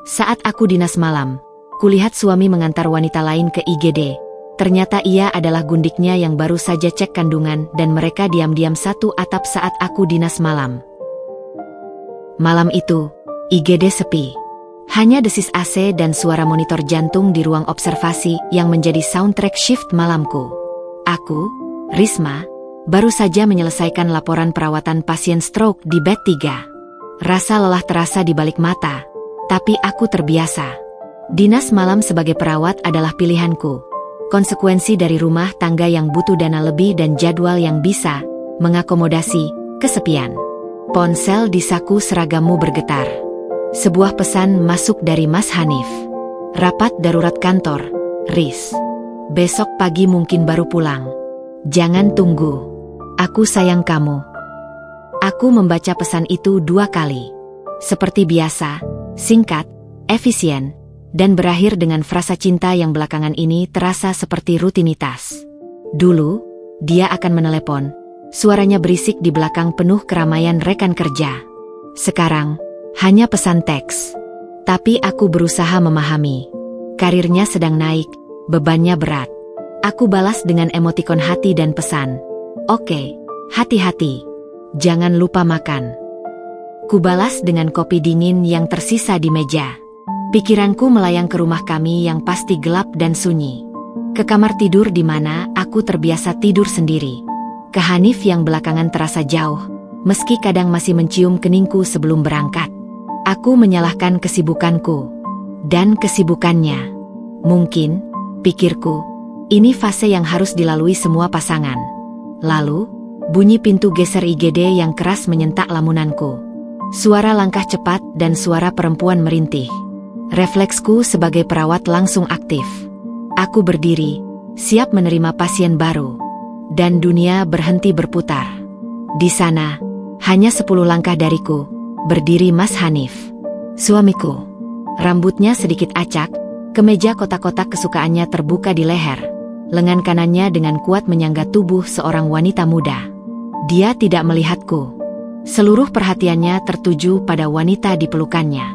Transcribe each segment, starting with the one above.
Saat aku dinas malam, kulihat suami mengantar wanita lain ke IGD. Ternyata ia adalah gundiknya yang baru saja cek kandungan dan mereka diam-diam satu atap saat aku dinas malam. Malam itu, IGD sepi. Hanya desis AC dan suara monitor jantung di ruang observasi yang menjadi soundtrack shift malamku. Aku, Risma, baru saja menyelesaikan laporan perawatan pasien stroke di bed 3. Rasa lelah terasa di balik mata, tapi aku terbiasa. Dinas malam sebagai perawat adalah pilihanku. Konsekuensi dari rumah tangga yang butuh dana lebih dan jadwal yang bisa mengakomodasi kesepian. Ponsel di saku seragammu bergetar. Sebuah pesan masuk dari Mas Hanif. Rapat darurat kantor, Riz. Besok pagi mungkin baru pulang. Jangan tunggu. Aku sayang kamu. Aku membaca pesan itu 2 kali. Seperti biasa, singkat, efisien, dan berakhir dengan frasa cinta yang belakangan ini terasa seperti rutinitas. Dulu, dia akan menelepon. Suaranya berisik di belakang penuh keramaian rekan kerja. Sekarang, hanya pesan teks. Tapi aku berusaha memahami. Karirnya sedang naik, bebannya berat. Aku balas dengan emotikon hati dan pesan. Oke, hati-hati. Jangan lupa makan. Kubalas dengan kopi dingin yang tersisa di meja. Pikiranku melayang ke rumah kami yang pasti gelap dan sunyi. Ke kamar tidur di mana aku terbiasa tidur sendiri. Ke Hanif yang belakangan terasa jauh, meski kadang masih mencium keningku sebelum berangkat. Aku menyalahkan kesibukanku dan kesibukannya. Mungkin, pikirku, ini fase yang harus dilalui semua pasangan. Lalu, bunyi pintu geser IGD yang keras menyentak lamunanku. Suara langkah cepat dan suara perempuan merintih. Refleksku sebagai perawat langsung aktif. Aku berdiri, siap menerima pasien baru. Dan dunia berhenti berputar. Di sana, hanya 10 langkah dariku, berdiri Mas Hanif. Suamiku. Rambutnya sedikit acak, kemeja kotak-kotak kesukaannya terbuka di leher. Lengan kanannya dengan kuat menyangga tubuh seorang wanita muda. Dia tidak melihatku. Seluruh perhatiannya tertuju pada wanita di pelukannya.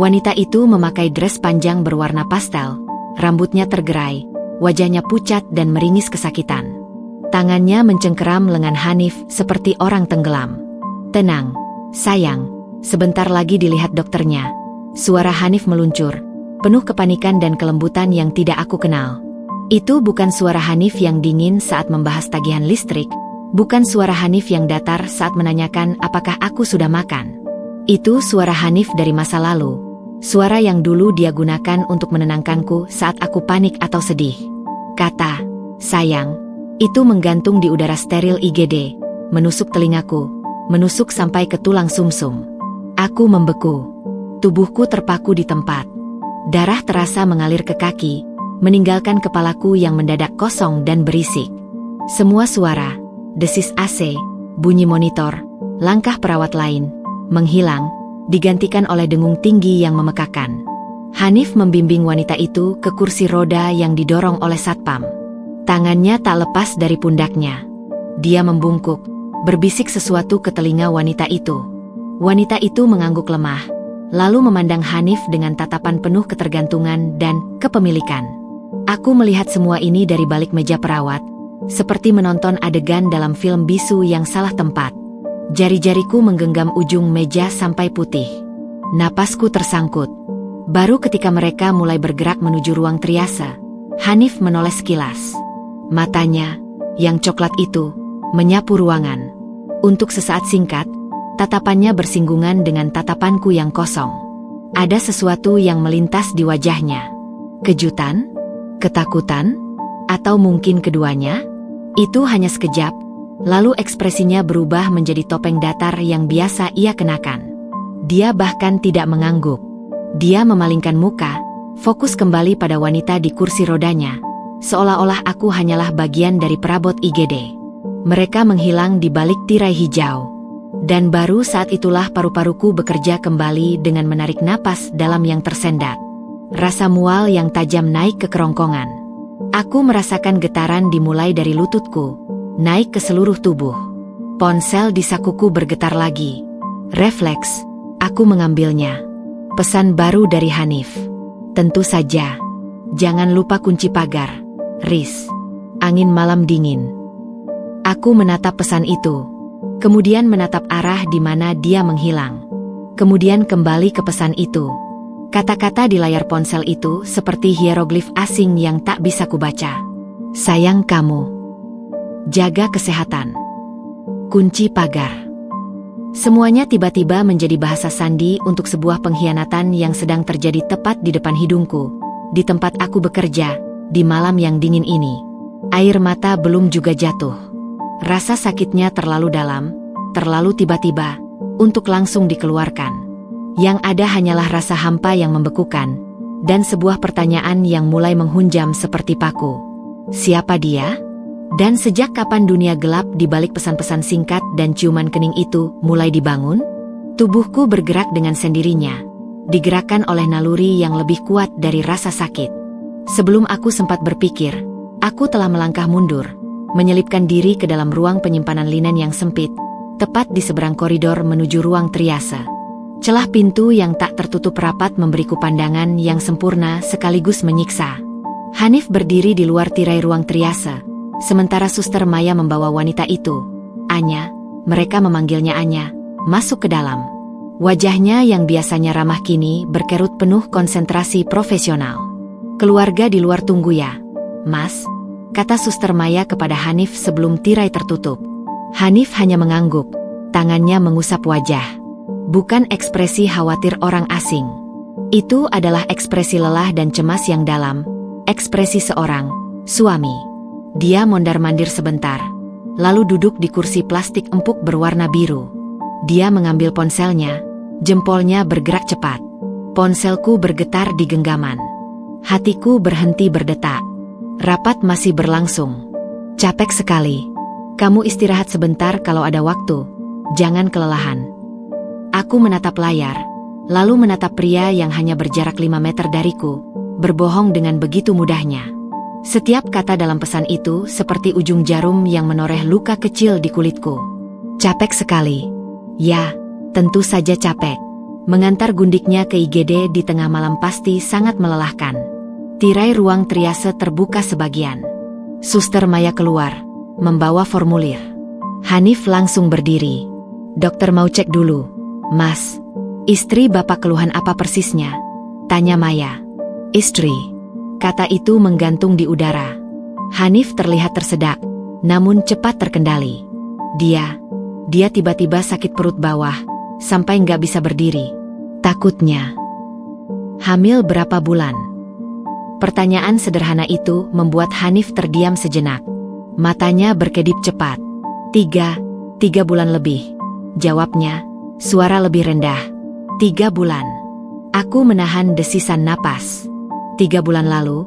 Wanita itu memakai dress panjang berwarna pastel, rambutnya tergerai, wajahnya pucat dan meringis kesakitan. Tangannya mencengkeram lengan Hanif seperti orang tenggelam. Tenang, sayang, sebentar lagi dilihat dokternya. Suara Hanif meluncur, penuh kepanikan dan kelembutan yang tidak aku kenal. Itu bukan suara Hanif yang dingin saat membahas tagihan listrik, bukan suara Hanif yang datar saat menanyakan apakah aku sudah makan. Itu suara Hanif dari masa lalu, suara yang dulu dia gunakan untuk menenangkanku saat aku panik atau sedih. Kata, sayang, itu menggantung di udara steril IGD, menusuk telingaku, menusuk sampai ke tulang sumsum. Aku membeku, tubuhku terpaku di tempat. Darah terasa mengalir ke kaki, meninggalkan kepalaku yang mendadak kosong dan berisik. Semua suara, desis AC, bunyi monitor, langkah perawat lain, menghilang, digantikan oleh dengung tinggi yang memekakan. Hanif membimbing wanita itu ke kursi roda yang didorong oleh satpam. Tangannya tak lepas dari pundaknya. Dia membungkuk, berbisik sesuatu ke telinga wanita itu. Wanita itu mengangguk lemah, lalu memandang Hanif dengan tatapan penuh ketergantungan dan kepemilikan. Aku melihat semua ini dari balik meja perawat, seperti menonton adegan dalam film bisu yang salah tempat. Jari-jariku menggenggam ujung meja sampai putih. Napasku tersangkut. Baru ketika mereka mulai bergerak menuju ruang triase, Hanif menoleh sekilas. Matanya, yang coklat itu, menyapu ruangan. Untuk sesaat singkat, tatapannya bersinggungan dengan tatapanku yang kosong. Ada sesuatu yang melintas di wajahnya. Kejutan? Ketakutan? Atau mungkin keduanya? Itu hanya sekejap, lalu ekspresinya berubah menjadi topeng datar yang biasa ia kenakan. Dia bahkan tidak mengangguk. Dia memalingkan muka, fokus kembali pada wanita di kursi rodanya, seolah-olah aku hanyalah bagian dari perabot IGD. Mereka menghilang di balik tirai hijau. Dan baru saat itulah paru-paruku bekerja kembali dengan menarik napas dalam yang tersendat. Rasa mual yang tajam naik ke kerongkongan. Aku merasakan getaran dimulai dari lututku, naik ke seluruh tubuh. Ponsel di sakuku bergetar lagi. Refleks, aku mengambilnya. Pesan baru dari Hanif. Tentu saja. Jangan lupa kunci pagar. Riz. Angin malam dingin. Aku menatap pesan itu. Kemudian menatap arah di mana dia menghilang. Kemudian kembali ke pesan itu. Kata-kata di layar ponsel itu seperti hieroglif asing yang tak bisa kubaca. Sayang kamu. Jaga kesehatan. Kunci pagar. Semuanya tiba-tiba menjadi bahasa sandi untuk sebuah pengkhianatan yang sedang terjadi tepat di depan hidungku, di tempat aku bekerja, di malam yang dingin ini. Air mata belum juga jatuh. Rasa sakitnya terlalu dalam, terlalu tiba-tiba, untuk langsung dikeluarkan. Yang ada hanyalah rasa hampa yang membekukan, dan sebuah pertanyaan yang mulai menghunjam seperti paku. Siapa dia? Dan sejak kapan dunia gelap di balik pesan-pesan singkat dan ciuman kening itu mulai dibangun? Tubuhku bergerak dengan sendirinya, digerakkan oleh naluri yang lebih kuat dari rasa sakit. Sebelum aku sempat berpikir, aku telah melangkah mundur, menyelipkan diri ke dalam ruang penyimpanan linen yang sempit, tepat di seberang koridor menuju ruang triase. Celah pintu yang tak tertutup rapat memberiku pandangan yang sempurna sekaligus menyiksa. Hanif berdiri di luar tirai ruang triase. Sementara Suster Maya membawa wanita itu, Anya, mereka memanggilnya Anya, masuk ke dalam. Wajahnya yang biasanya ramah kini berkerut penuh konsentrasi profesional. Keluarga di luar tunggu ya, Mas, kata Suster Maya kepada Hanif sebelum tirai tertutup. Hanif hanya mengangguk, tangannya mengusap wajah. Bukan ekspresi khawatir orang asing. Itu adalah ekspresi lelah dan cemas yang dalam, ekspresi seorang suami. Dia mondar-mandir sebentar, lalu duduk di kursi plastik empuk berwarna biru. Dia mengambil ponselnya, jempolnya bergerak cepat. Ponselku bergetar di genggaman. Hatiku berhenti berdetak. Rapat masih berlangsung. Capek sekali. Kamu istirahat sebentar kalau ada waktu. Jangan kelelahan. Aku menatap layar, lalu menatap pria yang hanya berjarak 5 meter dariku, berbohong dengan begitu mudahnya. Setiap kata dalam pesan itu seperti ujung jarum yang menoreh luka kecil di kulitku. Capek sekali. Ya, tentu saja capek. Mengantar gundiknya ke IGD di tengah malam pasti sangat melelahkan. Tirai ruang triase terbuka sebagian. Suster Maya keluar, membawa formulir. Hanif langsung berdiri. Dokter mau cek dulu. Mas, istri Bapak keluhan apa persisnya? Tanya Maya. Istri. Kata itu menggantung di udara. Hanif terlihat tersedak, namun cepat terkendali. Dia tiba-tiba sakit perut bawah, sampai nggak bisa berdiri. Takutnya. Hamil berapa bulan? Pertanyaan sederhana itu membuat Hanif terdiam sejenak. Matanya berkedip cepat. Tiga bulan lebih. Jawabnya, suara lebih rendah. 3 bulan. Aku menahan desisan napas. 3 bulan lalu,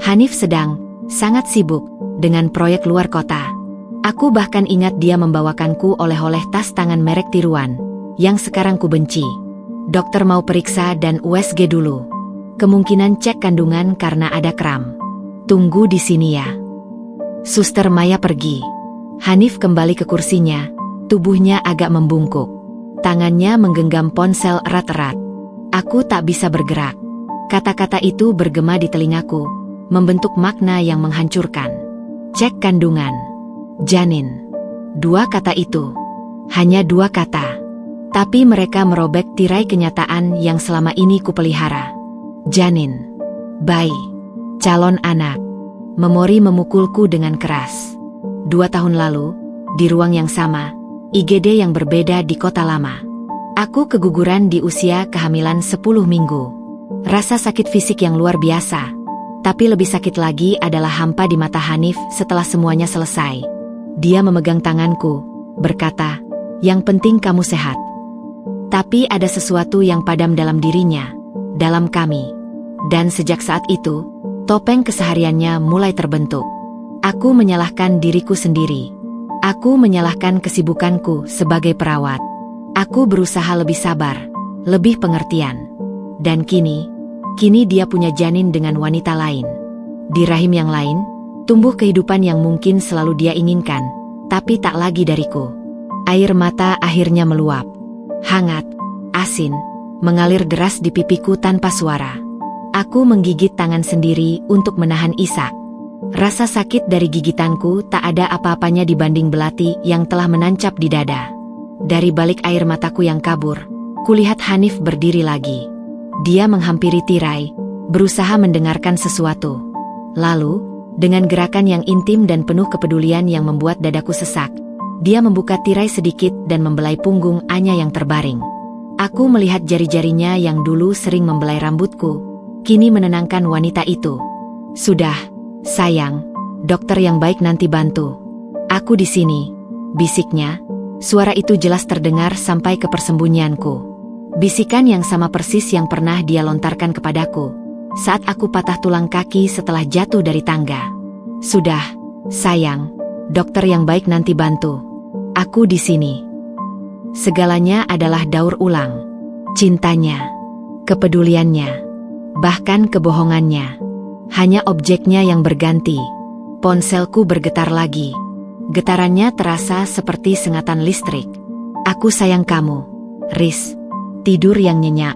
Hanif sedang sangat sibuk dengan proyek luar kota. Aku bahkan ingat dia membawakanku oleh-oleh tas tangan merek tiruan, yang sekarang ku benci. Dokter mau periksa dan USG dulu. Kemungkinan cek kandungan karena ada kram. Tunggu di sini ya. Suster Maya pergi. Hanif kembali ke kursinya, tubuhnya agak membungkuk. Tangannya menggenggam ponsel erat-erat. Aku tak bisa bergerak. Kata-kata itu bergema di telingaku, membentuk makna yang menghancurkan. Cek kandungan. Janin. 2 kata itu. Hanya 2 kata. Tapi mereka merobek tirai kenyataan yang selama ini kupelihara. Janin. Bayi. Calon anak. Memori memukulku dengan keras. 2 tahun lalu, di ruang yang sama, IGD yang berbeda di kota lama. Aku keguguran di usia kehamilan 10 minggu. Rasa sakit fisik yang luar biasa. Tapi lebih sakit lagi adalah hampa di mata Hanif setelah semuanya selesai. Dia memegang tanganku, berkata, yang penting kamu sehat. Tapi ada sesuatu yang padam dalam dirinya, dalam kami. Dan sejak saat itu, topeng kesehariannya mulai terbentuk. Aku menyalahkan diriku sendiri. Aku menyalahkan kesibukanku sebagai perawat. Aku berusaha lebih sabar, lebih pengertian. Dan kini dia punya janin dengan wanita lain. Di rahim yang lain, tumbuh kehidupan yang mungkin selalu dia inginkan, tapi tak lagi dariku. Air mata akhirnya meluap. Hangat, asin, mengalir deras di pipiku tanpa suara. Aku menggigit tangan sendiri untuk menahan isak. Rasa sakit dari gigitanku tak ada apa-apanya dibanding belati yang telah menancap di dada. Dari balik air mataku yang kabur, kulihat Hanif berdiri lagi. Dia menghampiri tirai, berusaha mendengarkan sesuatu. Lalu, dengan gerakan yang intim dan penuh kepedulian yang membuat dadaku sesak, dia membuka tirai sedikit dan membelai punggung Anya yang terbaring. Aku melihat jari-jarinya yang dulu sering membelai rambutku, kini menenangkan wanita itu. "Sudah, sayang, dokter yang baik nanti bantu. Aku di sini," bisiknya. Suara itu jelas terdengar sampai ke persembunyianku. Bisikan yang sama persis yang pernah dia lontarkan kepadaku saat aku patah tulang kaki setelah jatuh dari tangga. "Sudah, sayang, dokter yang baik nanti bantu. Aku di sini." Segalanya adalah daur ulang. Cintanya, kepeduliannya, bahkan kebohongannya. Hanya objeknya yang berganti. Ponselku bergetar lagi. Getarannya terasa seperti sengatan listrik. "Aku sayang kamu, Riz." Tidur yang nyenyak.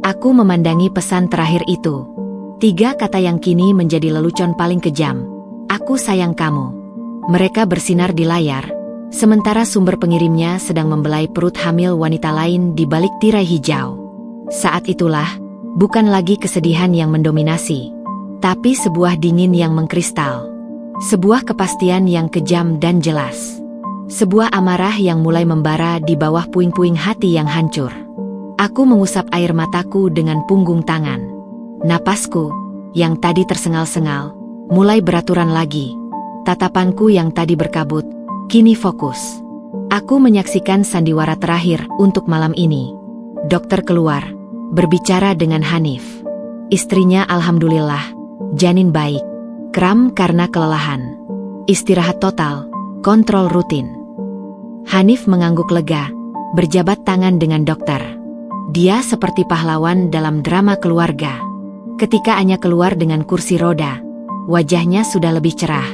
Aku memandangi pesan terakhir itu. 3 kata yang kini menjadi lelucon paling kejam. "Aku sayang kamu." Mereka bersinar di layar, sementara sumber pengirimnya sedang membelai perut hamil wanita lain di balik tirai hijau. Saat itulah, bukan lagi kesedihan yang mendominasi, tapi sebuah dingin yang mengkristal. Sebuah kepastian yang kejam dan jelas. Sebuah amarah yang mulai membara di bawah puing-puing hati yang hancur. Aku mengusap air mataku dengan punggung tangan. Napasku, yang tadi tersengal-sengal, mulai beraturan lagi. Tatapanku yang tadi berkabut, kini fokus. Aku menyaksikan sandiwara terakhir untuk malam ini. Dokter keluar, berbicara dengan Hanif. Istrinya alhamdulillah, janin baik. Kram karena kelelahan. Istirahat total, kontrol rutin. Hanif mengangguk lega, berjabat tangan dengan dokter. Dia seperti pahlawan dalam drama keluarga. Ketika Anya keluar dengan kursi roda, wajahnya sudah lebih cerah.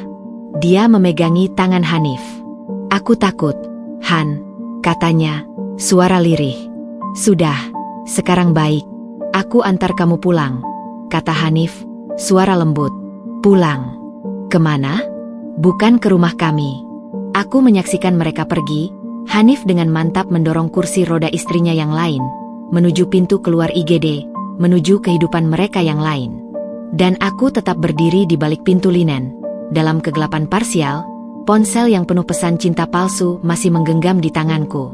Dia memegangi tangan Hanif. "Aku takut, Han," katanya, suara lirih. "Sudah, sekarang baik. Aku antar kamu pulang," kata Hanif, suara lembut. "Pulang? Kemana?" "Bukan ke rumah kami." Aku menyaksikan mereka pergi. Hanif dengan mantap mendorong kursi roda istrinya yang lain menuju pintu keluar IGD, menuju kehidupan mereka yang lain. Dan aku tetap berdiri di balik pintu linen. Dalam kegelapan parsial, ponsel yang penuh pesan cinta palsu masih menggenggam di tanganku.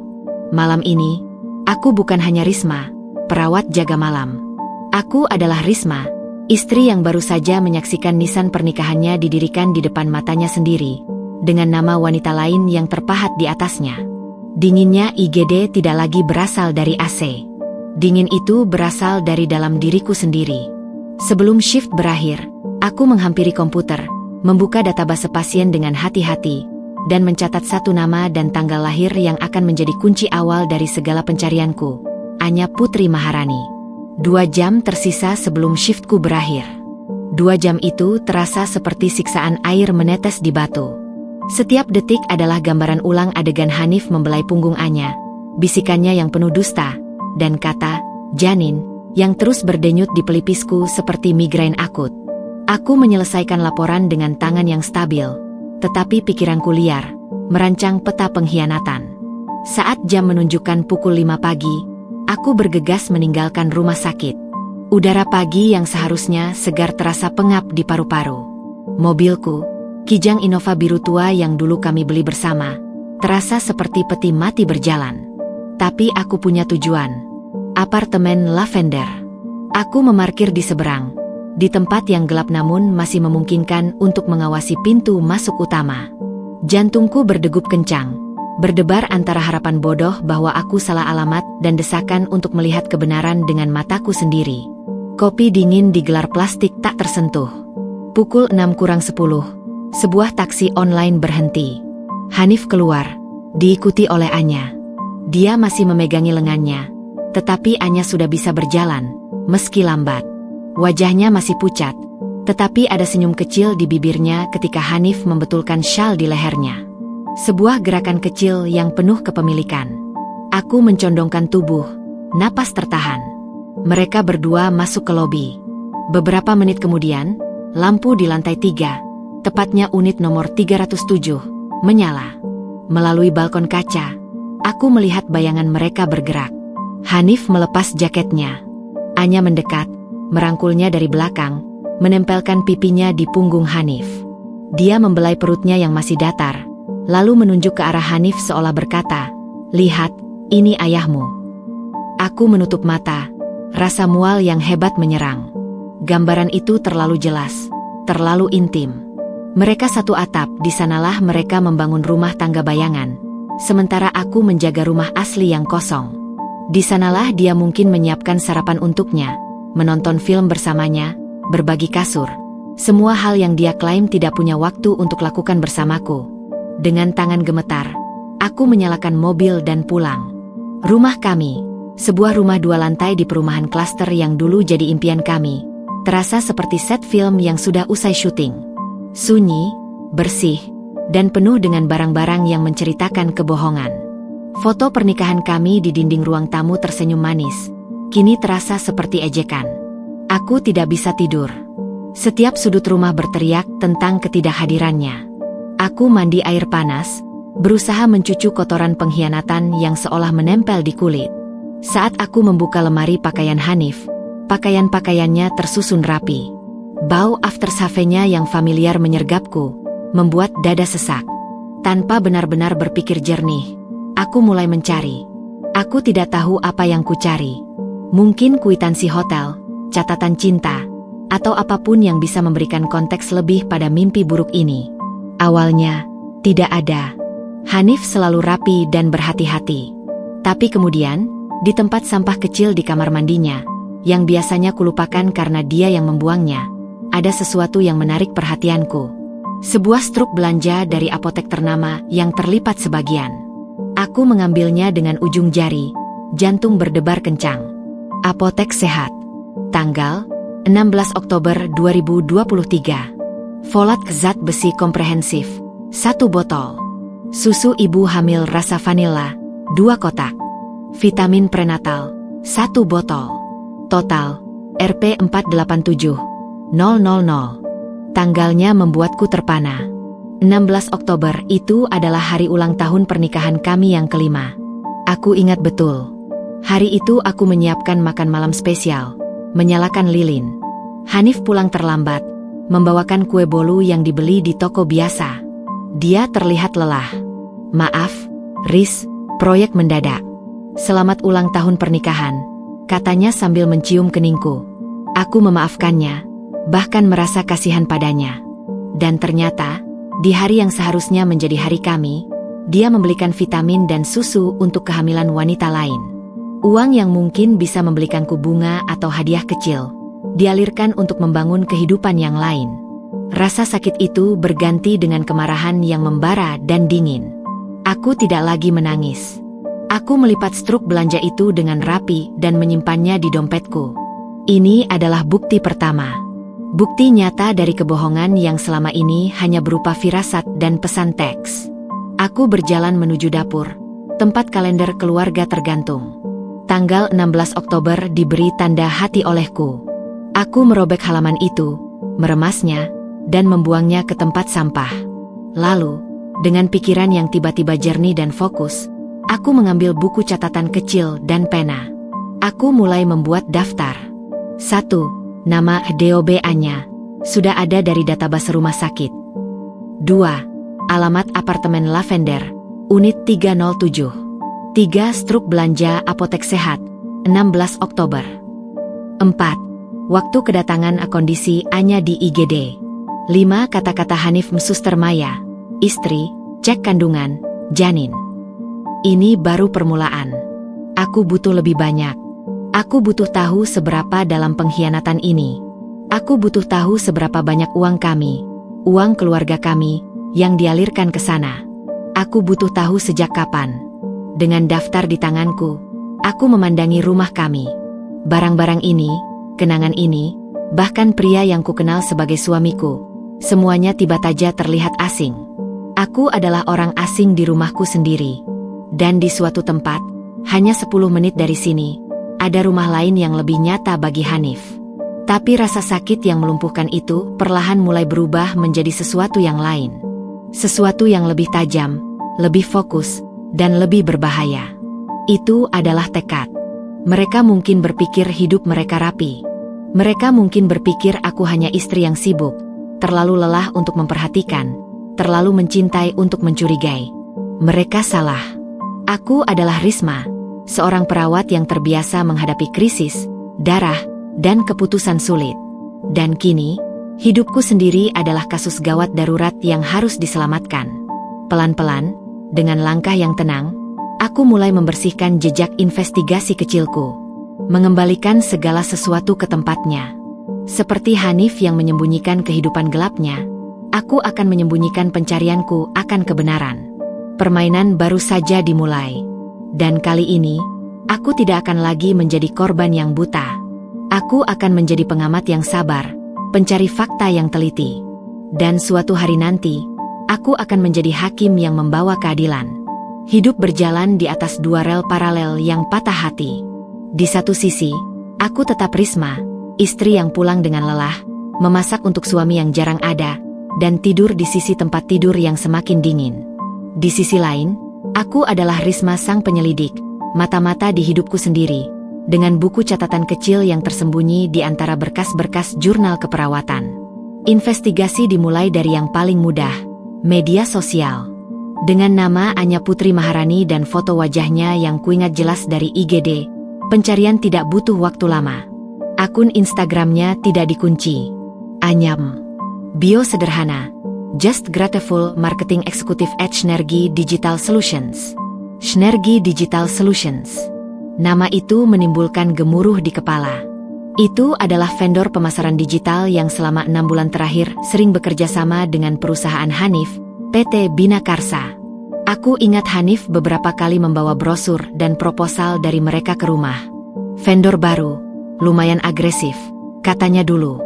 Malam ini, aku bukan hanya Risma, perawat jaga malam. Aku adalah Risma, istri yang baru saja menyaksikan nisan pernikahannya didirikan di depan matanya sendiri, dengan nama wanita lain yang terpahat di atasnya. Dinginnya IGD tidak lagi berasal dari AC. Dingin itu berasal dari dalam diriku sendiri. Sebelum shift berakhir, aku menghampiri komputer, membuka database pasien dengan hati-hati, dan mencatat 1 nama dan tanggal lahir yang akan menjadi kunci awal dari segala pencarianku. Anya Putri Maharani. 2 jam tersisa sebelum shiftku berakhir. 2 jam itu terasa seperti siksaan air menetes di batu. Setiap detik adalah gambaran ulang adegan Hanif membelai punggung Anya, bisikannya yang penuh dusta, dan kata, "janin," yang terus berdenyut di pelipisku seperti migrain akut. Aku menyelesaikan laporan dengan tangan yang stabil, tetapi pikiranku liar, merancang peta pengkhianatan. Saat jam menunjukkan pukul 5 pagi, aku bergegas meninggalkan rumah sakit. Udara pagi yang seharusnya segar terasa pengap di paru-paru. Mobilku, Kijang Innova biru tua yang dulu kami beli bersama, terasa seperti peti mati berjalan. Tapi aku punya tujuan. Apartemen Lavender. Aku memarkir di seberang, di tempat yang gelap namun masih memungkinkan untuk mengawasi pintu masuk utama. Jantungku berdegup kencang, berdebar antara harapan bodoh bahwa aku salah alamat dan desakan untuk melihat kebenaran dengan mataku sendiri. Kopi dingin di gelar plastik tak tersentuh. Pukul 6:10, sebuah taksi online berhenti. Hanif keluar, diikuti oleh Anya. Dia masih memegangi lengannya, tetapi Anya sudah bisa berjalan, meski lambat. Wajahnya masih pucat, tetapi ada senyum kecil di bibirnya ketika Hanif membetulkan syal di lehernya. Sebuah gerakan kecil yang penuh kepemilikan. Aku mencondongkan tubuh, napas tertahan. Mereka berdua masuk ke lobi. Beberapa menit kemudian, lampu di lantai 3, tepatnya unit nomor 307, menyala. Melalui balkon kaca, aku melihat bayangan mereka bergerak. Hanif melepas jaketnya. Anya mendekat, merangkulnya dari belakang, menempelkan pipinya di punggung Hanif. Dia membelai perutnya yang masih datar, lalu menunjuk ke arah Hanif seolah berkata, "Lihat, ini ayahmu." Aku menutup mata, rasa mual yang hebat menyerang. Gambaran itu terlalu jelas, terlalu intim. Mereka satu atap, di sanalah mereka membangun rumah tangga bayangan, sementara aku menjaga rumah asli yang kosong. Di sanalah dia mungkin menyiapkan sarapan untuknya, menonton film bersamanya, berbagi kasur. Semua hal yang dia klaim tidak punya waktu untuk lakukan bersamaku. Dengan tangan gemetar, aku menyalakan mobil dan pulang. Rumah kami, sebuah rumah 2 lantai di perumahan klaster yang dulu jadi impian kami, terasa seperti set film yang sudah usai syuting. Sunyi, bersih, dan penuh dengan barang-barang yang menceritakan kebohongan. Foto pernikahan kami di dinding ruang tamu tersenyum manis, kini terasa seperti ejekan. Aku tidak bisa tidur. Setiap sudut rumah berteriak tentang ketidakhadirannya. Aku mandi air panas, berusaha mencuci kotoran pengkhianatan yang seolah menempel di kulit. Saat aku membuka lemari pakaian Hanif, pakaian-pakaiannya tersusun rapi. Bau aftershave-nya yang familiar menyergapku, membuat dada sesak. Tanpa benar-benar berpikir jernih, aku mulai mencari. Aku tidak tahu apa yang kucari. Mungkin kwitansi hotel, catatan cinta, atau apapun yang bisa memberikan konteks lebih pada mimpi buruk ini. Awalnya, tidak ada. Hanif selalu rapi dan berhati-hati. Tapi kemudian, di tempat sampah kecil di kamar mandinya, yang biasanya kulupakan karena dia yang membuangnya, ada sesuatu yang menarik perhatianku. Sebuah struk belanja dari apotek ternama yang terlipat sebagian. Aku mengambilnya dengan ujung jari, jantung berdebar kencang. Apotek Sehat. Tanggal 16 Oktober 2023. Folat zat besi komprehensif, 1 botol. Susu ibu hamil rasa vanila, 2 kotak. Vitamin prenatal, 1 botol. Total, Rp 487.000. Tanggalnya membuatku terpana. 16 Oktober itu adalah hari ulang tahun pernikahan kami yang kelima. Aku ingat betul. Hari itu aku menyiapkan makan malam spesial, menyalakan lilin. Hanif pulang terlambat, membawakan kue bolu yang dibeli di toko biasa. Dia terlihat lelah. "Maaf, Riz, proyek mendadak." "Selamat ulang tahun pernikahan," katanya sambil mencium keningku. Aku memaafkannya, bahkan merasa kasihan padanya. Dan ternyata, di hari yang seharusnya menjadi hari kami, dia membelikan vitamin dan susu untuk kehamilan wanita lain. Uang yang mungkin bisa membelikanku bunga atau hadiah kecil, dialirkan untuk membangun kehidupan yang lain. Rasa sakit itu berganti dengan kemarahan yang membara dan dingin. Aku tidak lagi menangis. Aku melipat struk belanja itu dengan rapi dan menyimpannya di dompetku. Ini adalah bukti pertama. Bukti nyata dari kebohongan yang selama ini hanya berupa firasat dan pesan teks. Aku berjalan menuju dapur, tempat kalender keluarga tergantung. Tanggal 16 Oktober diberi tanda hati olehku. Aku merobek halaman itu, meremasnya, dan membuangnya ke tempat sampah. Lalu, dengan pikiran yang tiba-tiba jernih dan fokus, aku mengambil buku catatan kecil dan pena. Aku mulai membuat daftar. 1. Nama DOB-nya sudah ada dari database rumah sakit. 2. Alamat apartemen Lavender, unit 307. 3. Struk belanja apotek sehat, 16 Oktober. 4. Waktu kedatangan kondisi Anya di IGD. 5. Kata-kata Hanif Suster Maya, istri, cek kandungan, janin. Ini baru permulaan. Aku butuh lebih banyak. Aku butuh tahu seberapa dalam pengkhianatan ini. Aku butuh tahu seberapa banyak uang kami, uang keluarga kami, yang dialirkan ke sana. Aku butuh tahu sejak kapan. Dengan daftar di tanganku, aku memandangi rumah kami. Barang-barang ini, kenangan ini, bahkan pria yang kukenal sebagai suamiku, semuanya tiba-tiba terlihat asing. Aku adalah orang asing di rumahku sendiri. Dan di suatu tempat, hanya 10 menit dari sini, ada rumah lain yang lebih nyata bagi Hanif. Tapi rasa sakit yang melumpuhkan itu perlahan mulai berubah menjadi sesuatu yang lain. Sesuatu yang lebih tajam, lebih fokus, dan lebih berbahaya. Itu adalah tekad. Mereka mungkin berpikir hidup mereka rapi. Mereka mungkin berpikir aku hanya istri yang sibuk, terlalu lelah untuk memperhatikan, terlalu mencintai untuk mencurigai. Mereka salah. Aku adalah Risma, seorang perawat yang terbiasa menghadapi krisis, darah, dan keputusan sulit. Dan kini, hidupku sendiri adalah kasus gawat darurat yang harus diselamatkan. Pelan-pelan, dengan langkah yang tenang, aku mulai membersihkan jejak investigasi kecilku. Mengembalikan segala sesuatu ke tempatnya. Seperti Hanif yang menyembunyikan kehidupan gelapnya, aku akan menyembunyikan pencarianku akan kebenaran. Permainan baru saja dimulai. Dan kali ini, aku tidak akan lagi menjadi korban yang buta. Aku akan menjadi pengamat yang sabar, pencari fakta yang teliti. Dan suatu hari nanti, aku akan menjadi hakim yang membawa keadilan. Hidup berjalan di atas dua rel paralel yang patah hati. Di satu sisi, aku tetap Risma, istri yang pulang dengan lelah, memasak untuk suami yang jarang ada, dan tidur di sisi tempat tidur yang semakin dingin. Di sisi lain, aku adalah Risma sang penyelidik, mata-mata di hidupku sendiri, dengan buku catatan kecil yang tersembunyi di antara berkas-berkas jurnal keperawatan. Investigasi dimulai dari yang paling mudah, media sosial. Dengan nama Anya Putri Maharani dan foto wajahnya yang kuingat jelas dari IGD, pencarian tidak butuh waktu lama. Akun Instagramnya tidak dikunci. Anyam. Bio sederhana. Just Grateful Marketing Executive at Shnergi Digital Solutions. Shnergi Digital Solutions. Nama itu menimbulkan gemuruh di kepala. Itu adalah vendor pemasaran digital yang selama 6 bulan terakhir sering bekerja sama dengan perusahaan Hanif, PT Bina Karsa. Aku ingat Hanif beberapa kali membawa brosur dan proposal dari mereka ke rumah. Vendor baru, lumayan agresif, katanya dulu.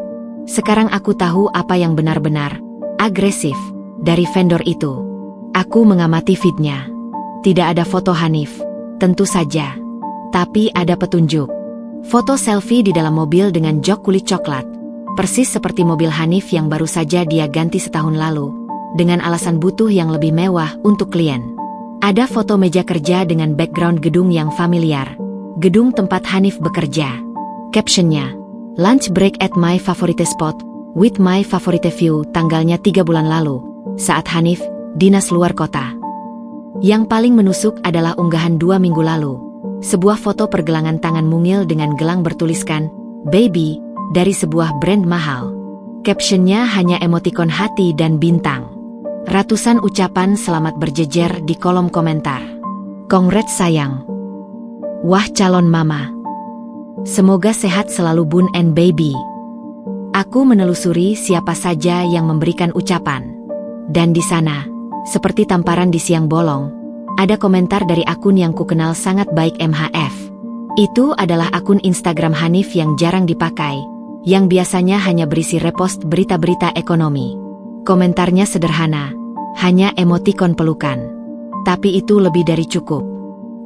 Sekarang aku tahu apa yang benar-benar agresif dari vendor itu. Aku mengamati feednya. Tidak ada foto Hanif, tentu saja. Tapi ada petunjuk. Foto selfie di dalam mobil dengan jok kulit coklat. Persis seperti mobil Hanif yang baru saja dia ganti setahun lalu, dengan alasan butuh yang lebih mewah untuk klien. Ada foto meja kerja dengan background gedung yang familiar. Gedung tempat Hanif bekerja. Captionnya, lunch break at my favorite spot, with my favorite view, tanggalnya 3 bulan lalu, saat Hanif dinas luar kota. Yang paling menusuk adalah unggahan 2 minggu lalu. Sebuah foto pergelangan tangan mungil dengan gelang bertuliskan, Baby, dari sebuah brand mahal. Captionnya hanya emotikon hati dan bintang. Ratusan ucapan selamat berjejer di kolom komentar. Congrats sayang. Wah calon mama. Semoga sehat selalu bun and baby. Aku menelusuri siapa saja yang memberikan ucapan. Dan di sana, seperti tamparan di siang bolong, ada komentar dari akun yang kukenal sangat baik MHF. Itu adalah akun Instagram Hanif yang jarang dipakai, yang biasanya hanya berisi repost berita-berita ekonomi. Komentarnya sederhana, hanya emotikon pelukan. Tapi itu lebih dari cukup.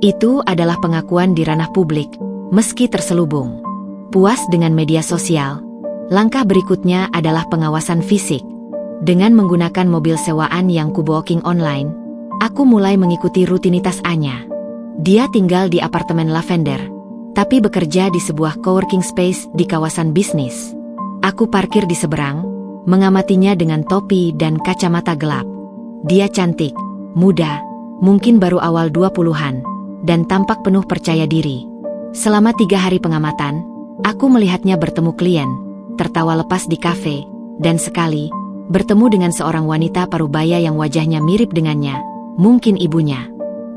Itu adalah pengakuan di ranah publik, meski terselubung. Puas dengan media sosial, langkah berikutnya adalah pengawasan fisik. Dengan menggunakan mobil sewaan yang kubooking online, aku mulai mengikuti rutinitas Anya. Dia tinggal di apartemen lavender, tapi bekerja di sebuah coworking space di kawasan bisnis. Aku parkir di seberang, mengamatinya dengan topi dan kacamata gelap. Dia cantik, muda, mungkin baru awal 20-an, dan tampak penuh percaya diri. Selama 3 hari pengamatan, aku melihatnya bertemu klien, tertawa lepas di kafe, dan sekali, bertemu dengan seorang wanita parubaya yang wajahnya mirip dengannya, mungkin ibunya.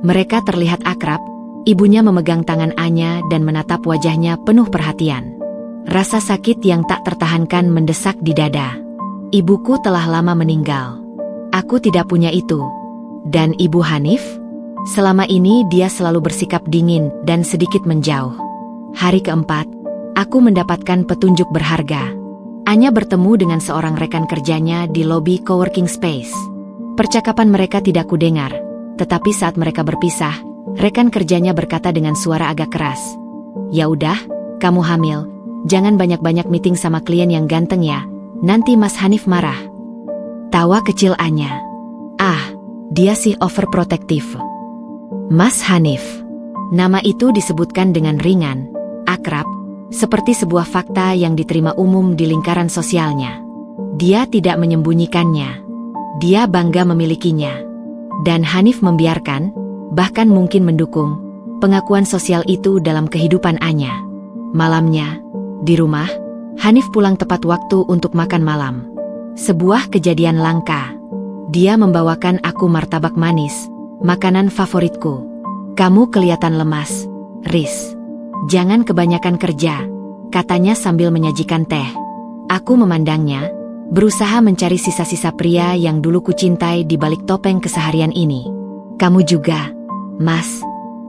Mereka terlihat akrab, ibunya memegang tangan Anya dan menatap wajahnya penuh perhatian. Rasa sakit yang tak tertahankan mendesak di dada. Ibuku telah lama meninggal. Aku tidak punya itu. Dan ibu Hanif? Selama ini dia selalu bersikap dingin dan sedikit menjauh. Hari keempat, aku mendapatkan petunjuk berharga. Anya bertemu dengan seorang rekan kerjanya di lobi coworking space. Percakapan mereka tidak kudengar, tetapi saat mereka berpisah, rekan kerjanya berkata dengan suara agak keras, Ya udah, kamu hamil. Jangan banyak-banyak meeting sama klien yang ganteng ya. Nanti Mas Hanif marah. Tawa kecil Anya. Ah, dia sih overprotective. Mas Hanif. Nama itu disebutkan dengan ringan, akrab, seperti sebuah fakta yang diterima umum di lingkaran sosialnya. Dia tidak menyembunyikannya. Dia bangga memilikinya. Dan Hanif membiarkan, bahkan mungkin mendukung, pengakuan sosial itu dalam kehidupan Anya. Malamnya, di rumah, Hanif pulang tepat waktu untuk makan malam. Sebuah kejadian langka. Dia membawakan aku martabak manis, makanan favoritku. Kamu kelihatan lemas, Riz. Jangan kebanyakan kerja, katanya sambil menyajikan teh. Aku memandangnya, berusaha mencari sisa-sisa pria yang dulu kucintai di balik topeng keseharian ini. Kamu juga, Mas.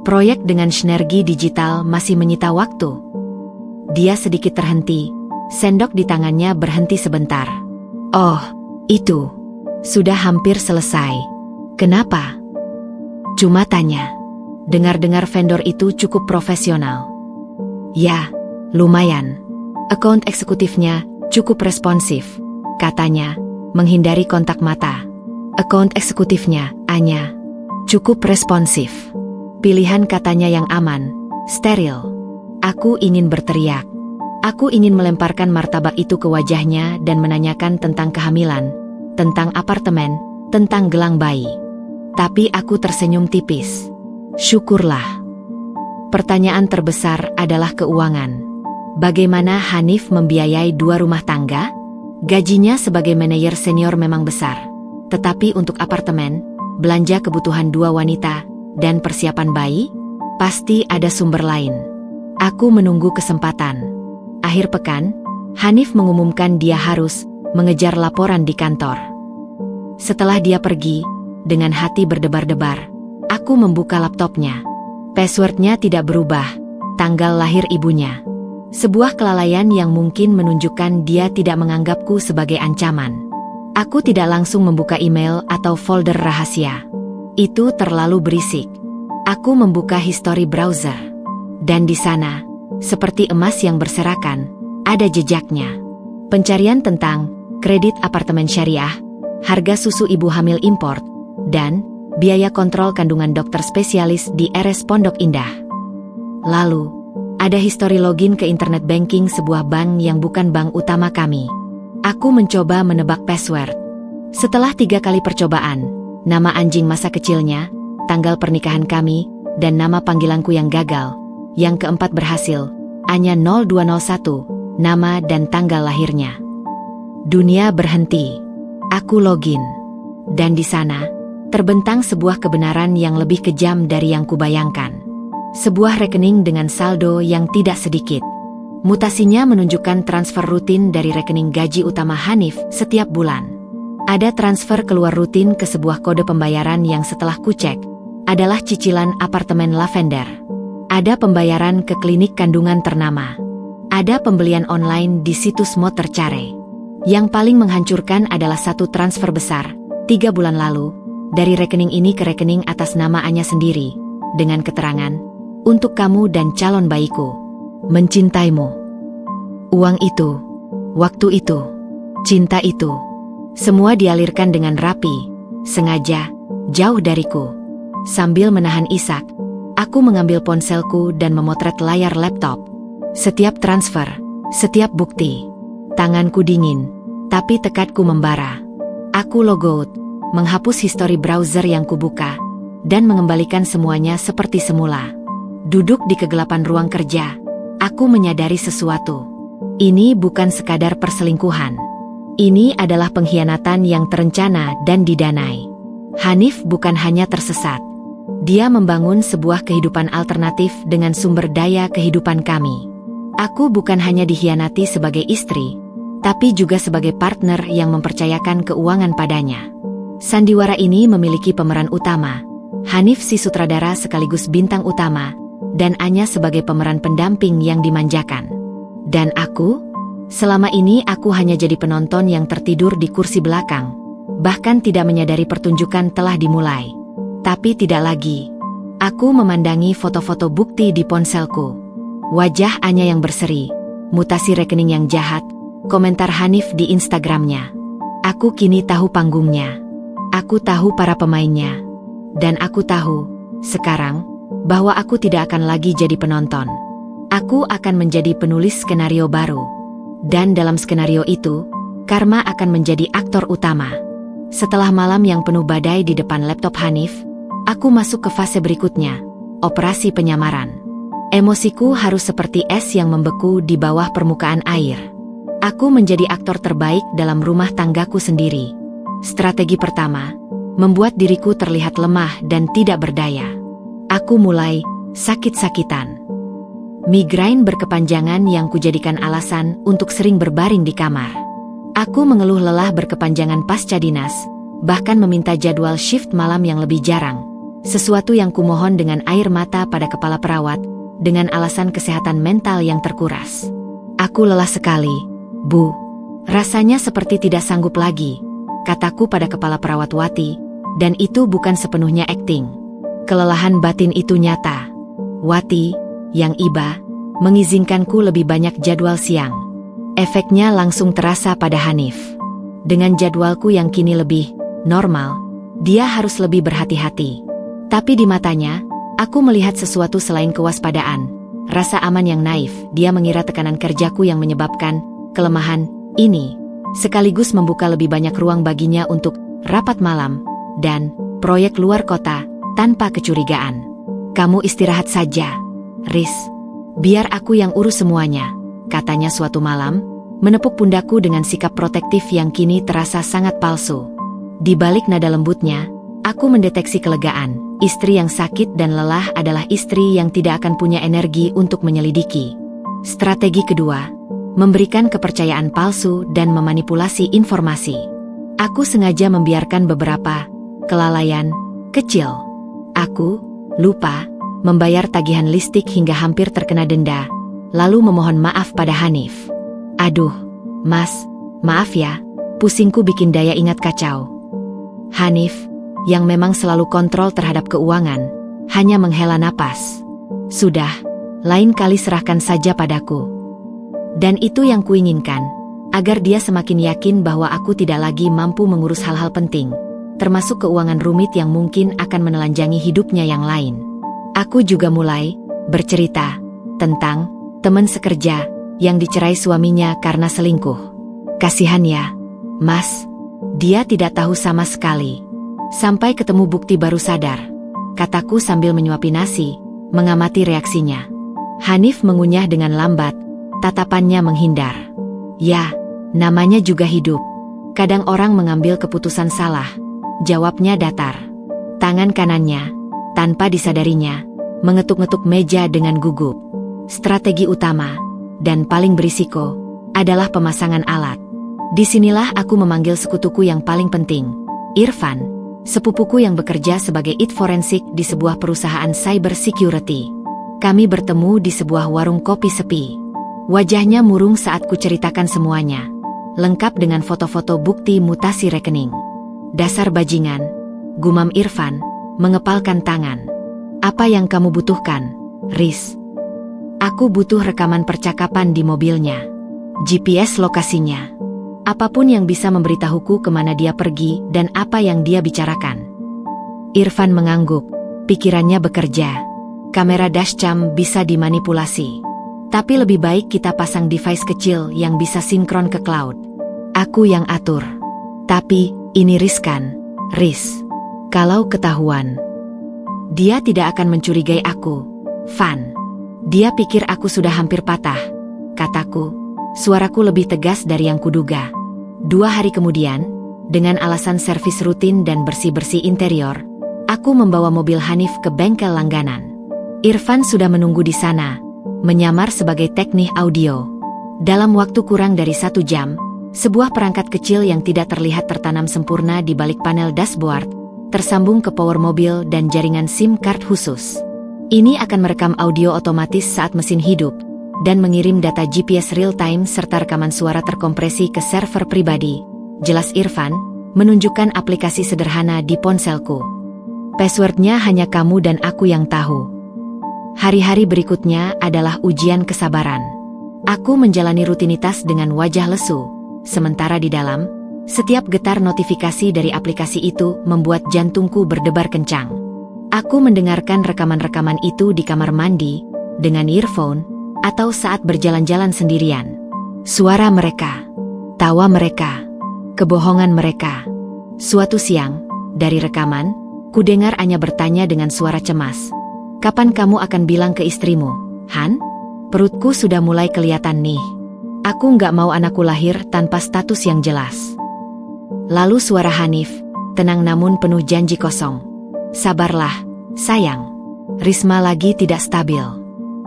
Proyek dengan sinergi digital masih menyita waktu. Dia sedikit terhenti, sendok di tangannya berhenti sebentar. Oh, itu. Sudah hampir selesai. Kenapa? Cuma tanya. Dengar-dengar vendor itu cukup profesional. Ya, lumayan. Account eksekutifnya cukup responsif, katanya, menghindari kontak mata. Account eksekutifnya, Anya, cukup responsif. Pilihan katanya yang aman, steril. Aku ingin berteriak. Aku ingin melemparkan martabak itu ke wajahnya dan menanyakan tentang kehamilan, tentang apartemen, tentang gelang bayi. Tapi aku tersenyum tipis. Syukurlah. Pertanyaan terbesar adalah keuangan. Bagaimana Hanif membiayai 2 rumah tangga? Gajinya sebagai manajer senior memang besar. Tetapi untuk apartemen, belanja kebutuhan 2 wanita, dan persiapan bayi, pasti ada sumber lain. Aku menunggu kesempatan. Akhir pekan, Hanif mengumumkan dia harus mengejar laporan di kantor. Setelah dia pergi, dengan hati berdebar-debar, aku membuka laptopnya. Passwordnya tidak berubah, tanggal lahir ibunya. Sebuah kelalaian yang mungkin menunjukkan dia tidak menganggapku sebagai ancaman. Aku tidak langsung membuka email atau folder rahasia. Itu terlalu berisik. Aku membuka history browser. Dan di sana, seperti emas yang berserakan, ada jejaknya. Pencarian tentang kredit apartemen syariah, harga susu ibu hamil import, dan biaya kontrol kandungan dokter spesialis di RS Pondok Indah. Lalu, ada histori login ke internet banking sebuah bank yang bukan bank utama kami. Aku mencoba menebak password. Setelah 3 kali percobaan, nama anjing masa kecilnya, tanggal pernikahan kami, dan nama panggilanku yang gagal, yang keempat berhasil, Anya 0201, nama dan tanggal lahirnya. Dunia berhenti. Aku login. Dan di sana, terbentang sebuah kebenaran yang lebih kejam dari yang kubayangkan. Sebuah rekening dengan saldo yang tidak sedikit. Mutasinya menunjukkan transfer rutin dari rekening gaji utama Hanif setiap bulan. Ada transfer keluar rutin ke sebuah kode pembayaran yang setelah kucek, adalah cicilan apartemen Lavender. Ada pembayaran ke klinik kandungan ternama. Ada pembelian online di situs mod tercare. Yang paling menghancurkan adalah satu transfer besar, 3 bulan lalu, dari rekening ini ke rekening atas nama Anya sendiri, dengan keterangan, untuk kamu dan calon bayiku. Mencintaimu. Uang itu, waktu itu, cinta itu, semua dialirkan dengan rapi, sengaja, jauh dariku. Sambil menahan isak, aku mengambil ponselku dan memotret layar laptop. Setiap transfer, setiap bukti. Tanganku dingin, tapi tekadku membara. Aku logout, menghapus histori browser yang kubuka, dan mengembalikan semuanya seperti semula. Duduk di kegelapan ruang kerja, aku menyadari sesuatu. Ini bukan sekadar perselingkuhan. Ini adalah pengkhianatan yang terencana dan didanai. Hanif bukan hanya tersesat. Dia membangun sebuah kehidupan alternatif dengan sumber daya kehidupan kami. Aku bukan hanya dikhianati sebagai istri, tapi juga sebagai partner yang mempercayakan keuangan padanya. Sandiwara ini memiliki pemeran utama, Hanif si sutradara sekaligus bintang utama, dan Anya sebagai pemeran pendamping yang dimanjakan. Dan aku? Selama ini aku hanya jadi penonton yang tertidur di kursi belakang, bahkan tidak menyadari pertunjukan telah dimulai. Tapi tidak lagi. Aku memandangi foto-foto bukti di ponselku. Wajah Anya yang berseri, mutasi rekening yang jahat, komentar Hanif di Instagramnya. Aku kini tahu panggungnya. Aku tahu para pemainnya. Dan aku tahu, sekarang, bahwa aku tidak akan lagi jadi penonton. Aku akan menjadi penulis skenario baru. Dan dalam skenario itu, Karma akan menjadi aktor utama. Setelah malam yang penuh badai di depan laptop Hanif, aku masuk ke fase berikutnya, operasi penyamaran. Emosiku harus seperti es yang membeku di bawah permukaan air. Aku menjadi aktor terbaik dalam rumah tanggaku sendiri. Strategi pertama, membuat diriku terlihat lemah dan tidak berdaya. Aku mulai sakit-sakitan. Migrain berkepanjangan yang kujadikan alasan untuk sering berbaring di kamar. Aku mengeluh lelah berkepanjangan pasca dinas, bahkan meminta jadwal shift malam yang lebih jarang. Sesuatu yang kumohon dengan air mata pada kepala perawat, dengan alasan kesehatan mental yang terkuras. Aku lelah sekali, Bu. Rasanya seperti tidak sanggup lagi, kataku pada kepala perawat Wati, dan itu bukan sepenuhnya akting. Kelelahan batin itu nyata. Wati, yang iba, mengizinkanku lebih banyak jadwal siang. Efeknya langsung terasa pada Hanif. Dengan jadwalku yang kini lebih normal, dia harus lebih berhati-hati. Tapi di matanya, aku melihat sesuatu selain kewaspadaan, rasa aman yang naif. Dia mengira tekanan kerjaku yang menyebabkan kelemahan ini, sekaligus membuka lebih banyak ruang baginya untuk rapat malam dan proyek luar kota tanpa kecurigaan. Kamu istirahat saja, Riz. Biar aku yang urus semuanya, katanya suatu malam, menepuk pundakku dengan sikap protektif yang kini terasa sangat palsu. Di balik nada lembutnya, aku mendeteksi kelegaan. Istri yang sakit dan lelah adalah istri yang tidak akan punya energi untuk menyelidiki. Strategi kedua, memberikan kepercayaan palsu dan memanipulasi informasi. Aku sengaja membiarkan beberapa kelalaian kecil. Aku lupa membayar tagihan listrik hingga hampir terkena denda, lalu memohon maaf pada Hanif. Aduh, Mas, maaf ya, pusingku bikin daya ingat kacau. Hanif, yang memang selalu kontrol terhadap keuangan, hanya menghela napas. Sudah, lain kali serahkan saja padaku. Dan itu yang kuinginkan, agar dia semakin yakin bahwa aku tidak lagi mampu mengurus hal-hal penting, termasuk keuangan rumit yang mungkin akan menelanjangi hidupnya yang lain. Aku juga mulai bercerita tentang teman sekerja yang dicerai suaminya karena selingkuh. Kasihan ya, Mas, dia tidak tahu sama sekali. Sampai ketemu bukti baru sadar, kataku sambil menyuapi nasi, mengamati reaksinya. Hanif mengunyah dengan lambat, tatapannya menghindar. Ya, namanya juga hidup. Kadang orang mengambil keputusan salah, jawabnya datar. Tangan kanannya, tanpa disadarinya, mengetuk-ngetuk meja dengan gugup. Strategi utama, dan paling berisiko, adalah pemasangan alat. Disinilah aku memanggil sekutuku yang paling penting, Irfan, sepupuku yang bekerja sebagai IT forensik di sebuah perusahaan cyber security. Kami bertemu di sebuah warung kopi sepi. Wajahnya murung saat kuceritakan semuanya, lengkap dengan foto-foto bukti mutasi rekening. Dasar bajingan, gumam Irfan, mengepalkan tangan. Apa yang kamu butuhkan, Riz? Aku butuh rekaman percakapan di mobilnya, GPS lokasinya. Apapun yang bisa memberitahuku kemana dia pergi dan apa yang dia bicarakan. Irfan mengangguk, pikirannya bekerja. Kamera dashcam bisa dimanipulasi. Tapi lebih baik kita pasang device kecil yang bisa sinkron ke cloud. Aku yang atur. Tapi, ini riskan, Riz. Kalau ketahuan, dia tidak akan mencurigai aku, Van. Dia pikir aku sudah hampir patah, kataku. Suaraku lebih tegas dari yang kuduga. 2 hari kemudian, dengan alasan servis rutin dan bersih-bersih interior, aku membawa mobil Hanif ke bengkel langganan. Irfan sudah menunggu di sana, menyamar sebagai teknik audio. Dalam waktu kurang dari 1 jam, sebuah perangkat kecil yang tidak terlihat tertanam sempurna di balik panel dashboard, tersambung ke power mobil dan jaringan SIM card khusus. Ini akan merekam audio otomatis saat mesin hidup, dan mengirim data GPS real-time serta rekaman suara terkompresi ke server pribadi. Jelas Irfan, menunjukkan aplikasi sederhana di ponselku. Passwordnya hanya kamu dan aku yang tahu. Hari-hari berikutnya adalah ujian kesabaran. Aku menjalani rutinitas dengan wajah lesu, sementara di dalam, setiap getar notifikasi dari aplikasi itu membuat jantungku berdebar kencang. Aku mendengarkan rekaman-rekaman itu di kamar mandi, dengan earphone, atau saat berjalan-jalan sendirian. Suara mereka, tawa mereka, kebohongan mereka. Suatu siang, dari rekaman, kudengar Anya bertanya dengan suara cemas. "Kapan kamu akan bilang ke istrimu, Han? Perutku sudah mulai kelihatan nih. Aku nggak mau anakku lahir tanpa status yang jelas." Lalu suara Hanif, tenang namun penuh janji kosong. "Sabarlah, sayang. Risma lagi tidak stabil.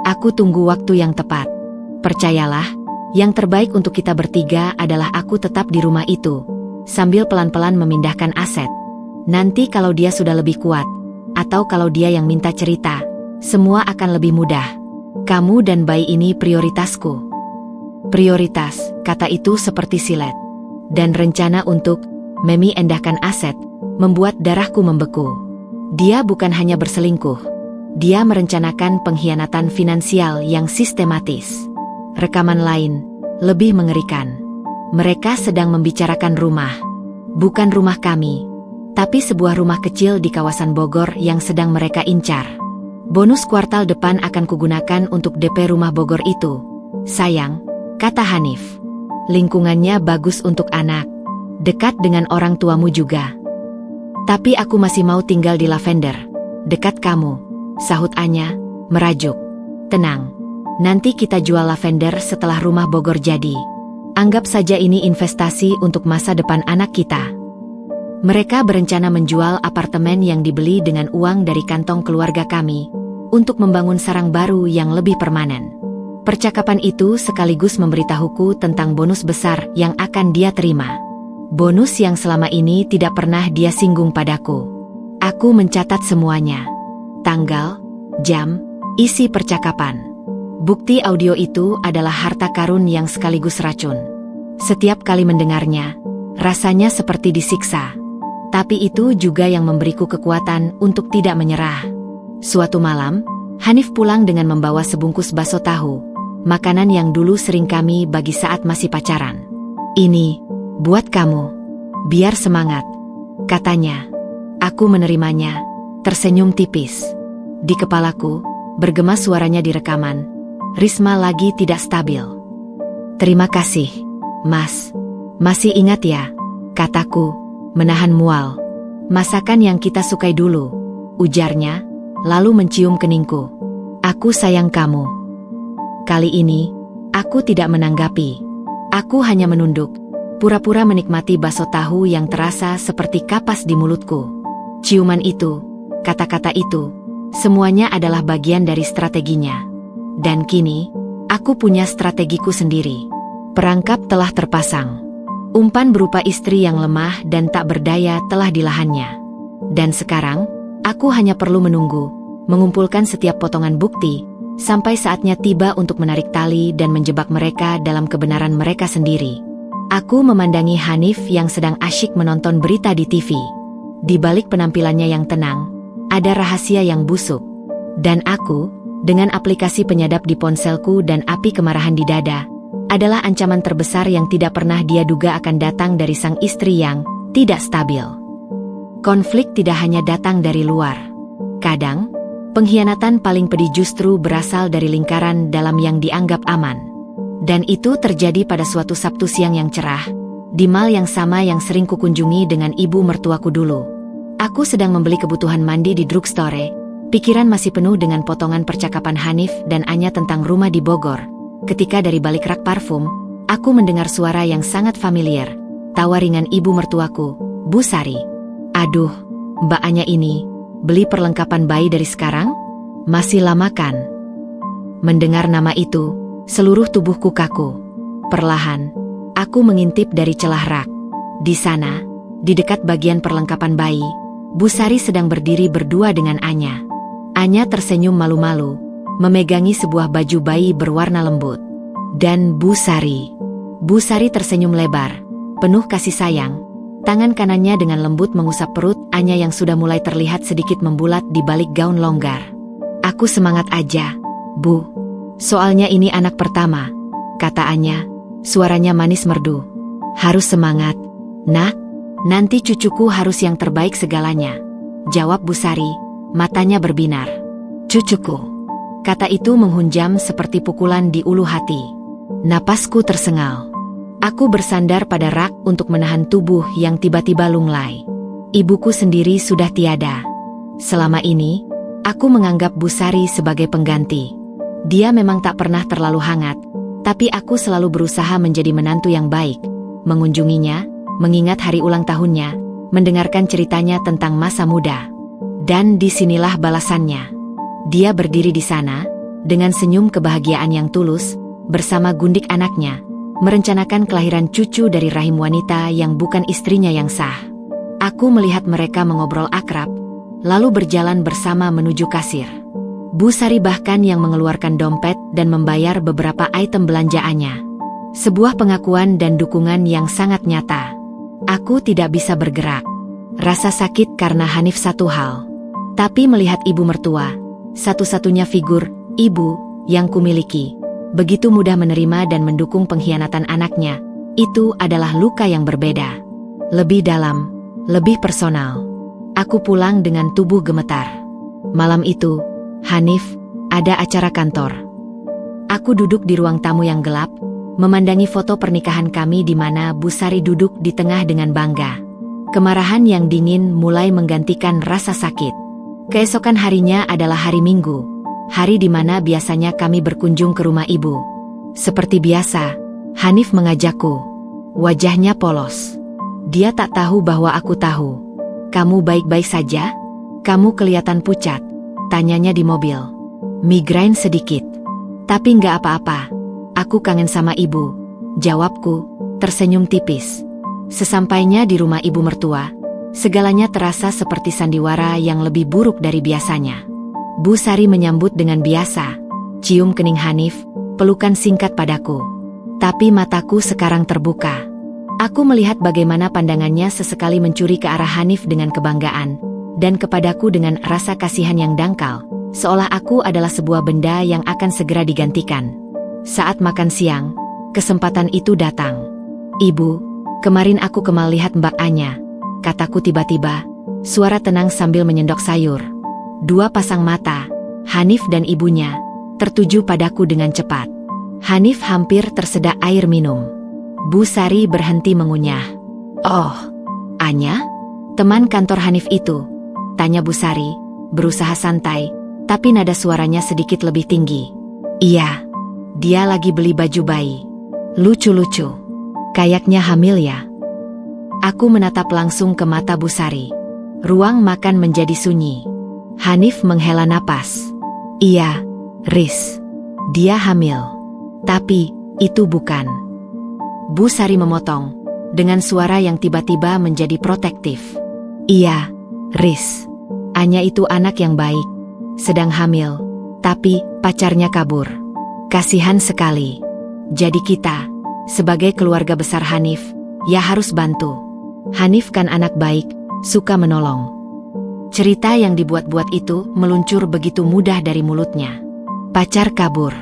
Aku tunggu waktu yang tepat. Percayalah, yang terbaik untuk kita bertiga adalah aku tetap di rumah itu." Sambil pelan-pelan memindahkan aset. "Nanti kalau dia sudah lebih kuat, atau kalau dia yang minta cerita, semua akan lebih mudah. Kamu dan bayi ini prioritasku." Prioritas, kata itu seperti silet. Dan rencana untuk memindahkan aset membuat darahku membeku. Dia bukan hanya berselingkuh. Dia merencanakan pengkhianatan finansial yang sistematis. Rekaman lain, lebih mengerikan. Mereka sedang membicarakan rumah. Bukan rumah kami, tapi sebuah rumah kecil di kawasan Bogor yang sedang mereka incar. "Bonus kuartal depan akan kugunakan untuk DP rumah Bogor itu, sayang," kata Hanif. "Lingkungannya bagus untuk anak. Dekat dengan orang tuamu juga." "Tapi aku masih mau tinggal di Lavender, dekat kamu," sahut Anya, merajuk. "Tenang, nanti kita jual Lavender setelah rumah Bogor jadi. Anggap saja ini investasi untuk masa depan anak kita." Mereka berencana menjual apartemen yang dibeli dengan uang dari kantong keluarga kami, untuk membangun sarang baru yang lebih permanen. Percakapan itu sekaligus memberitahuku tentang bonus besar yang akan dia terima. Bonus yang selama ini tidak pernah dia singgung padaku. Aku mencatat semuanya. Tanggal, jam, isi percakapan. Bukti audio itu adalah harta karun yang sekaligus racun. Setiap kali mendengarnya, rasanya seperti disiksa. Tapi itu juga yang memberiku kekuatan untuk tidak menyerah. Suatu malam, Hanif pulang dengan membawa sebungkus bakso tahu, makanan yang dulu sering kami bagi saat masih pacaran. "Ini, buat kamu. Biar semangat," katanya. Aku menerimanya, tersenyum tipis. Di kepalaku, bergema suaranya di rekaman. "Risma lagi tidak stabil." "Terima kasih, Mas. Masih ingat ya?" kataku, menahan mual. "Masakan yang kita sukai dulu," ujarnya, lalu mencium keningku. "Aku sayang kamu." Kali ini, aku tidak menanggapi. Aku hanya menunduk, pura-pura menikmati bakso tahu yang terasa seperti kapas di mulutku. Ciuman itu, kata-kata itu, semuanya adalah bagian dari strateginya. Dan kini, aku punya strategiku sendiri. Perangkap telah terpasang. Umpan berupa istri yang lemah dan tak berdaya telah dilahannya. Dan sekarang, aku hanya perlu menunggu, mengumpulkan setiap potongan bukti, sampai saatnya tiba untuk menarik tali dan menjebak mereka dalam kebenaran mereka sendiri. Aku memandangi Hanif yang sedang asyik menonton berita di TV. Di balik penampilannya yang tenang, ada rahasia yang busuk. Dan aku, dengan aplikasi penyadap di ponselku dan api kemarahan di dada, adalah ancaman terbesar yang tidak pernah dia duga akan datang dari sang istri yang tidak stabil. Konflik tidak hanya datang dari luar. Kadang, pengkhianatan paling pedih justru berasal dari lingkaran dalam yang dianggap aman. Dan itu terjadi pada suatu Sabtu siang yang cerah, di mal yang sama yang sering kukunjungi dengan ibu mertuaku dulu. Aku sedang membeli kebutuhan mandi di drugstore, pikiran masih penuh dengan potongan percakapan Hanif dan Anya tentang rumah di Bogor. Ketika dari balik rak parfum, aku mendengar suara yang sangat familiar, tawa ringan ibu mertuaku, "Bu Sari." "Aduh, Mbak Anya ini, beli perlengkapan bayi dari sekarang? Masih lama kan?" Mendengar nama itu, seluruh tubuhku kaku. Perlahan, aku mengintip dari celah rak. Di sana, di dekat bagian perlengkapan bayi, Bu Sari sedang berdiri berdua dengan Anya. Anya tersenyum malu-malu, memegangi sebuah baju bayi berwarna lembut. Dan Bu Sari tersenyum lebar, penuh kasih sayang. Tangan kanannya dengan lembut mengusap perut Anya yang sudah mulai terlihat sedikit membulat di balik gaun longgar. Aku semangat aja, Bu. Soalnya ini anak pertama, kata Anya, suaranya manis merdu. Harus semangat, Nak. Nanti cucuku harus yang terbaik segalanya, jawab Bu Sari, matanya berbinar. Cucuku. Kata itu menghunjam seperti pukulan di ulu hati. Napasku tersengal. Aku bersandar pada rak untuk menahan tubuh yang tiba-tiba lunglai. Ibuku sendiri sudah tiada. Selama ini, aku menganggap Bu Sari sebagai pengganti. Dia memang tak pernah terlalu hangat, tapi aku selalu berusaha menjadi menantu yang baik, mengunjunginya, mengingat hari ulang tahunnya, mendengarkan ceritanya tentang masa muda. Dan disinilah balasannya. Dia berdiri di sana, dengan senyum kebahagiaan yang tulus, bersama gundik anaknya, merencanakan kelahiran cucu dari rahim wanita yang bukan istrinya yang sah. Aku melihat mereka mengobrol akrab, lalu berjalan bersama menuju kasir. Bu Sari bahkan yang mengeluarkan dompet dan membayar beberapa item belanjaannya. Sebuah pengakuan dan dukungan yang sangat nyata. Aku tidak bisa bergerak. Rasa sakit karena Hanif satu hal. Tapi melihat ibu mertua, satu-satunya figur, ibu, yang kumiliki, begitu mudah menerima dan mendukung pengkhianatan anaknya, itu adalah luka yang berbeda. Lebih dalam, lebih personal. Aku pulang dengan tubuh gemetar. Malam itu, Hanif, ada acara kantor. Aku duduk di ruang tamu yang gelap, memandangi foto pernikahan kami di mana Bu Sari duduk di tengah dengan bangga. Kemarahan yang dingin mulai menggantikan rasa sakit. Keesokan harinya adalah hari Minggu, hari di mana biasanya kami berkunjung ke rumah ibu. Seperti biasa, Hanif mengajakku. Wajahnya polos. Dia tak tahu bahwa aku tahu. Kamu baik-baik saja? Kamu kelihatan pucat, tanyanya di mobil. Migrain sedikit. Tapi nggak apa-apa. Aku kangen sama ibu, jawabku, tersenyum tipis. Sesampainya di rumah ibu mertua, segalanya terasa seperti sandiwara yang lebih buruk dari biasanya. Bu Sari menyambut dengan biasa, cium kening Hanif, pelukan singkat padaku. Tapi mataku sekarang terbuka. Aku melihat bagaimana pandangannya sesekali mencuri ke arah Hanif dengan kebanggaan, dan kepadaku dengan rasa kasihan yang dangkal, seolah aku adalah sebuah benda yang akan segera digantikan. Saat makan siang, kesempatan itu datang. Ibu, kemarin aku kemal lihat Mbak Anya, kataku tiba-tiba, suara tenang sambil menyendok sayur. Dua pasang mata, Hanif dan ibunya, tertuju padaku dengan cepat. Hanif hampir tersedak air minum. Bu Sari berhenti mengunyah. Oh, Anya? Teman kantor Hanif itu? Tanya Bu Sari, berusaha santai, tapi nada suaranya sedikit lebih tinggi. Iya, dia lagi beli baju bayi. Lucu-lucu. Kayaknya hamil ya? Aku menatap langsung ke mata Bu Sari. Ruang makan menjadi sunyi. Hanif menghela napas. Iya, Riz. Dia hamil. Tapi, itu bukan. Bu Sari memotong, dengan suara yang tiba-tiba menjadi protektif. Iya, Riz. Anya itu anak yang baik. Sedang hamil, tapi pacarnya kabur. Kasihan sekali. Jadi kita, sebagai keluarga besar Hanif, ya harus bantu. Hanif kan anak baik, suka menolong. Cerita yang dibuat-buat itu meluncur begitu mudah dari mulutnya. Pacar kabur.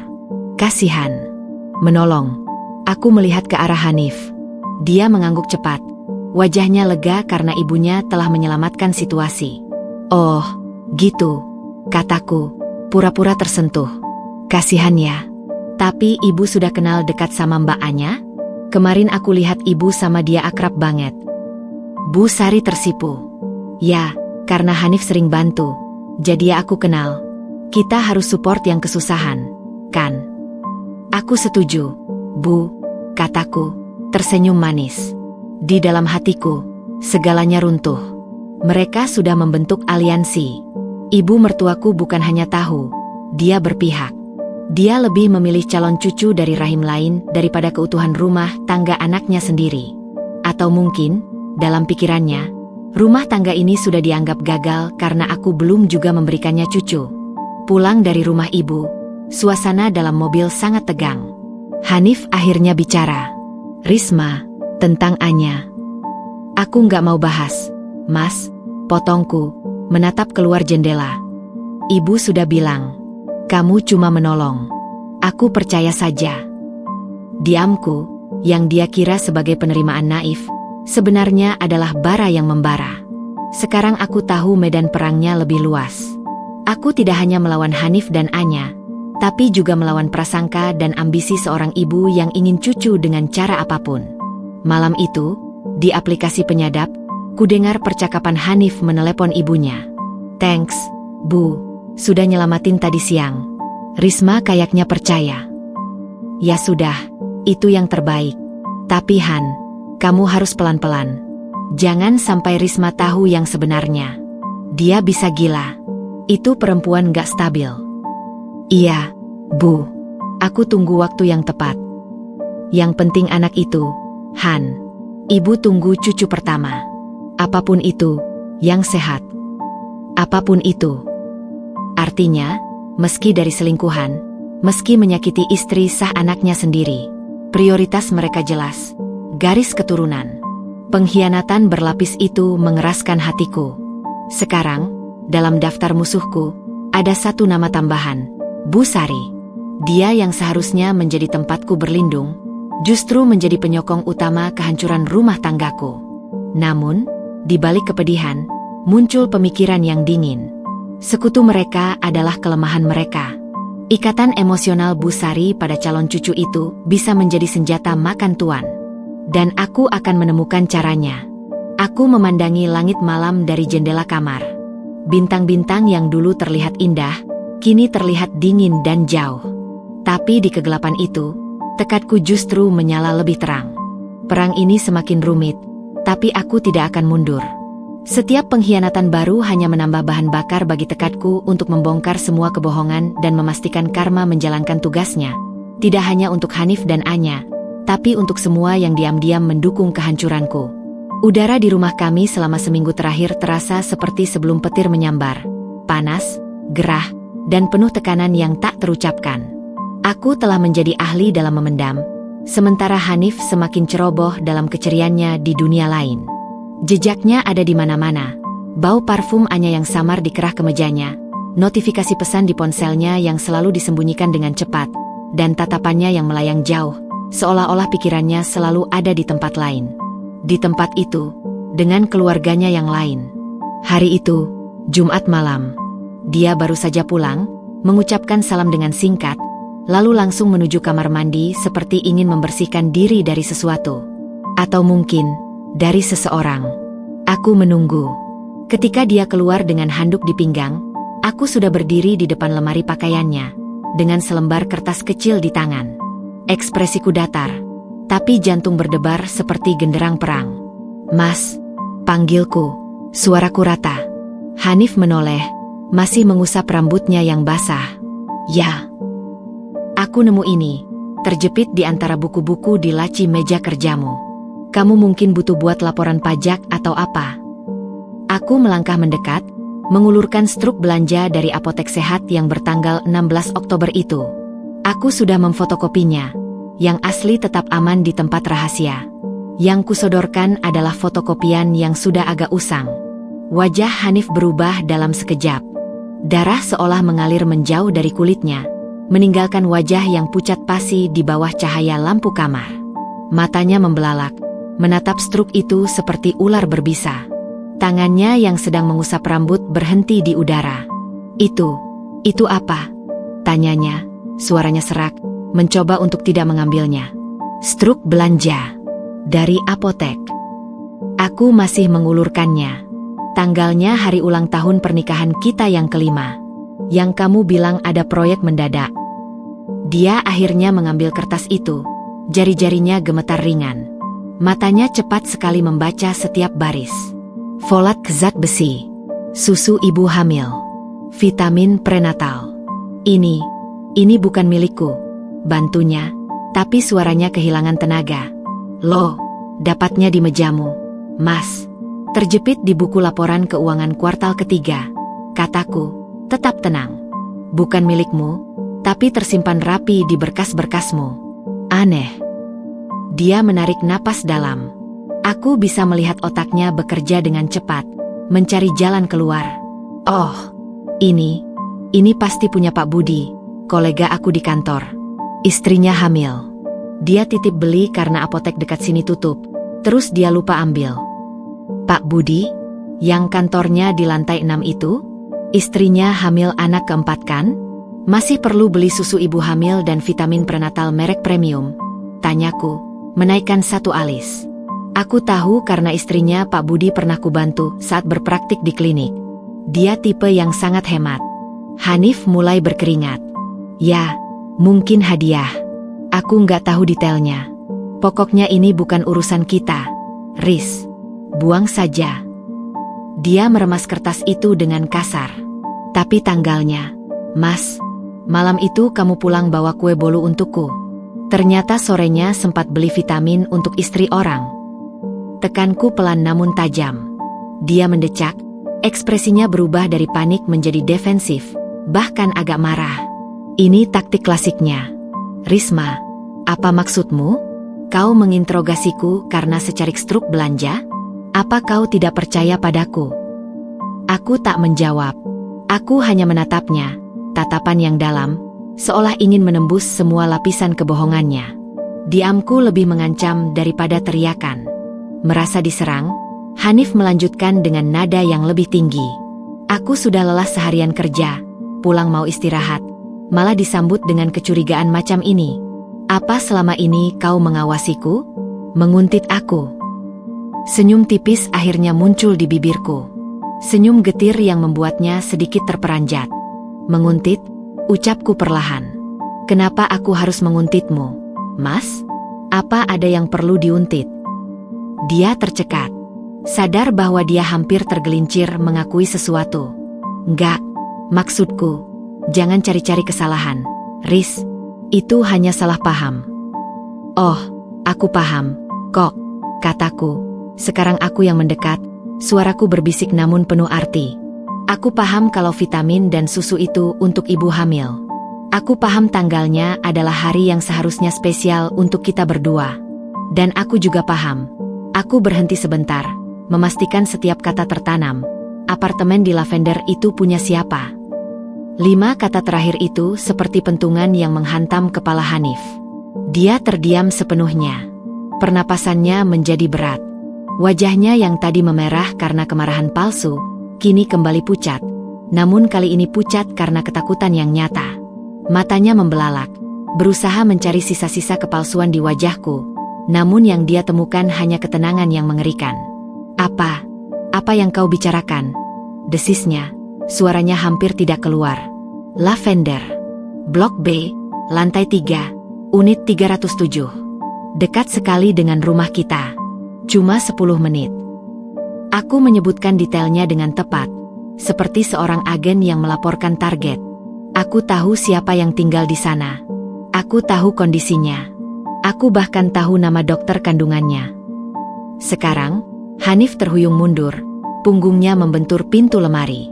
Kasihan. Menolong. Aku melihat ke arah Hanif. Dia mengangguk cepat. Wajahnya lega karena ibunya telah menyelamatkan situasi. Oh, gitu, kataku, pura-pura tersentuh. Kasihan ya. Tapi ibu sudah kenal dekat sama Mbak Anya? Kemarin aku lihat ibu sama dia akrab banget. Bu Sari tersipu. Ya, karena Hanif sering bantu, jadi ya aku kenal. Kita harus support yang kesusahan, kan? Aku setuju, Bu, kataku, tersenyum manis. Di dalam hatiku, segalanya runtuh. Mereka sudah membentuk aliansi. Ibu mertuaku bukan hanya tahu, dia berpihak. Dia lebih memilih calon cucu dari rahim lain daripada keutuhan rumah tangga anaknya sendiri. Atau mungkin, dalam pikirannya, rumah tangga ini sudah dianggap gagal karena aku belum juga memberikannya cucu. Pulang dari rumah ibu, suasana dalam mobil sangat tegang. Hanif akhirnya bicara. Risma, tentang Anya. Aku nggak mau bahas, Mas, potongku, menatap keluar jendela. Ibu sudah bilang, kamu cuma menolong. Aku percaya saja. Diamku, yang dia kira sebagai penerimaan naif, sebenarnya adalah bara yang membara. Sekarang aku tahu medan perangnya lebih luas. Aku tidak hanya melawan Hanif dan Anya, tapi juga melawan prasangka dan ambisi seorang ibu yang ingin cucu dengan cara apapun. Malam itu, di aplikasi penyadap, ku dengar percakapan Hanif menelepon ibunya. "Thanks, Bu, sudah nyelamatin tadi siang." Risma kayaknya percaya. "Ya sudah, itu yang terbaik. Tapi Han, kamu harus pelan-pelan. Jangan sampai Risma tahu yang sebenarnya. Dia bisa gila. Itu perempuan gak stabil." "Iya, Bu. Aku tunggu waktu yang tepat. Yang penting anak itu, Han. Ibu tunggu cucu pertama. Apapun itu, yang sehat. Apapun itu." Artinya, meski dari selingkuhan, meski menyakiti istri sah anaknya sendiri, prioritas mereka jelas. Garis keturunan. Pengkhianatan berlapis itu mengeraskan hatiku. Sekarang, dalam daftar musuhku, ada satu nama tambahan, Bu Sari. Dia yang seharusnya menjadi tempatku berlindung, justru menjadi penyokong utama kehancuran rumah tanggaku. Namun, di balik kepedihan, muncul pemikiran yang dingin. Sekutu mereka adalah kelemahan mereka. Ikatan emosional Bu Sari pada calon cucu itu bisa menjadi senjata makan tuan. Dan aku akan menemukan caranya. Aku memandangi langit malam dari jendela kamar. Bintang-bintang yang dulu terlihat indah, kini terlihat dingin dan jauh. Tapi di kegelapan itu, tekadku justru menyala lebih terang. Perang ini semakin rumit, tapi aku tidak akan mundur. Setiap pengkhianatan baru hanya menambah bahan bakar bagi tekadku untuk membongkar semua kebohongan dan memastikan karma menjalankan tugasnya. Tidak hanya untuk Hanif dan Anya, tapi untuk semua yang diam-diam mendukung kehancuranku. Udara di rumah kami selama seminggu terakhir terasa seperti sebelum petir menyambar. Panas, gerah, dan penuh tekanan yang tak terucapkan. Aku telah menjadi ahli dalam memendam, sementara Hanif semakin ceroboh dalam keceriannya di dunia lain. Jejaknya ada di mana-mana. Bau parfum Anya yang samar di kerah kemejanya, notifikasi pesan di ponselnya yang selalu disembunyikan dengan cepat, dan tatapannya yang melayang jauh, seolah-olah pikirannya selalu ada di tempat lain. Di tempat itu, dengan keluarganya yang lain. Hari itu, Jumat malam. Dia baru saja pulang, mengucapkan salam dengan singkat, lalu langsung menuju kamar mandi seperti ingin membersihkan diri dari sesuatu. Atau mungkin, dari seseorang. Aku menunggu. Ketika dia keluar dengan handuk di pinggang, aku sudah berdiri di depan lemari pakaiannya, dengan selembar kertas kecil di tangan. Ekspresiku datar, tapi jantung berdebar seperti genderang perang. "Mas," panggilku, suaraku rata. Hanif menoleh, masih mengusap rambutnya yang basah. "Ya." "Aku nemu ini, terjepit di antara buku-buku di laci meja kerjamu. Kamu mungkin butuh buat laporan pajak atau apa?" Aku melangkah mendekat, mengulurkan struk belanja dari apotek sehat yang bertanggal 16 Oktober itu. Aku sudah memfotokopinya. Yang asli tetap aman di tempat rahasia. Yang kusodorkan adalah fotokopian yang sudah agak usang. Wajah Hanif berubah dalam sekejap. Darah seolah mengalir menjauh dari kulitnya, meninggalkan wajah yang pucat pasi di bawah cahaya lampu kamar. Matanya membelalak, menatap struk itu seperti ular berbisa. Tangannya yang sedang mengusap rambut berhenti di udara. Itu apa?" tanyanya, suaranya serak, mencoba untuk tidak mengambilnya. "Struk belanja. Dari apotek." Aku masih mengulurkannya. "Tanggalnya hari ulang tahun pernikahan kita yang kelima. Yang kamu bilang ada proyek mendadak." Dia akhirnya mengambil kertas itu. Jari-jarinya gemetar ringan. Matanya cepat sekali membaca setiap baris. Folat zat besi. Susu ibu hamil. Vitamin prenatal. Ini bukan milikku," bantunya, tapi suaranya kehilangan tenaga. "Loh, dapatnya di mejamu, Mas. Terjepit di buku laporan keuangan kuartal ketiga," kataku, tetap tenang. "Bukan milikmu, tapi tersimpan rapi di berkas-berkasmu." Aneh. Dia menarik napas dalam. Aku bisa melihat otaknya bekerja dengan cepat, mencari jalan keluar. "Oh, Ini pasti punya Pak Budi, kolega aku di kantor. Istrinya hamil. Dia titip beli karena apotek dekat sini tutup. Terus dia lupa ambil. Pak Budi? Yang kantornya di lantai 6 itu? Istrinya hamil anak keempat kan? Masih perlu beli susu ibu hamil dan vitamin prenatal merek premium? Tanyaku, menaikkan satu alis. Aku tahu karena istrinya Pak Budi pernah kubantu saat berpraktik di klinik. Dia tipe yang sangat hemat. Hanif mulai berkeringat. Ya, mungkin hadiah. Aku nggak tahu detailnya. Pokoknya ini bukan urusan kita. Riz, buang saja. Dia meremas kertas itu dengan kasar. Tapi tanggalnya. Mas, malam itu kamu pulang bawa kue bolu untukku. Ternyata sorenya sempat beli vitamin untuk istri orang. Tekanku pelan namun tajam. Dia mendecak. Ekspresinya berubah dari panik menjadi defensif. Bahkan agak marah. Ini taktik klasiknya. Risma, apa maksudmu? Kau menginterogasiku karena secarik struk belanja? Apa kau tidak percaya padaku? Aku tak menjawab. Aku hanya menatapnya, tatapan yang dalam, seolah ingin menembus semua lapisan kebohongannya. Diamku lebih mengancam daripada teriakan. Merasa diserang, Hanif melanjutkan dengan nada yang lebih tinggi. Aku sudah lelah seharian kerja. Pulang mau istirahat, malah disambut dengan kecurigaan macam ini. Apa selama ini kau mengawasiku? Menguntit aku. Senyum tipis akhirnya muncul di bibirku. Senyum getir yang membuatnya sedikit terperanjat. Menguntit, ucapku perlahan. Kenapa aku harus menguntitmu, Mas? Apa ada yang perlu diuntit? Dia tercekat. Sadar bahwa dia hampir tergelincir mengakui sesuatu. Enggak. Maksudku, jangan cari-cari kesalahan. Riz, itu hanya salah paham. Oh, aku paham, kok, kataku. Sekarang aku yang mendekat, suaraku berbisik namun penuh arti. Aku paham kalau vitamin dan susu itu untuk ibu hamil. Aku paham tanggalnya adalah hari yang seharusnya spesial untuk kita berdua. Dan aku juga paham. Aku berhenti sebentar, memastikan setiap kata tertanam. Apartemen di lavender itu punya siapa? 5 kata terakhir itu seperti pentungan yang menghantam kepala Hanif. Dia terdiam sepenuhnya. Pernapasannya menjadi berat. Wajahnya yang tadi memerah karena kemarahan palsu, kini kembali pucat. Namun kali ini pucat karena ketakutan yang nyata. Matanya membelalak, berusaha mencari sisa-sisa kepalsuan di wajahku. Namun yang dia temukan hanya ketenangan yang mengerikan. Apa yang kau bicarakan? Desisnya. Suaranya hampir tidak keluar. Lavender. Blok B, lantai 3, unit 307. Dekat sekali dengan rumah kita. Cuma 10 menit. Aku menyebutkan detailnya dengan tepat. Seperti seorang agen yang melaporkan target. Aku tahu siapa yang tinggal di sana. Aku tahu kondisinya. Aku bahkan tahu nama dokter kandungannya. Sekarang, Hanif terhuyung mundur. Punggungnya membentur pintu lemari.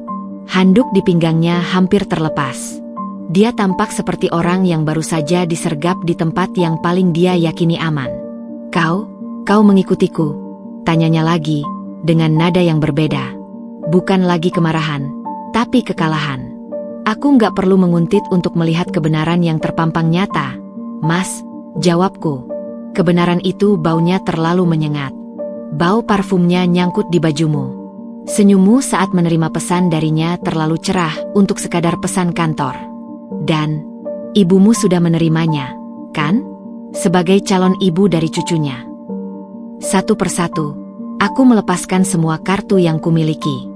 Handuk di pinggangnya hampir terlepas. Dia tampak seperti orang yang baru saja disergap di tempat yang paling dia yakini aman. Kau mengikutiku? Tanyanya lagi, dengan nada yang berbeda. Bukan lagi kemarahan, tapi kekalahan. Aku nggak perlu menguntit untuk melihat kebenaran yang terpampang nyata. Mas, jawabku. Kebenaran itu baunya terlalu menyengat. Bau parfumnya nyangkut di bajumu. Senyummu saat menerima pesan darinya terlalu cerah untuk sekadar pesan kantor. Dan, ibumu sudah menerimanya, kan? Sebagai calon ibu dari cucunya. Satu persatu, aku melepaskan semua kartu yang kumiliki.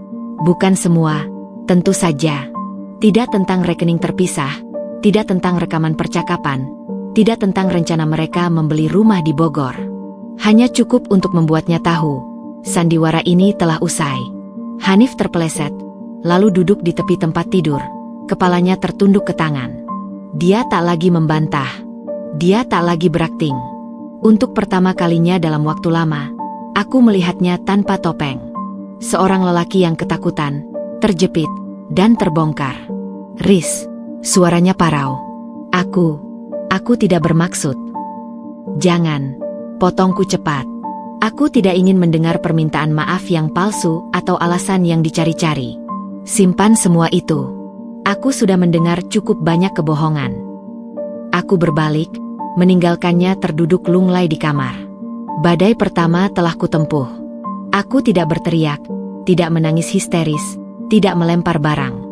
Bukan semua, tentu saja. Tidak tentang rekening terpisah, tidak tentang rekaman percakapan, tidak tentang rencana mereka membeli rumah di Bogor. Hanya cukup untuk membuatnya tahu, sandiwara ini telah usai. Hanif terpeleset, lalu duduk di tepi tempat tidur, kepalanya tertunduk ke tangan. Dia tak lagi membantah. Dia tak lagi berakting. Untuk pertama kalinya dalam waktu lama, aku melihatnya tanpa topeng. Seorang lelaki yang ketakutan, terjepit, dan terbongkar. Riz, suaranya parau. Aku tidak bermaksud. Jangan, potongku cepat. Aku tidak ingin mendengar permintaan maaf yang palsu atau alasan yang dicari-cari. Simpan semua itu. Aku sudah mendengar cukup banyak kebohongan. Aku berbalik, meninggalkannya terduduk lunglai di kamar. Badai pertama telah kutempuh. Aku tidak berteriak, tidak menangis histeris, tidak melempar barang.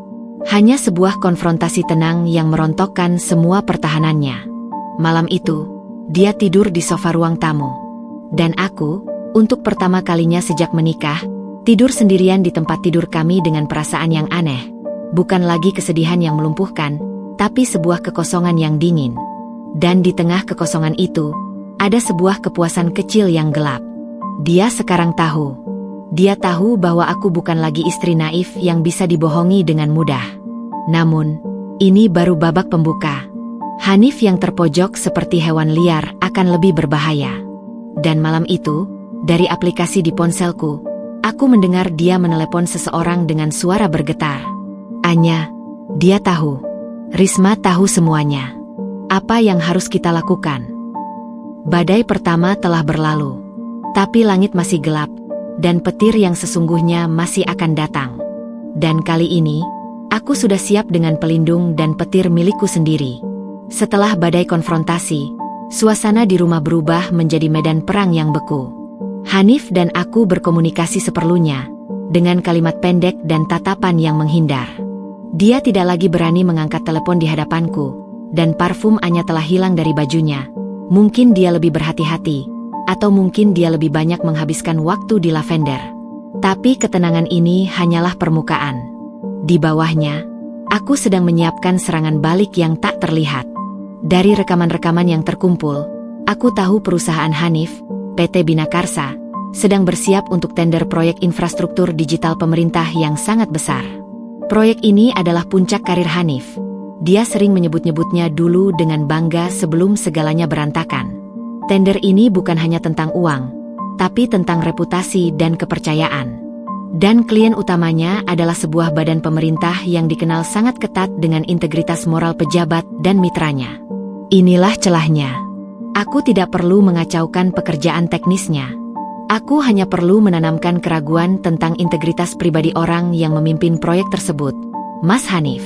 Hanya sebuah konfrontasi tenang yang merontokkan semua pertahanannya. Malam itu, dia tidur di sofa ruang tamu. Dan aku, untuk pertama kalinya sejak menikah, tidur sendirian di tempat tidur kami dengan perasaan yang aneh. Bukan lagi kesedihan yang melumpuhkan, tapi sebuah kekosongan yang dingin. Dan di tengah kekosongan itu, ada sebuah kepuasan kecil yang gelap. Dia sekarang tahu. Dia tahu bahwa aku bukan lagi istri naif yang bisa dibohongi dengan mudah. Namun, ini baru babak pembuka. Hanif yang terpojok seperti hewan liar akan lebih berbahaya. Dan malam itu, dari aplikasi di ponselku, aku mendengar dia menelepon seseorang dengan suara bergetar. Anya, dia tahu. Risma tahu semuanya. Apa yang harus kita lakukan? Badai pertama telah berlalu. Tapi langit masih gelap, dan petir yang sesungguhnya masih akan datang. Dan kali ini, aku sudah siap dengan pelindung dan petir milikku sendiri. Setelah badai konfrontasi, suasana di rumah berubah menjadi medan perang yang beku. Hanif dan aku berkomunikasi seperlunya, dengan kalimat pendek dan tatapan yang menghindar. Dia tidak lagi berani mengangkat telepon di hadapanku, dan parfum Anya telah hilang dari bajunya. Mungkin dia lebih berhati-hati, atau mungkin dia lebih banyak menghabiskan waktu di lavender. Tapi ketenangan ini hanyalah permukaan. Di bawahnya, aku sedang menyiapkan serangan balik yang tak terlihat. Dari rekaman-rekaman yang terkumpul, aku tahu perusahaan Hanif, PT Binakarsa, sedang bersiap untuk tender proyek infrastruktur digital pemerintah yang sangat besar. Proyek ini adalah puncak karir Hanif. Dia sering menyebut-nyebutnya dulu dengan bangga sebelum segalanya berantakan. Tender ini bukan hanya tentang uang, tapi tentang reputasi dan kepercayaan. Dan klien utamanya adalah sebuah badan pemerintah yang dikenal sangat ketat dengan integritas moral pejabat dan mitranya. Inilah celahnya. Aku tidak perlu mengacaukan pekerjaan teknisnya. Aku hanya perlu menanamkan keraguan tentang integritas pribadi orang yang memimpin proyek tersebut, Mas Hanif.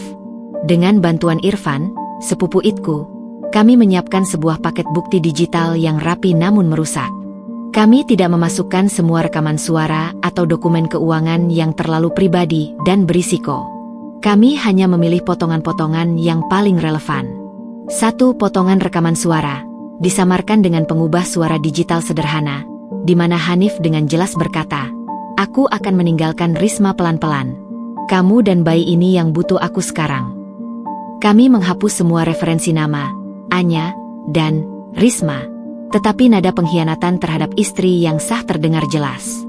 Dengan bantuan Irfan, sepupu itku, kami menyiapkan sebuah paket bukti digital yang rapi namun merusak. Kami tidak memasukkan semua rekaman suara atau dokumen keuangan yang terlalu pribadi dan berisiko. Kami hanya memilih potongan-potongan yang paling relevan. Satu potongan rekaman suara, disamarkan dengan pengubah suara digital sederhana, di mana Hanif dengan jelas berkata, "Aku akan meninggalkan Risma pelan-pelan. Kamu dan bayi ini yang butuh aku sekarang." Kami menghapus semua referensi nama, Anya, dan Risma. Tetapi nada pengkhianatan terhadap istri yang sah terdengar jelas.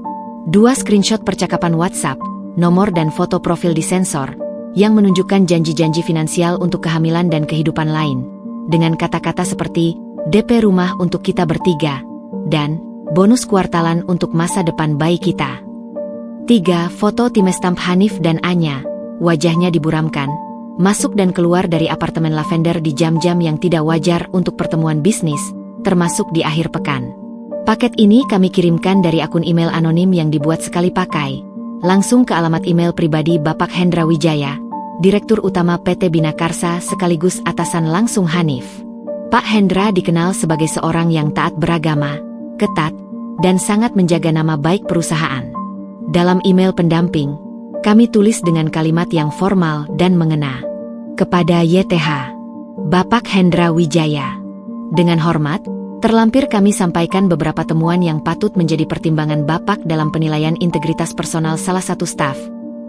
2 screenshot percakapan WhatsApp, nomor dan foto profil disensor, yang menunjukkan janji-janji finansial untuk kehamilan dan kehidupan lain, dengan kata-kata seperti, DP rumah untuk kita bertiga, dan bonus kuartalan untuk masa depan bayi kita. 3 foto tim stamp Hanif dan Anya, wajahnya diburamkan, masuk dan keluar dari apartemen lavender di jam-jam yang tidak wajar untuk pertemuan bisnis, termasuk di akhir pekan. Paket ini kami kirimkan dari akun email anonim yang dibuat sekali pakai, langsung ke alamat email pribadi Bapak Hendra Wijaya, Direktur Utama PT Binakarsa sekaligus atasan langsung Hanif. Pak Hendra dikenal sebagai seorang yang taat beragama, ketat, dan sangat menjaga nama baik perusahaan. Dalam email pendamping, kami tulis dengan kalimat yang formal dan mengena. Kepada YTH, Bapak Hendra Wijaya. Dengan hormat, terlampir kami sampaikan beberapa temuan yang patut menjadi pertimbangan Bapak dalam penilaian integritas personal salah satu staf,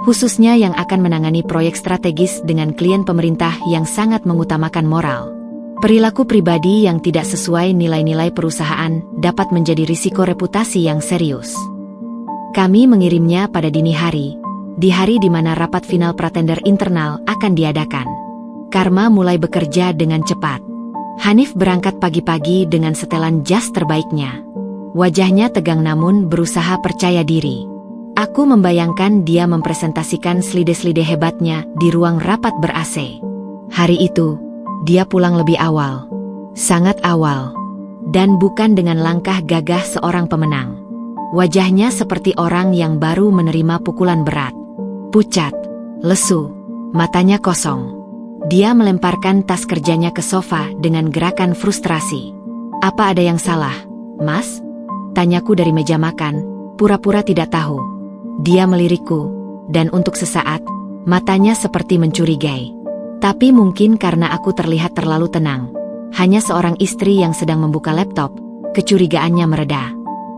khususnya yang akan menangani proyek strategis dengan klien pemerintah yang sangat mengutamakan moral. Perilaku pribadi yang tidak sesuai nilai-nilai perusahaan dapat menjadi risiko reputasi yang serius. Kami mengirimnya pada dini hari, di hari di mana rapat final pratender internal akan diadakan. Karma mulai bekerja dengan cepat. Hanif berangkat pagi-pagi dengan setelan jas terbaiknya. Wajahnya tegang namun berusaha percaya diri. Aku membayangkan dia mempresentasikan selide-selide hebatnya di ruang rapat ber-AC. Hari itu, dia pulang lebih awal. Sangat awal. Dan bukan dengan langkah gagah seorang pemenang. Wajahnya seperti orang yang baru menerima pukulan berat. Pucat, lesu, matanya kosong. Dia melemparkan tas kerjanya ke sofa dengan gerakan frustrasi. "Apa ada yang salah, Mas?" tanyaku dari meja makan, pura-pura tidak tahu. Dia melirikku, dan untuk sesaat, matanya seperti mencurigai. Tapi mungkin karena aku terlihat terlalu tenang. Hanya seorang istri yang sedang membuka laptop, kecurigaannya mereda.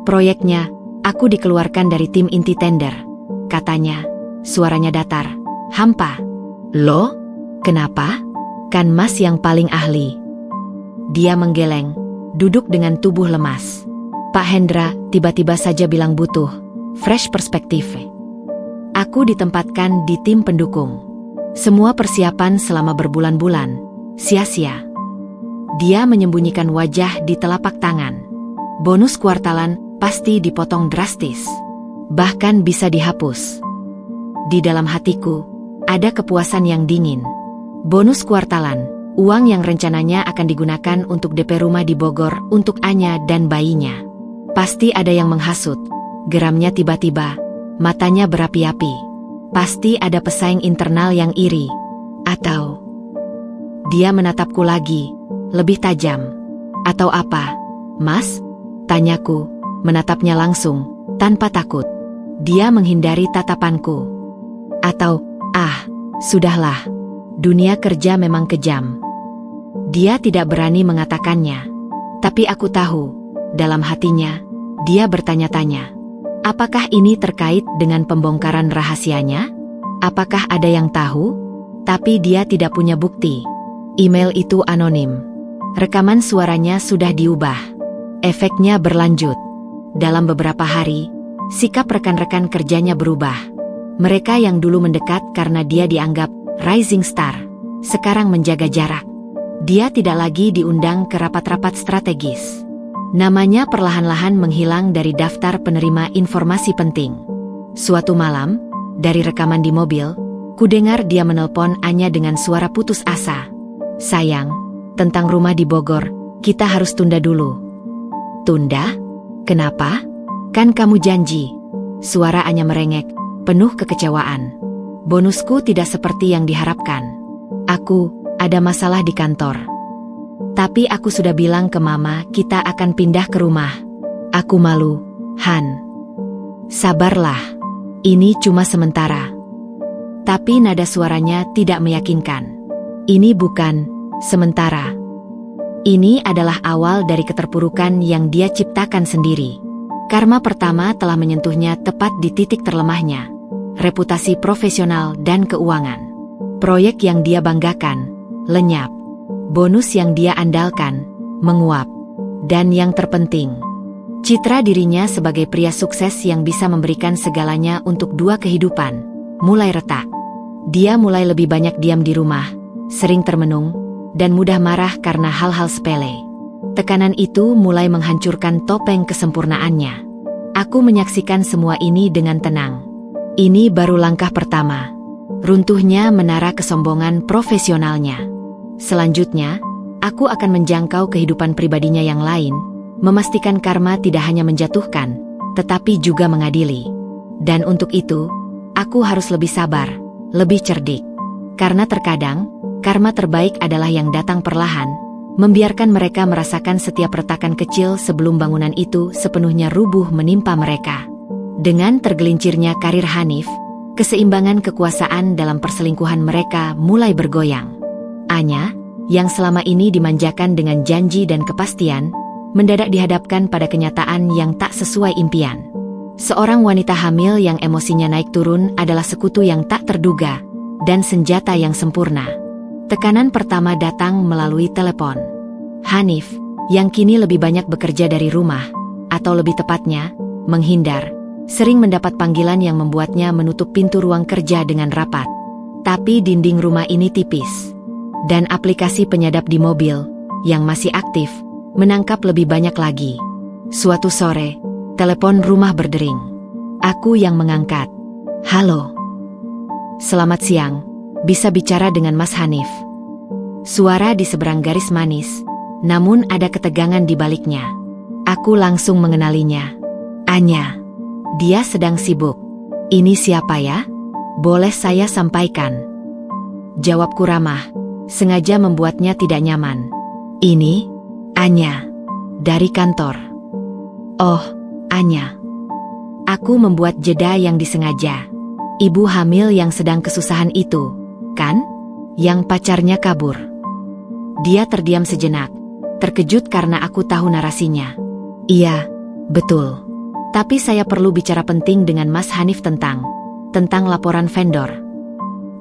"Proyeknya, aku dikeluarkan dari tim inti tender," katanya, suaranya datar, hampa. "Loh? Kenapa? Kan Mas yang paling ahli." Dia menggeleng, duduk dengan tubuh lemas. "Pak Hendra tiba-tiba saja bilang butuh fresh perspektif. Aku ditempatkan di tim pendukung. Semua persiapan selama berbulan-bulan sia-sia." Dia menyembunyikan wajah di telapak tangan. "Bonus kuartalan pasti dipotong drastis. Bahkan bisa dihapus." Di dalam hatiku, ada kepuasan yang dingin. Bonus kuartalan, uang yang rencananya akan digunakan untuk DP rumah di Bogor untuk Anya dan bayinya. Pasti ada yang menghasut. Geramnya tiba-tiba, matanya berapi-api. Pasti ada pesaing internal yang iri. Atau dia menatapku lagi, lebih tajam. "Atau apa, Mas?" tanyaku, menatapnya langsung, tanpa takut. Dia menghindari tatapanku. "Atau, sudahlah. Dunia kerja memang kejam." Dia tidak berani mengatakannya. Tapi aku tahu, dalam hatinya, dia bertanya-tanya. Apakah ini terkait dengan pembongkaran rahasianya? Apakah ada yang tahu? Tapi dia tidak punya bukti. Email itu anonim. Rekaman suaranya sudah diubah. Efeknya berlanjut. Dalam beberapa hari, sikap rekan-rekan kerjanya berubah. Mereka yang dulu mendekat karena dia dianggap rising star, sekarang menjaga jarak. Dia tidak lagi diundang ke rapat-rapat strategis. Namanya perlahan-lahan menghilang dari daftar penerima informasi penting. Suatu malam, dari rekaman di mobil, kudengar dia menelpon Anya dengan suara putus asa. "Sayang, tentang rumah di Bogor, kita harus tunda dulu." "Tunda? Kenapa? Kan kamu janji." Suara Anya merengek, penuh kekecewaan. "Bonusku tidak seperti yang diharapkan. Aku ada masalah di kantor. Tapi aku sudah bilang ke Mama kita akan pindah ke rumah. Aku malu, Han." "Sabarlah. Ini cuma sementara." Tapi nada suaranya tidak meyakinkan. "Ini bukan sementara. Ini adalah awal dari keterpurukan yang dia ciptakan sendiri. Karma pertama telah menyentuhnya tepat di titik terlemahnya. Reputasi profesional dan keuangan. Proyek yang dia banggakan, lenyap. Bonus yang dia andalkan, menguap. Dan yang terpenting, citra dirinya sebagai pria sukses yang bisa memberikan segalanya untuk dua kehidupan, mulai retak. Dia mulai lebih banyak diam di rumah, sering termenung, dan mudah marah karena hal-hal sepele. Tekanan itu mulai menghancurkan topeng kesempurnaannya. Aku menyaksikan semua ini dengan tenang. Ini baru langkah pertama. Runtuhnya menara kesombongan profesionalnya. Selanjutnya, aku akan menjangkau kehidupan pribadinya yang lain, memastikan karma tidak hanya menjatuhkan, tetapi juga mengadili. Dan untuk itu, aku harus lebih sabar, lebih cerdik. Karena terkadang, karma terbaik adalah yang datang perlahan, membiarkan mereka merasakan setiap retakan kecil sebelum bangunan itu sepenuhnya rubuh menimpa mereka. Dengan tergelincirnya karir Hanif, keseimbangan kekuasaan dalam perselingkuhan mereka mulai bergoyang. Anya, yang selama ini dimanjakan dengan janji dan kepastian, mendadak dihadapkan pada kenyataan yang tak sesuai impian. Seorang wanita hamil yang emosinya naik turun adalah sekutu yang tak terduga, dan senjata yang sempurna. Tekanan pertama datang melalui telepon. Hanif, yang kini lebih banyak bekerja dari rumah, atau lebih tepatnya, menghindar, sering mendapat panggilan yang membuatnya menutup pintu ruang kerja dengan rapat. Tapi dinding rumah ini tipis. Dan aplikasi penyadap di mobil, yang masih aktif, menangkap lebih banyak lagi. Suatu sore, telepon rumah berdering. Aku yang mengangkat. "Halo. Selamat siang, bisa bicara dengan Mas Hanif?" Suara di seberang garis manis, namun ada ketegangan di baliknya. Aku langsung mengenalinya. Anya. Dia sedang sibuk. "Ini siapa ya? Boleh saya sampaikan?" Jawabku ramah, sengaja membuatnya tidak nyaman. Ini, Anya. Dari kantor. Oh, Anya. Aku membuat jeda yang disengaja. Ibu hamil yang sedang kesusahan itu, kan? Yang pacarnya kabur. Dia terdiam sejenak, terkejut karena aku tahu narasinya. Iya, betul. Tapi saya perlu bicara penting dengan Mas Hanif tentang laporan vendor.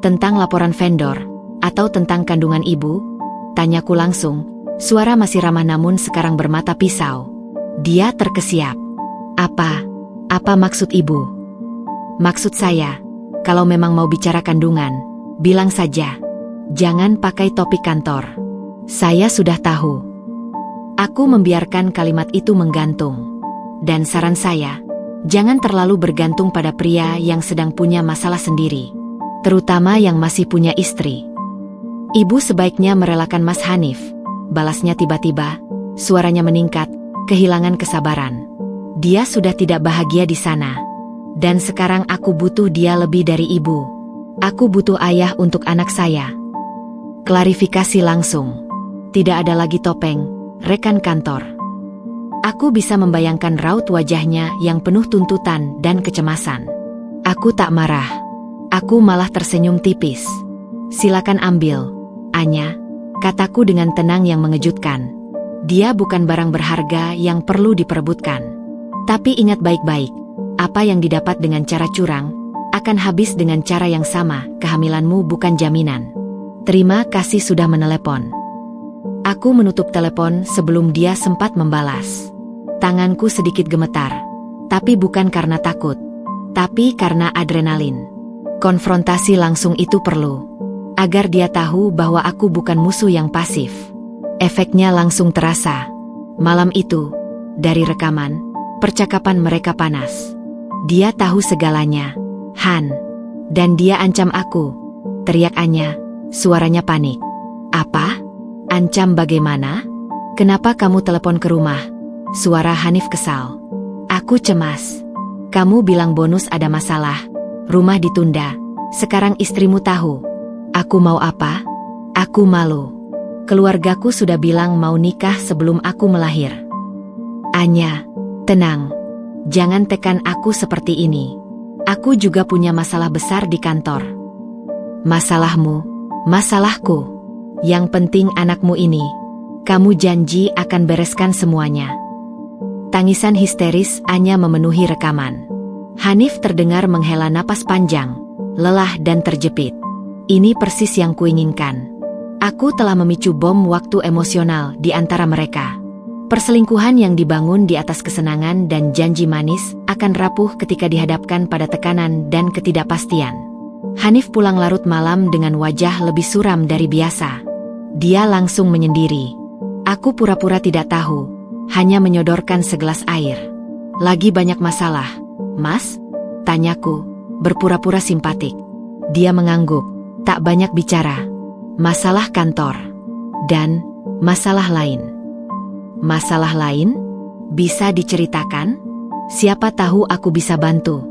Tentang laporan vendor, atau tentang kandungan ibu? Tanyaku langsung, suara masih ramah namun sekarang bermata pisau. Dia terkesiap. Apa maksud ibu? Maksud saya, kalau memang mau bicara kandungan, bilang saja. Jangan pakai topik kantor. Saya sudah tahu. Aku membiarkan kalimat itu menggantung. Dan saran saya, jangan terlalu bergantung pada pria yang sedang punya masalah sendiri. Terutama yang masih punya istri. Ibu sebaiknya merelakan Mas Hanif. Balasnya tiba-tiba, suaranya meningkat, kehilangan kesabaran. Dia sudah tidak bahagia di sana. Dan sekarang aku butuh dia lebih dari ibu. Aku butuh ayah untuk anak saya. Klarifikasi langsung. Tidak ada lagi topeng, rekan kantor. Aku bisa membayangkan raut wajahnya yang penuh tuntutan dan kecemasan. Aku tak marah. Aku malah tersenyum tipis. Silakan ambil, Anya, kataku dengan tenang yang mengejutkan. Dia bukan barang berharga yang perlu diperebutkan. Tapi ingat baik-baik, apa yang didapat dengan cara curang, akan habis dengan cara yang sama. Kehamilanmu bukan jaminan. Terima kasih sudah menelepon. Aku menutup telepon sebelum dia sempat membalas. Tanganku sedikit gemetar. Tapi bukan karena takut. Tapi karena adrenalin. Konfrontasi langsung itu perlu. Agar dia tahu bahwa aku bukan musuh yang pasif. Efeknya langsung terasa. Malam itu, dari rekaman, percakapan mereka panas. Dia tahu segalanya, Han. Dan dia ancam aku. Teriak Anya, suaranya panik. Apa? Ancam bagaimana? Kenapa kamu telepon ke rumah? Suara Hanif kesal. Aku cemas. Kamu bilang bonus ada masalah. Rumah ditunda. Sekarang istrimu tahu. Aku mau apa? Aku malu. Keluargaku sudah bilang mau nikah sebelum aku melahir. Anya, tenang. Jangan tekan aku seperti ini. Aku juga punya masalah besar di kantor. Masalahmu, masalahku. Yang penting anakmu ini. Kamu janji akan bereskan semuanya. Tangisan histeris Anya memenuhi rekaman. Hanif terdengar menghela napas panjang, lelah dan terjepit. Ini persis yang kuinginkan. Aku telah memicu bom waktu emosional di antara mereka. Perselingkuhan yang dibangun di atas kesenangan dan janji manis akan rapuh ketika dihadapkan pada tekanan dan ketidakpastian. Hanif pulang larut malam dengan wajah lebih suram dari biasa. Dia langsung menyendiri. Aku pura-pura tidak tahu, hanya menyodorkan segelas air. Lagi banyak masalah, Mas? Tanyaku, berpura-pura simpatik. Dia mengangguk, tak banyak bicara. Masalah kantor. Dan masalah lain. Masalah lain? Bisa diceritakan? Siapa tahu aku bisa bantu.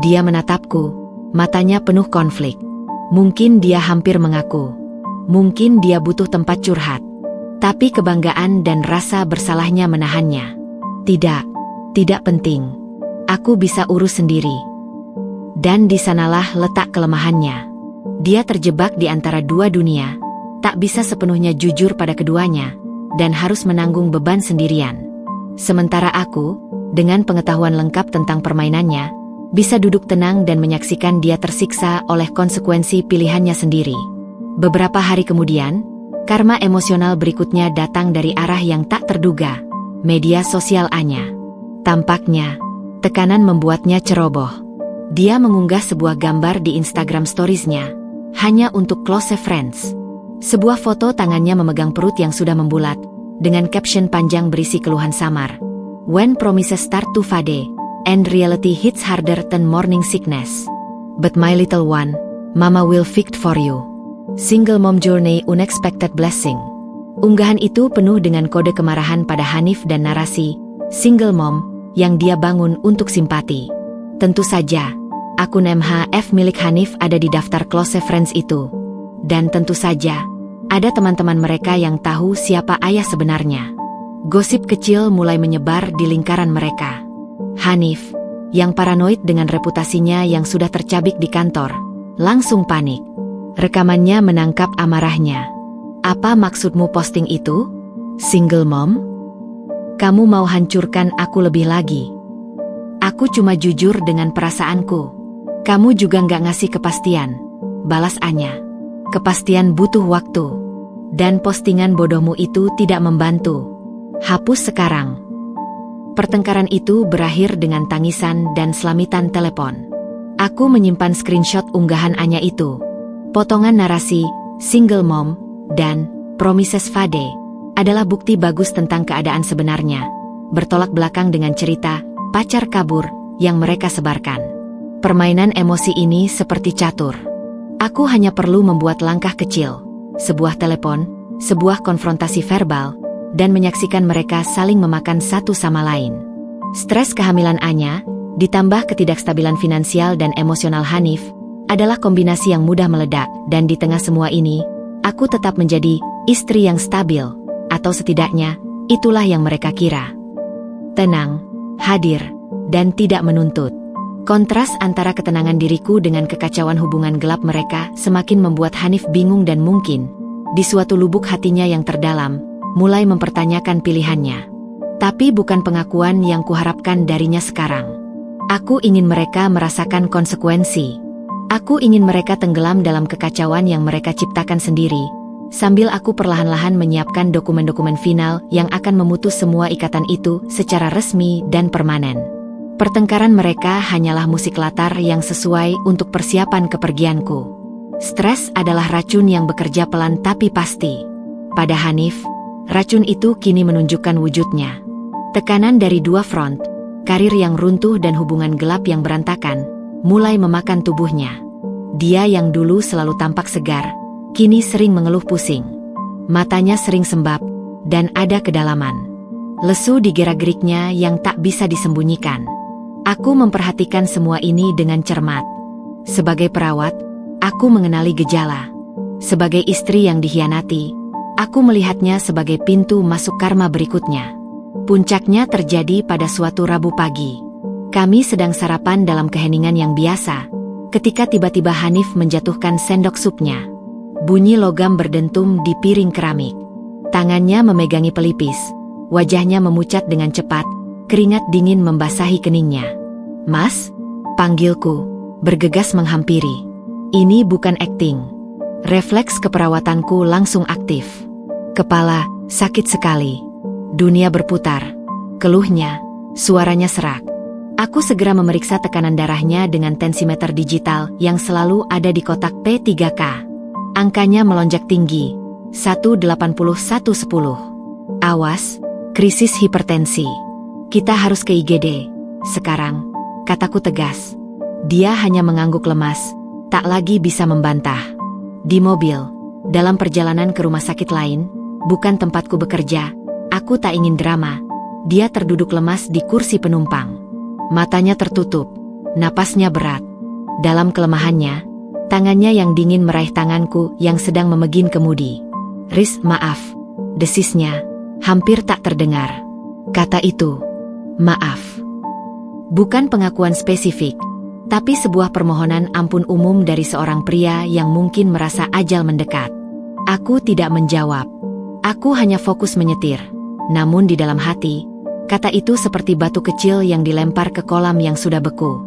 Dia menatapku, matanya penuh konflik. Mungkin dia hampir mengaku. Mungkin dia butuh tempat curhat. Tapi kebanggaan dan rasa bersalahnya menahannya. Tidak penting. Aku bisa urus sendiri. Dan di sanalah letak kelemahannya. Dia terjebak di antara dua dunia, tak bisa sepenuhnya jujur pada keduanya, dan harus menanggung beban sendirian. Sementara aku, dengan pengetahuan lengkap tentang permainannya, bisa duduk tenang dan menyaksikan dia tersiksa oleh konsekuensi pilihannya sendiri. Beberapa hari kemudian, karma emosional berikutnya datang dari arah yang tak terduga, media sosial Anya. Tampaknya, tekanan membuatnya ceroboh. Dia mengunggah sebuah gambar di Instagram Stories-nya, hanya untuk close friends. Sebuah foto tangannya memegang perut yang sudah membulat, dengan caption panjang berisi keluhan samar. When promises start to fade, and reality hits harder than morning sickness. But my little one, Mama will fight for you. Single mom journey unexpected blessing. Unggahan itu penuh dengan kode kemarahan pada Hanif dan narasi single mom yang dia bangun untuk simpati. Tentu saja, akun MHF milik Hanif ada di daftar close friends itu. Dan tentu saja, ada teman-teman mereka yang tahu siapa ayah sebenarnya. Gosip kecil mulai menyebar di lingkaran mereka. Hanif, yang paranoid dengan reputasinya yang sudah tercabik di kantor, langsung panik. Rekamannya menangkap amarahnya. Apa maksudmu posting itu? Single mom? Kamu mau hancurkan aku lebih lagi? Aku cuma jujur dengan perasaanku. Kamu juga nggak ngasih kepastian, balas Anya. Kepastian butuh waktu. Dan postingan bodohmu itu tidak membantu. Hapus sekarang. Pertengkaran itu berakhir dengan tangisan dan selamitan telepon. Aku menyimpan screenshot unggahan Anya itu. Potongan narasi, single mom, dan promises Fade adalah bukti bagus tentang keadaan sebenarnya. Bertolak belakang dengan cerita pacar kabur yang mereka sebarkan. Permainan emosi ini seperti catur. Aku hanya perlu membuat langkah kecil, sebuah telepon, sebuah konfrontasi verbal, dan menyaksikan mereka saling memakan satu sama lain. Stres kehamilan Anya, ditambah ketidakstabilan finansial dan emosional Hanif, adalah kombinasi yang mudah meledak, dan di tengah semua ini, aku tetap menjadi istri yang stabil, atau setidaknya, itulah yang mereka kira. Tenang, hadir, dan tidak menuntut. Kontras antara ketenangan diriku dengan kekacauan hubungan gelap mereka semakin membuat Hanif bingung dan mungkin, di suatu lubuk hatinya yang terdalam, mulai mempertanyakan pilihannya. Tapi bukan pengakuan yang kuharapkan darinya sekarang. Aku ingin mereka merasakan konsekuensi. Aku ingin mereka tenggelam dalam kekacauan yang mereka ciptakan sendiri, sambil aku perlahan-lahan menyiapkan dokumen-dokumen final yang akan memutus semua ikatan itu secara resmi dan permanen. Pertengkaran mereka hanyalah musik latar yang sesuai untuk persiapan kepergianku. Stres adalah racun yang bekerja pelan tapi pasti. Pada Hanif, racun itu kini menunjukkan wujudnya. Tekanan dari dua front, karir yang runtuh dan hubungan gelap yang berantakan, mulai memakan tubuhnya. Dia yang dulu selalu tampak segar, kini sering mengeluh pusing. Matanya sering sembab, dan ada kedalaman. Lesu di gerak-geriknya yang tak bisa disembunyikan. Aku memperhatikan semua ini dengan cermat. Sebagai perawat, aku mengenali gejala. Sebagai istri yang dikhianati, aku melihatnya sebagai pintu masuk karma berikutnya. Puncaknya terjadi pada suatu Rabu pagi. Kami sedang sarapan dalam keheningan yang biasa, ketika tiba-tiba Hanif menjatuhkan sendok supnya. Bunyi logam berdentum di piring keramik. Tangannya memegangi pelipis, wajahnya memucat dengan cepat, keringat dingin membasahi keningnya. "Mas," panggilku, bergegas menghampiri. Ini bukan akting. Refleks keperawatanku langsung aktif. "Kepala, sakit sekali." Dunia berputar. Keluhnya, suaranya serak. Aku segera memeriksa tekanan darahnya dengan tensimeter digital yang selalu ada di kotak P3K. Angkanya melonjak tinggi, 180/110. "Awas, krisis hipertensi. Kita harus ke IGD sekarang," kataku tegas. Dia hanya mengangguk lemas, tak lagi bisa membantah. Di mobil, dalam perjalanan ke rumah sakit lain, bukan tempatku bekerja, aku tak ingin drama. Dia terduduk lemas di kursi penumpang. Matanya tertutup, napasnya berat. Dalam kelemahannya, tangannya yang dingin meraih tanganku yang sedang memegin kemudi. "Riz, maaf," desisnya, hampir tak terdengar. Kata itu, maaf, bukan pengakuan spesifik, tapi sebuah permohonan ampun umum dari seorang pria yang mungkin merasa ajal mendekat. Aku tidak menjawab. Aku hanya fokus menyetir. Namun di dalam hati, kata itu seperti batu kecil yang dilempar ke kolam yang sudah beku.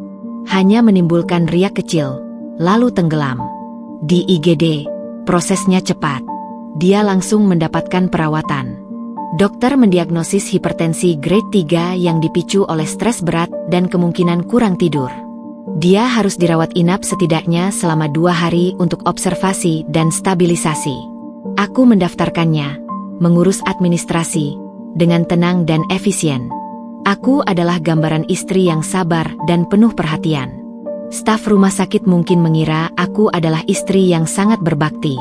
Hanya menimbulkan riak kecil, lalu tenggelam. Di IGD, prosesnya cepat. Dia langsung mendapatkan perawatan. Dokter mendiagnosis hipertensi grade 3 yang dipicu oleh stres berat dan kemungkinan kurang tidur. Dia harus dirawat inap setidaknya selama 2 hari untuk observasi dan stabilisasi. Aku mendaftarkannya, mengurus administrasi, dengan tenang dan efisien. Aku adalah gambaran istri yang sabar dan penuh perhatian. Staf rumah sakit mungkin mengira aku adalah istri yang sangat berbakti.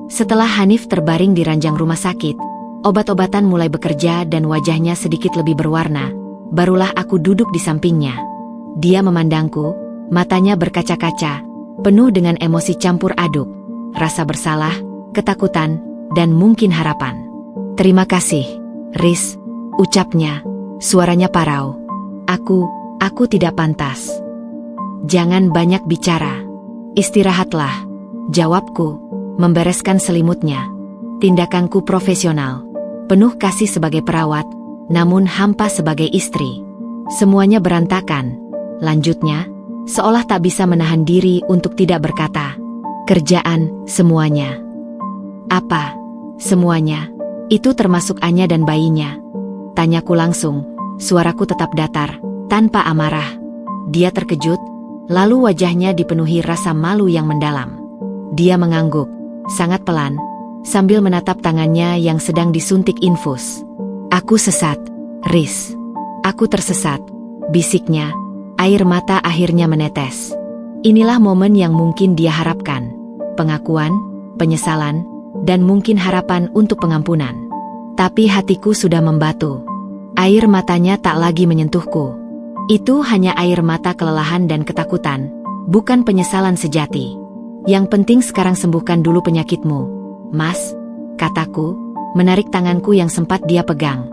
Setelah Hanif terbaring di ranjang rumah sakit, obat-obatan mulai bekerja dan wajahnya sedikit lebih berwarna, barulah aku duduk di sampingnya. Dia memandangku, matanya berkaca-kaca, penuh dengan emosi campur aduk, rasa bersalah, ketakutan, dan mungkin harapan. "Terima kasih, Riz," ucapnya, suaranya parau. Aku tidak pantas." "Jangan banyak bicara. Istirahatlah," jawabku, membereskan selimutnya. Tindakanku profesional, penuh kasih sebagai perawat, namun hampa sebagai istri. "Semuanya berantakan," lanjutnya, seolah tak bisa menahan diri untuk tidak berkata. "Kerjaan, semuanya." "Apa? Semuanya? Itu termasuk Anya dan bayinya?" tanyaku langsung, suaraku tetap datar, tanpa amarah. Dia terkejut, lalu wajahnya dipenuhi rasa malu yang mendalam. Dia mengangguk, sangat pelan, sambil menatap tangannya yang sedang disuntik infus. "Aku sesat, Riz. Aku tersesat," bisiknya, air mata akhirnya menetes. Inilah momen yang mungkin dia harapkan. Pengakuan, penyesalan, dan mungkin harapan untuk pengampunan. Tapi hatiku sudah membatu. Air matanya tak lagi menyentuhku. Itu hanya air mata kelelahan dan ketakutan, bukan penyesalan sejati. "Yang penting sekarang sembuhkan dulu penyakitmu, Mas," kataku, menarik tanganku yang sempat dia pegang.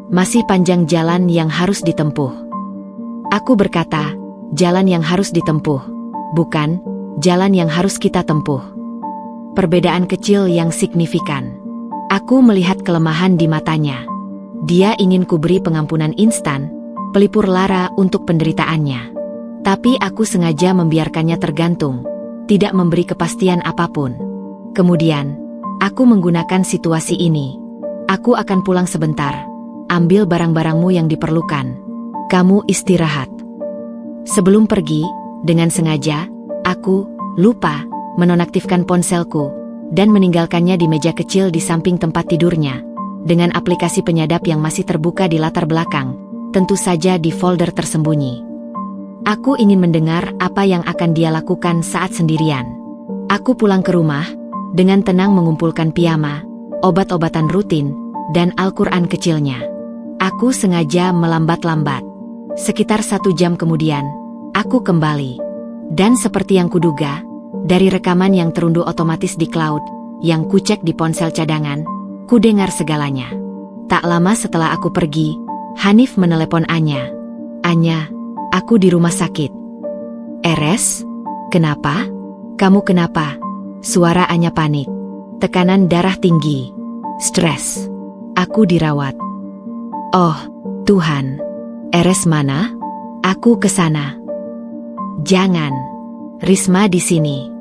"Masih panjang jalan yang harus ditempuh." Aku berkata, jalan yang harus ditempuh, bukan jalan yang harus kita tempuh. Perbedaan kecil yang signifikan. Aku melihat kelemahan di matanya. Dia ingin kuberi pengampunan instan, pelipur lara untuk penderitaannya. Tapi aku sengaja membiarkannya tergantung, tidak memberi kepastian apapun. Kemudian, aku menggunakan situasi ini. "Aku akan pulang sebentar. Ambil barang-barangmu yang diperlukan. Kamu istirahat." Sebelum pergi, dengan sengaja, aku lupa menonaktifkan ponselku dan meninggalkannya di meja kecil di samping tempat tidurnya, dengan aplikasi penyadap yang masih terbuka di latar belakang. Tentu saja di folder tersembunyi. Aku ingin mendengar apa yang akan dia lakukan saat sendirian. Aku pulang ke rumah, dengan tenang mengumpulkan piyama, obat-obatan rutin, dan Al-Quran kecilnya. Aku sengaja melambat-lambat. Sekitar 1 jam kemudian, aku kembali. Dan seperti yang kuduga, dari rekaman yang terunduh otomatis di cloud, yang kucek di ponsel cadangan, kudengar segalanya. Tak lama setelah aku pergi, Hanif menelepon Anya. "Anya, aku di rumah sakit." "Eres? Kenapa? Kamu kenapa?" Suara Anya panik. "Tekanan darah tinggi. Stres. Aku dirawat." "Oh, Tuhan. Eres mana? Aku ke sana." "Jangan. Risma di sini.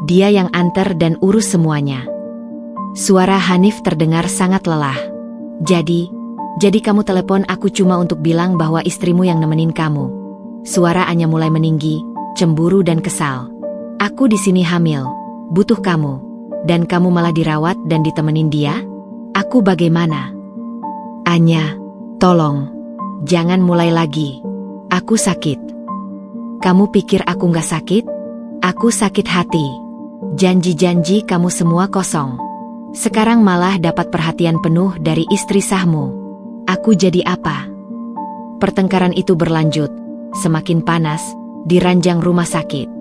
Dia yang antar dan urus semuanya." Suara Hanif terdengar sangat lelah. Jadi kamu telepon aku cuma untuk bilang bahwa istrimu yang nemenin kamu." Suara Anya mulai meninggi, cemburu dan kesal. "Aku di sini hamil, butuh kamu, dan kamu malah dirawat dan ditemenin dia? Aku bagaimana?" "Anya, tolong, jangan mulai lagi. Aku sakit." "Kamu pikir aku nggak sakit? Aku sakit hati. Janji-janji kamu semua kosong. Sekarang malah dapat perhatian penuh dari istri sahmu. Aku jadi apa?" Pertengkaran itu berlanjut, semakin panas, di ranjang rumah sakit.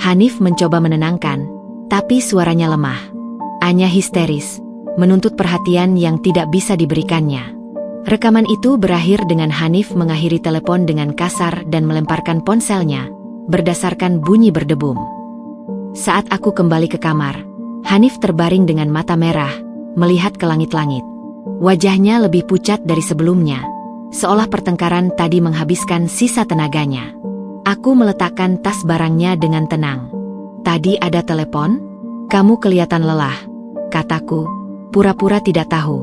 Hanif mencoba menenangkan, tapi suaranya lemah. Anya histeris, menuntut perhatian yang tidak bisa diberikannya. Rekaman itu berakhir dengan Hanif mengakhiri telepon dengan kasar dan melemparkan ponselnya, berdasarkan bunyi berdebum. Saat aku kembali ke kamar, Hanif terbaring dengan mata merah, melihat ke langit-langit. Wajahnya lebih pucat dari sebelumnya, seolah pertengkaran tadi menghabiskan sisa tenaganya. Aku meletakkan tas barangnya dengan tenang. "Tadi ada telepon? Kamu kelihatan lelah," kataku, pura-pura tidak tahu.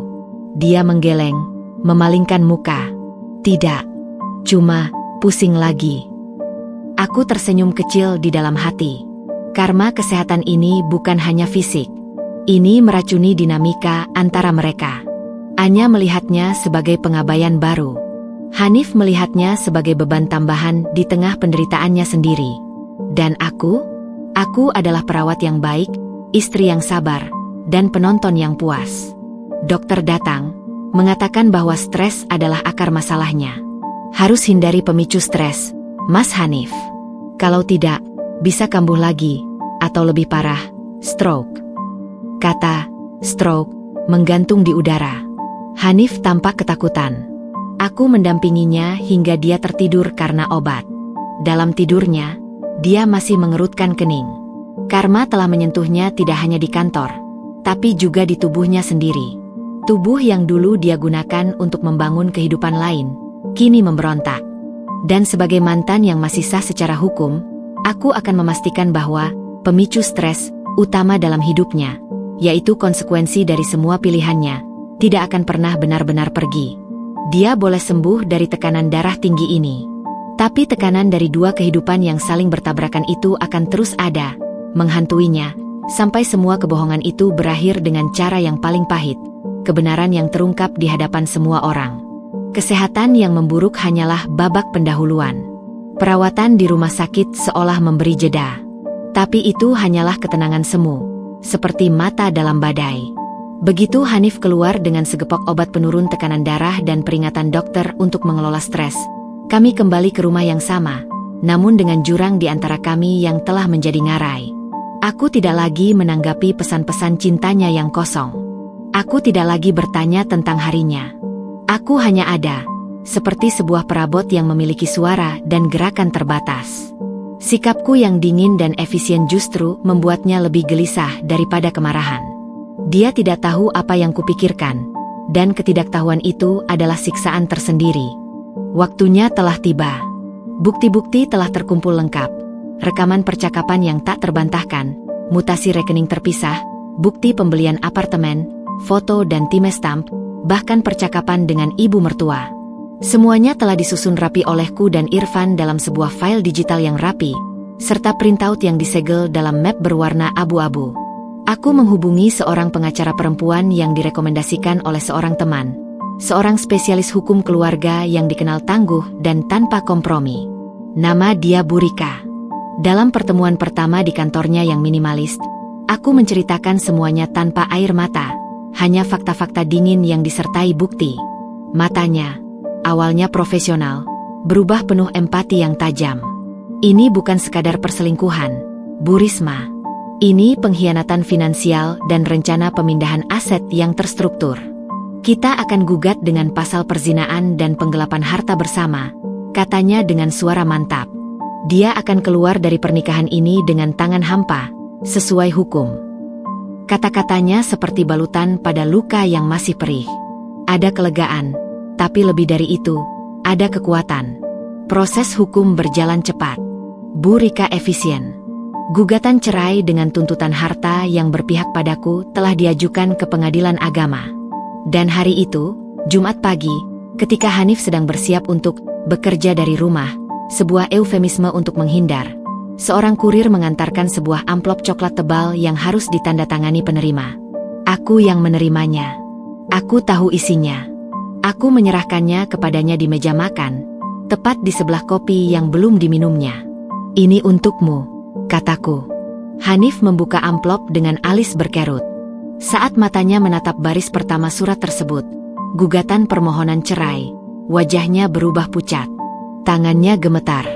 Dia menggeleng, memalingkan muka. "Tidak, cuma pusing lagi." Aku tersenyum kecil di dalam hati. Karma kesehatan ini bukan hanya fisik. Ini meracuni dinamika antara mereka. Anya melihatnya sebagai pengabaian baru. Hanif melihatnya sebagai beban tambahan di tengah penderitaannya sendiri. Dan aku adalah perawat yang baik, istri yang sabar, dan penonton yang puas. Dokter datang, mengatakan bahwa stres adalah akar masalahnya. Harus hindari pemicu stres, Mas Hanif. Kalau tidak, bisa kambuh lagi, atau lebih parah, stroke. Kata stroke menggantung di udara. Hanif tampak ketakutan. Aku mendampinginya hingga dia tertidur karena obat. Dalam tidurnya, dia masih mengerutkan kening. Karma telah menyentuhnya tidak hanya di kantor, tapi juga di tubuhnya sendiri. Tubuh yang dulu dia gunakan untuk membangun kehidupan lain, kini memberontak. Dan sebagai mantan yang masih sah secara hukum, aku akan memastikan bahwa pemicu stres utama dalam hidupnya, yaitu konsekuensi dari semua pilihannya, tidak akan pernah benar-benar pergi. Dia boleh sembuh dari tekanan darah tinggi ini. Tapi tekanan dari dua kehidupan yang saling bertabrakan itu akan terus ada, menghantuinya, sampai semua kebohongan itu berakhir dengan cara yang paling pahit, kebenaran yang terungkap di hadapan semua orang. Kesehatan yang memburuk hanyalah babak pendahuluan. Perawatan di rumah sakit seolah memberi jeda. Tapi itu hanyalah ketenangan semu, seperti mata dalam badai. Begitu Hanif keluar dengan segepok obat penurun tekanan darah dan peringatan dokter untuk mengelola stres, kami kembali ke rumah yang sama, namun dengan jurang di antara kami yang telah menjadi ngarai. Aku tidak lagi menanggapi pesan-pesan cintanya yang kosong. Aku tidak lagi bertanya tentang harinya. Aku hanya ada, seperti sebuah perabot yang memiliki suara dan gerakan terbatas. Sikapku yang dingin dan efisien justru membuatnya lebih gelisah daripada kemarahan. Dia tidak tahu apa yang kupikirkan, dan ketidaktahuan itu adalah siksaan tersendiri. Waktunya telah tiba. Bukti-bukti telah terkumpul lengkap. Rekaman percakapan yang tak terbantahkan, mutasi rekening terpisah, bukti pembelian apartemen, foto dan timestamp, bahkan percakapan dengan ibu mertua. Semuanya telah disusun rapi olehku dan Irfan dalam sebuah file digital yang rapi, serta printout yang disegel dalam map berwarna abu-abu. Aku menghubungi seorang pengacara perempuan yang direkomendasikan oleh seorang teman, seorang spesialis hukum keluarga yang dikenal tangguh dan tanpa kompromi. Nama dia Burika. Dalam pertemuan pertama di kantornya yang minimalis, aku menceritakan semuanya tanpa air mata, hanya fakta-fakta dingin yang disertai bukti. Matanya, awalnya profesional, berubah penuh empati yang tajam. Ini bukan sekadar perselingkuhan, Bu Risma. Ini pengkhianatan finansial dan rencana pemindahan aset yang terstruktur. Kita akan gugat dengan pasal perzinaan dan penggelapan harta bersama, katanya dengan suara mantap. Dia akan keluar dari pernikahan ini dengan tangan hampa, sesuai hukum. Kata-katanya seperti balutan pada luka yang masih perih. Ada kelegaan, tapi lebih dari itu, ada kekuatan. Proses hukum berjalan cepat. Bu Rika efisien. Gugatan cerai dengan tuntutan harta yang berpihak padaku telah diajukan ke pengadilan agama. Dan hari itu, Jumat pagi, ketika Hanif sedang bersiap untuk bekerja dari rumah, sebuah eufemisme untuk menghindar, seorang kurir mengantarkan sebuah amplop coklat tebal yang harus ditandatangani penerima. Aku yang menerimanya. Aku tahu isinya. Aku menyerahkannya kepadanya di meja makan, tepat di sebelah kopi yang belum diminumnya. Ini untukmu, kataku. Hanif membuka amplop dengan alis berkerut. Saat matanya menatap baris pertama surat tersebut, gugatan permohonan cerai, wajahnya berubah pucat. Tangannya gemetar.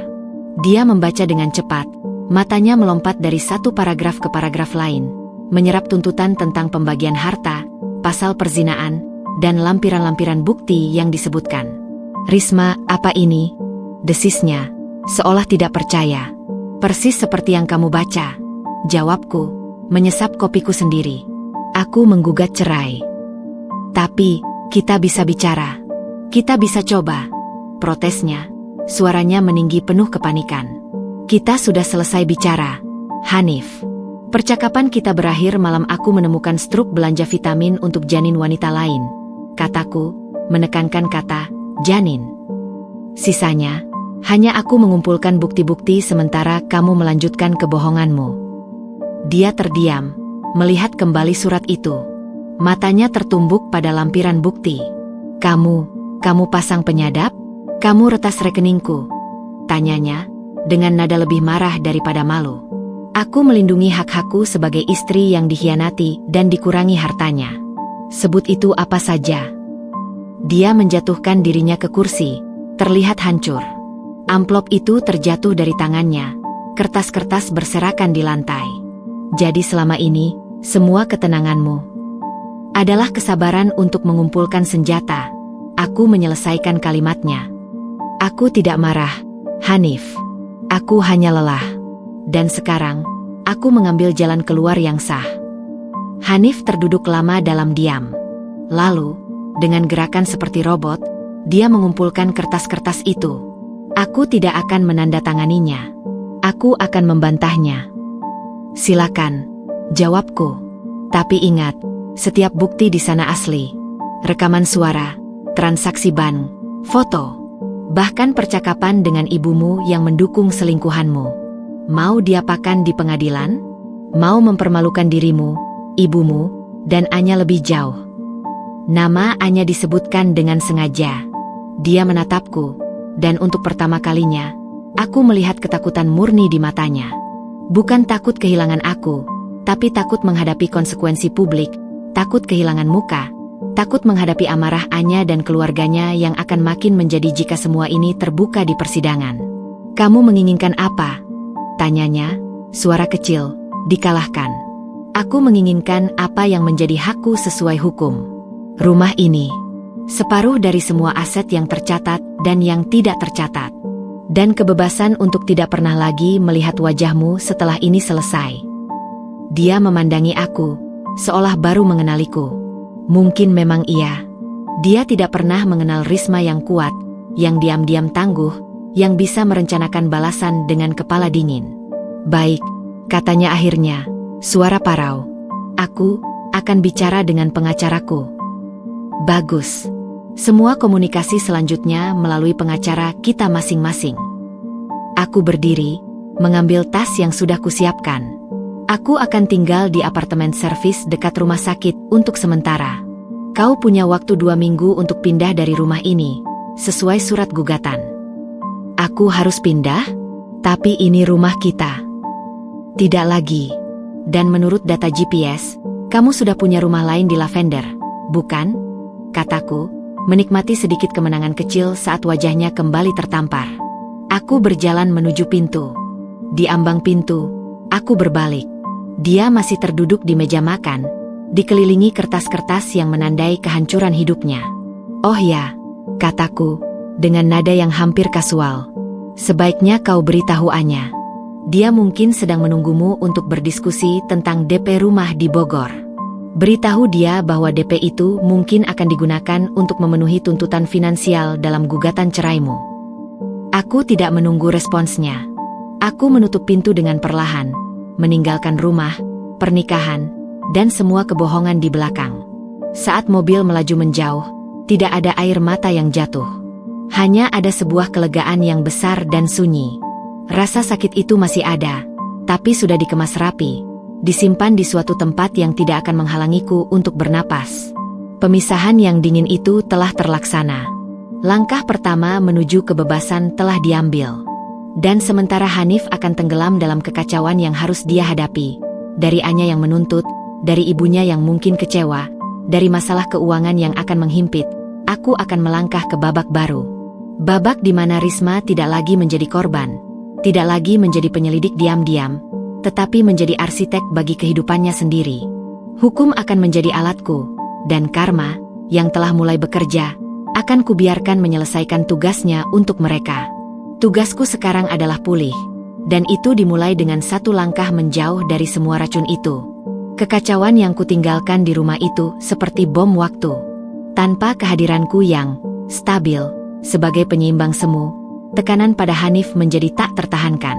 Dia membaca dengan cepat, matanya melompat dari satu paragraf ke paragraf lain, menyerap tuntutan tentang pembagian harta, pasal perzinaan, dan lampiran-lampiran bukti yang disebutkan. Risma, apa ini? Desisnya, seolah tidak percaya. Persis seperti yang kamu baca, jawabku, menyesap kopiku sendiri. Aku menggugat cerai. Tapi, kita bisa bicara. Kita bisa coba. Protesnya, suaranya meninggi penuh kepanikan. Kita sudah selesai bicara, Hanif. Percakapan kita berakhir malam aku menemukan struk belanja vitamin untuk janin wanita lain, kataku, menekankan kata janin. Sisanya, hanya aku mengumpulkan bukti-bukti sementara kamu melanjutkan kebohonganmu. Dia terdiam, melihat kembali surat itu. Matanya tertumbuk pada lampiran bukti. Kamu pasang penyadap? Kamu retas rekeningku? Tanyanya, dengan nada lebih marah daripada malu. Aku melindungi hak-hakku sebagai istri yang dikhianati dan dikurangi hartanya. Sebut itu apa saja. Dia menjatuhkan dirinya ke kursi, terlihat hancur. Amplop itu terjatuh dari tangannya, kertas-kertas berserakan di lantai. Jadi selama ini, Semua ketenanganmu adalah kesabaran untuk mengumpulkan senjata. Aku menyelesaikan kalimatnya. Aku tidak marah, Hanif. Aku hanya lelah. Dan sekarang, aku mengambil jalan keluar yang sah. Hanif terduduk lama dalam diam. Lalu, dengan gerakan seperti robot, dia mengumpulkan kertas-kertas itu. Aku tidak akan menandatanganinya. Aku akan membantahnya. Silakan, jawabku. Tapi ingat, setiap bukti di sana asli. Rekaman suara, transaksi bank, foto. Bahkan percakapan dengan ibumu yang mendukung selingkuhanmu. Mau diapakan di pengadilan? Mau mempermalukan dirimu, ibumu, dan Anya lebih jauh. Nama Anya disebutkan dengan sengaja. Dia menatapku, dan untuk pertama kalinya, aku melihat ketakutan murni di matanya. Bukan takut kehilangan aku, tapi takut menghadapi konsekuensi publik, takut kehilangan muka, takut menghadapi amarah Anya dan keluarganya yang akan makin menjadi jika semua ini terbuka di persidangan. Kamu menginginkan apa? Tanyanya, suara kecil, dikalahkan. Aku menginginkan apa yang menjadi hakku sesuai hukum. Rumah ini, separuh dari semua aset yang tercatat dan yang tidak tercatat. Dan kebebasan untuk tidak pernah lagi melihat wajahmu setelah ini selesai. Dia memandangi aku, seolah baru mengenaliku. Mungkin memang iya. Dia tidak pernah mengenal Risma yang kuat, yang diam-diam tangguh, yang bisa merencanakan balasan dengan kepala dingin. Baik, katanya akhirnya, suara parau. Aku akan bicara dengan pengacaraku. Bagus. Semua komunikasi selanjutnya melalui pengacara kita masing-masing. Aku berdiri, mengambil tas yang sudah kusiapkan. Aku akan tinggal di apartemen servis dekat rumah sakit untuk sementara. Kau punya waktu 2 minggu untuk pindah dari rumah ini, sesuai surat gugatan. Aku harus pindah? Tapi ini rumah kita. Tidak lagi. Dan menurut data GPS, kamu sudah punya rumah lain di Lavender, bukan? Kataku, menikmati sedikit kemenangan kecil saat wajahnya kembali tertampar. Aku berjalan menuju pintu. Di ambang pintu, aku berbalik. Dia masih terduduk di meja makan, dikelilingi kertas-kertas yang menandai kehancuran hidupnya. Oh ya, kataku, dengan nada yang hampir kasual. Sebaiknya kau beritahu Anya. Dia mungkin sedang menunggumu untuk berdiskusi tentang DP rumah di Bogor. Beritahu dia bahwa DP itu mungkin akan digunakan untuk memenuhi tuntutan finansial dalam gugatan ceraimu. Aku tidak menunggu responsnya. Aku menutup pintu dengan perlahan, meninggalkan rumah, pernikahan, dan semua kebohongan di belakang. Saat mobil melaju menjauh, tidak ada air mata yang jatuh. Hanya ada sebuah kelegaan yang besar dan sunyi. Rasa sakit itu masih ada, tapi sudah dikemas rapi, disimpan di suatu tempat yang tidak akan menghalangiku untuk bernapas. Pemisahan yang dingin itu telah terlaksana. Langkah pertama menuju kebebasan telah diambil. Dan sementara Hanif akan tenggelam dalam kekacauan yang harus dia hadapi, dari Anya yang menuntut, dari ibunya yang mungkin kecewa, dari masalah keuangan yang akan menghimpit, aku akan melangkah ke babak baru. Babak di mana Risma tidak lagi menjadi korban, tidak lagi menjadi penyelidik diam-diam, tetapi menjadi arsitek bagi kehidupannya sendiri. Hukum akan menjadi alatku, dan karma, yang telah mulai bekerja, akan kubiarkan menyelesaikan tugasnya untuk mereka. Tugasku sekarang adalah pulih, dan itu dimulai dengan satu langkah menjauh dari semua racun itu. Kekacauan yang kutinggalkan di rumah itu seperti bom waktu. Tanpa kehadiranku yang stabil, sebagai penyeimbang semu, tekanan pada Hanif menjadi tak tertahankan.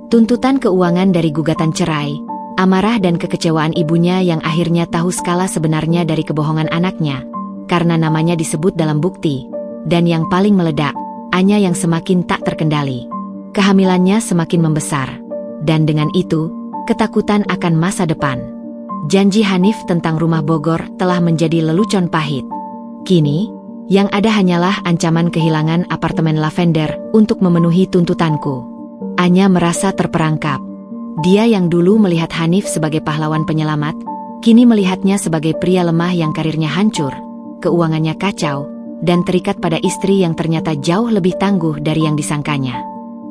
Tuntutan keuangan dari gugatan cerai, amarah dan kekecewaan ibunya yang akhirnya tahu skala sebenarnya dari kebohongan anaknya, karena namanya disebut dalam bukti, dan yang paling meledak, Anya yang semakin tak terkendali. Kehamilannya semakin membesar, dan dengan itu, ketakutan akan masa depan. Janji Hanif tentang rumah Bogor telah menjadi lelucon pahit. Kini, yang ada hanyalah ancaman kehilangan apartemen Lavender untuk memenuhi tuntutanku. Anya merasa terperangkap. Dia yang dulu melihat Hanif sebagai pahlawan penyelamat, kini melihatnya sebagai pria lemah yang karirnya hancur, keuangannya kacau, dan terikat pada istri yang ternyata jauh lebih tangguh dari yang disangkanya.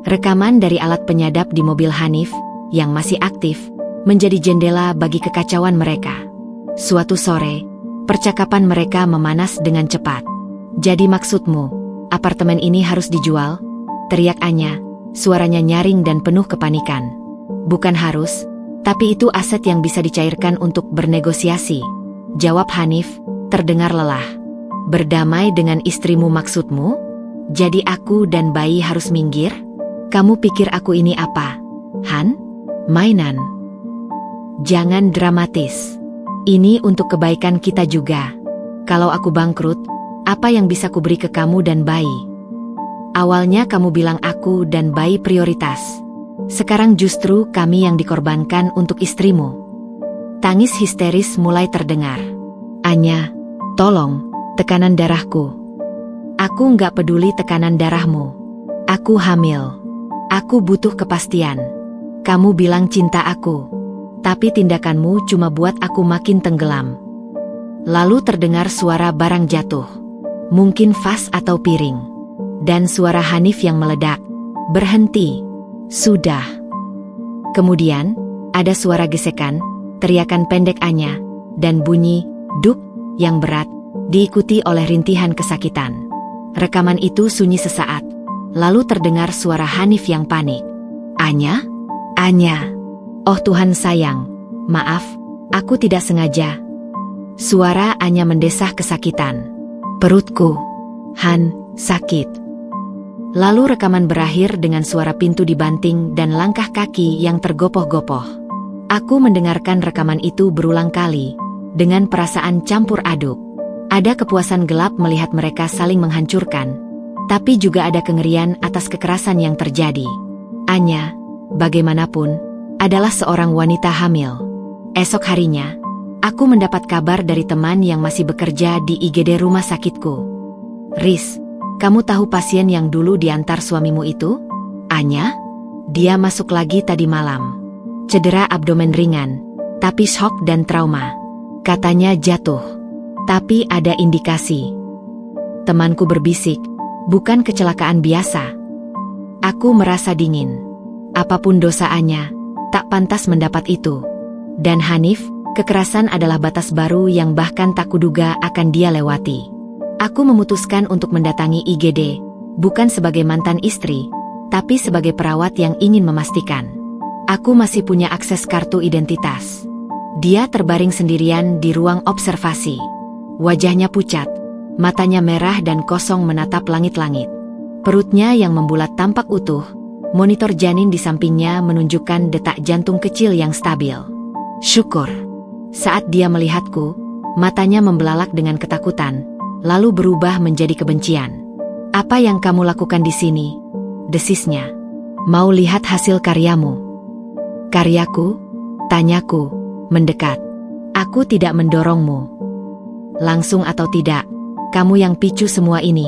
Rekaman dari alat penyadap di mobil Hanif, yang masih aktif, menjadi jendela bagi kekacauan mereka. Suatu sore, percakapan mereka memanas dengan cepat. "Jadi maksudmu, apartemen ini harus dijual?" teriak Anya, suaranya nyaring dan penuh kepanikan. "Bukan harus, tapi itu aset yang bisa dicairkan untuk bernegosiasi," jawab Hanif, terdengar lelah. "Berdamai dengan istrimu maksudmu? Jadi aku dan bayi harus minggir? Kamu pikir aku ini apa, Han? Mainan? Jangan dramatis. Ini untuk kebaikan kita juga. Kalau aku bangkrut, apa yang bisa kuberi ke kamu dan bayi? Awalnya kamu bilang aku dan bayi prioritas. Sekarang justru kami yang dikorbankan untuk istrimu." Tangis histeris mulai terdengar. "Anya, tolong, tekanan darahku. Aku nggak peduli tekanan darahmu. Aku hamil. Aku butuh kepastian. Kamu bilang cinta aku, tapi tindakanmu cuma buat aku makin tenggelam." Lalu terdengar suara barang jatuh. Mungkin vas atau piring. Dan suara Hanif yang meledak. "Berhenti. Sudah." Kemudian, ada suara gesekan, teriakan pendek Anya, dan bunyi, "duk," yang berat, diikuti oleh rintihan kesakitan. Rekaman itu sunyi sesaat, lalu terdengar suara Hanif yang panik. "Anya? Anya. Oh Tuhan sayang, maaf, aku tidak sengaja." Suara Anya mendesah kesakitan. "Perutku, Han, sakit." Lalu rekaman berakhir dengan suara pintu dibanting dan langkah kaki yang tergopoh-gopoh. Aku mendengarkan rekaman itu berulang kali, dengan perasaan campur aduk. Ada kepuasan gelap melihat mereka saling menghancurkan, tapi juga ada kengerian atas kekerasan yang terjadi. Anya, bagaimanapun, adalah seorang wanita hamil. Esok harinya, aku mendapat kabar dari teman yang masih bekerja di IGD rumah sakitku. "Riz, kamu tahu pasien yang dulu diantar suamimu itu? Anya? Dia masuk lagi tadi malam. Cedera abdomen ringan, tapi shock dan trauma. Katanya jatuh. Tapi ada indikasi." Temanku berbisik, "Bukan kecelakaan biasa." Aku merasa dingin. Apapun dosaannya, tak pantas mendapat itu. Dan Hanif, kekerasan adalah batas baru yang bahkan tak kuduga akan dia lewati. Aku memutuskan untuk mendatangi IGD, bukan sebagai mantan istri, tapi sebagai perawat yang ingin memastikan aku masih punya akses kartu identitas. Dia terbaring sendirian di ruang observasi. Wajahnya pucat, matanya merah dan kosong menatap langit-langit. Perutnya yang membulat tampak utuh, monitor janin di sampingnya menunjukkan detak jantung kecil yang stabil. Syukur. Saat dia melihatku, matanya membelalak dengan ketakutan, lalu berubah menjadi kebencian. "Apa yang kamu lakukan di sini?" desisnya. "Mau lihat hasil karyamu." "Karyaku?" tanyaku, mendekat. "Aku tidak mendorongmu. Langsung atau tidak, kamu yang picu semua ini.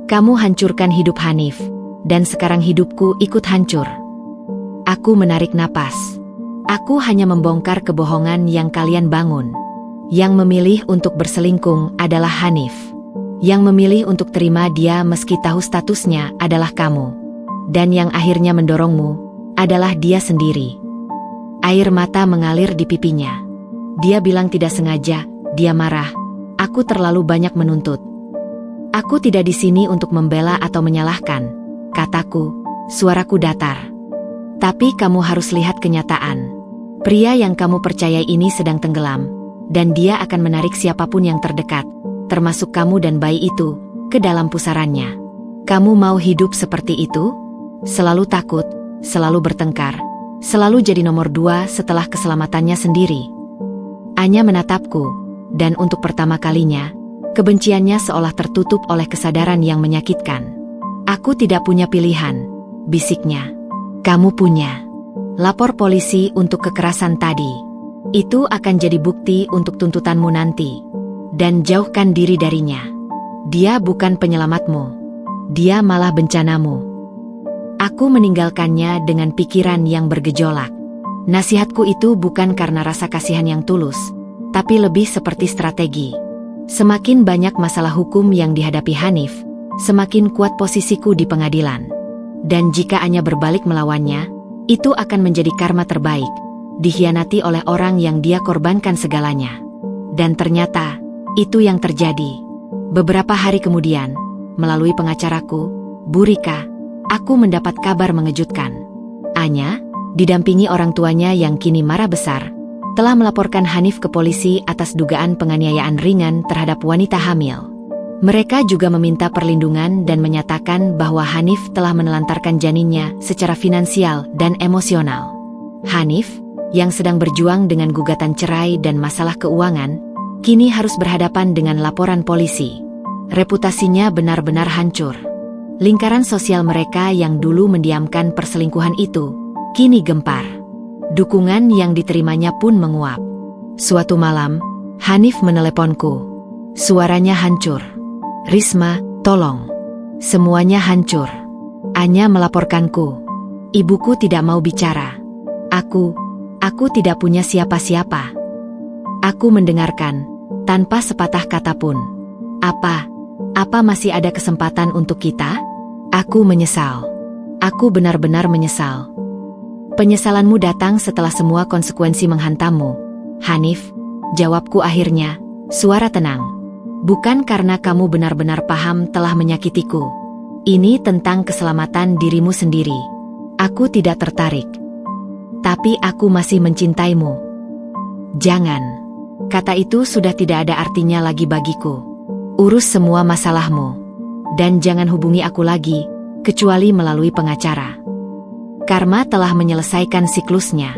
Kamu hancurkan hidup Hanif, dan sekarang hidupku ikut hancur." Aku menarik napas. Aku hanya membongkar kebohongan yang kalian bangun. Yang memilih untuk berselingkung adalah Hanif. Yang memilih untuk terima dia meski tahu statusnya adalah kamu. Dan yang akhirnya mendorongmu adalah dia sendiri. Air mata mengalir di pipinya. Dia bilang tidak sengaja, dia marah. Aku terlalu banyak menuntut. "Aku tidak di sini untuk membela atau menyalahkan," kataku, suaraku datar. "Tapi kamu harus lihat kenyataan. Pria yang kamu percayai ini sedang tenggelam, dan dia akan menarik siapapun yang terdekat, termasuk kamu dan bayi itu, ke dalam pusarannya. Kamu mau hidup seperti itu? Selalu takut, selalu bertengkar, selalu jadi nomor 2 setelah keselamatannya sendiri." Anya menatapku. Dan untuk pertama kalinya, kebenciannya seolah tertutup oleh kesadaran yang menyakitkan. "Aku tidak punya pilihan," bisiknya. "Kamu punya. Lapor polisi untuk kekerasan tadi. Itu akan jadi bukti untuk tuntutanmu nanti. Dan jauhkan diri darinya. Dia bukan penyelamatmu. Dia malah bencanamu." Aku meninggalkannya dengan pikiran yang bergejolak. Nasihatku itu bukan karena rasa kasihan yang tulus, tapi lebih seperti strategi. Semakin banyak masalah hukum yang dihadapi Hanif, semakin kuat posisiku di pengadilan. Dan jika Anya berbalik melawannya, itu akan menjadi karma terbaik. dikhianati oleh orang yang dia korbankan segalanya. Dan ternyata, itu yang terjadi. Beberapa hari kemudian, melalui pengacaraku, Bu Rika, aku mendapat kabar mengejutkan. Anya, didampingi orang tuanya yang kini marah besar, telah melaporkan Hanif ke polisi atas dugaan penganiayaan ringan terhadap wanita hamil. Mereka juga meminta perlindungan dan menyatakan bahwa Hanif telah menelantarkan janinnya secara finansial dan emosional. Hanif, yang sedang berjuang dengan gugatan cerai dan masalah keuangan, kini harus berhadapan dengan laporan polisi. Reputasinya benar-benar hancur. Lingkaran sosial mereka yang dulu mendiamkan perselingkuhan itu, kini gempar. Dukungan yang diterimanya pun menguap. Suatu malam, Hanif meneleponku. Suaranya hancur. "Risma, tolong. Semuanya hancur. Anya melaporkanku. Ibuku tidak mau bicara. Aku tidak punya siapa-siapa." Aku mendengarkan, tanpa sepatah kata pun. Apa masih ada kesempatan untuk kita? Aku menyesal. Aku benar-benar menyesal. "Penyesalanmu datang setelah semua konsekuensi menghantammu, Hanif," jawabku akhirnya, suara tenang. "Bukan karena kamu benar-benar paham telah menyakitiku. Ini tentang keselamatan dirimu sendiri. Aku tidak tertarik. Tapi aku masih mencintaimu. Jangan." Kata itu sudah tidak ada artinya lagi bagiku. "Urus semua masalahmu. Dan jangan hubungi aku lagi, kecuali melalui pengacara." Karma telah menyelesaikan siklusnya.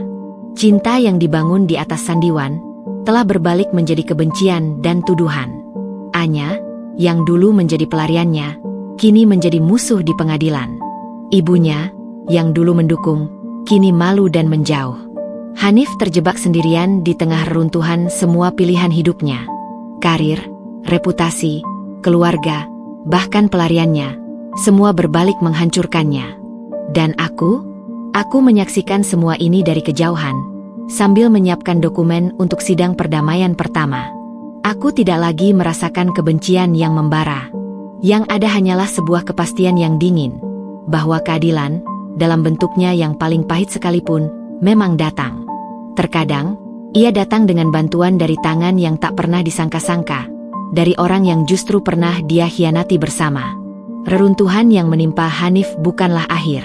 Cinta yang dibangun di atas sandiwan, telah berbalik menjadi kebencian dan tuduhan. Anya, yang dulu menjadi pelariannya, kini menjadi musuh di pengadilan. Ibunya, yang dulu mendukung, kini malu dan menjauh. Hanif terjebak sendirian di tengah reruntuhan semua pilihan hidupnya. Karir, reputasi, keluarga, bahkan pelariannya, semua berbalik menghancurkannya. Dan aku menyaksikan semua ini dari kejauhan, sambil menyiapkan dokumen untuk sidang perdamaian pertama. Aku tidak lagi merasakan kebencian yang membara. Yang ada hanyalah sebuah kepastian yang dingin, bahwa keadilan, dalam bentuknya yang paling pahit sekalipun, memang datang. Terkadang, ia datang dengan bantuan dari tangan yang tak pernah disangka-sangka, dari orang yang justru pernah dia khianati bersama. Reruntuhan yang menimpa Hanif bukanlah akhir.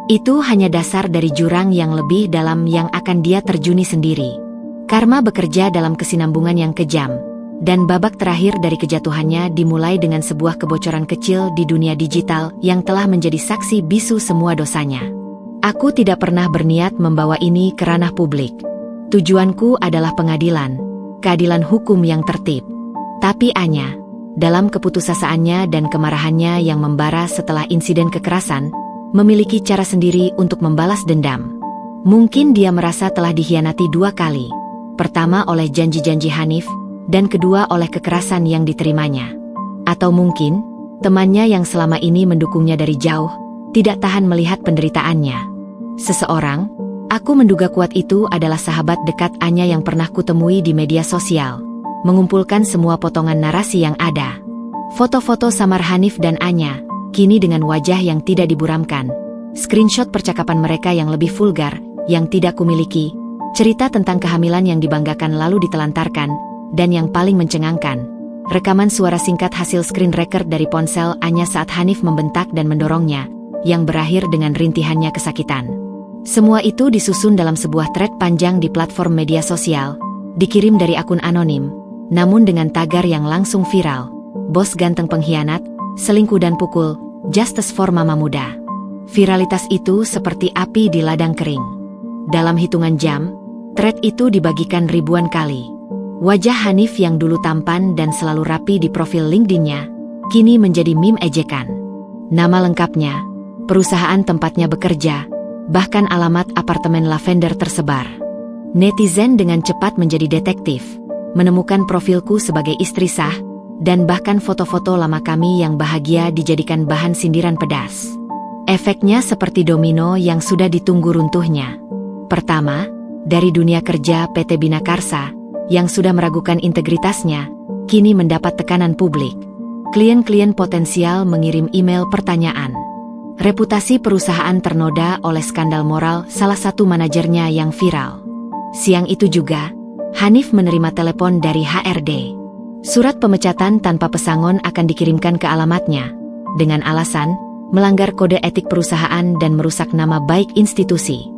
Itu hanya dasar dari jurang yang lebih dalam yang akan dia terjuni sendiri. Karma bekerja dalam kesinambungan yang kejam, dan babak terakhir dari kejatuhannya dimulai dengan sebuah kebocoran kecil di dunia digital yang telah menjadi saksi bisu semua dosanya. Aku tidak pernah berniat membawa ini ke ranah publik. Tujuanku adalah pengadilan, keadilan hukum yang tertib. Tapi Anya, dalam keputusasaannya dan kemarahannya yang membara setelah insiden kekerasan, memiliki cara sendiri untuk membalas dendam. Mungkin dia merasa telah dikhianati dua kali. Pertama oleh janji-janji Hanif, dan kedua oleh kekerasan yang diterimanya. Atau mungkin, temannya yang selama ini mendukungnya dari jauh, tidak tahan melihat penderitaannya. Seseorang, aku menduga kuat itu adalah sahabat dekat Anya yang pernah kutemui di media sosial, mengumpulkan semua potongan narasi yang ada. Foto-foto samar Hanif dan Anya, kini dengan wajah yang tidak diburamkan. Screenshot percakapan mereka yang lebih vulgar, yang tidak kumiliki. Cerita tentang kehamilan yang dibanggakan lalu ditelantarkan. Dan yang paling mencengangkan, rekaman suara singkat hasil screen record dari ponsel Anya saat Hanif membentak dan mendorongnya, yang berakhir dengan rintihannya kesakitan. Semua itu disusun dalam sebuah thread panjang di platform media sosial, dikirim dari akun anonim, namun dengan tagar yang langsung viral. "Bos ganteng pengkhianat, selingkuh dan pukul, justice for mama muda." Viralitas itu seperti api di ladang kering. Dalam hitungan jam, thread itu dibagikan ribuan kali. Wajah Hanif yang dulu tampan dan selalu rapi di profil LinkedIn-nya, kini menjadi meme ejekan. Nama lengkapnya, perusahaan tempatnya bekerja, bahkan alamat apartemen lavender tersebar. Netizen dengan cepat menjadi detektif, menemukan profilku sebagai istri sah, dan bahkan foto-foto lama kami yang bahagia dijadikan bahan sindiran pedas. Efeknya seperti domino yang sudah ditunggu runtuhnya. Pertama, dari dunia kerja PT Bina Karsa, yang sudah meragukan integritasnya, kini mendapat tekanan publik. Klien-klien potensial mengirim email pertanyaan. Reputasi perusahaan ternoda oleh skandal moral salah satu manajernya yang viral. Siang itu juga, Hanif menerima telepon dari HRD. Surat pemecatan tanpa pesangon akan dikirimkan ke alamatnya, dengan alasan melanggar kode etik perusahaan dan merusak nama baik institusi.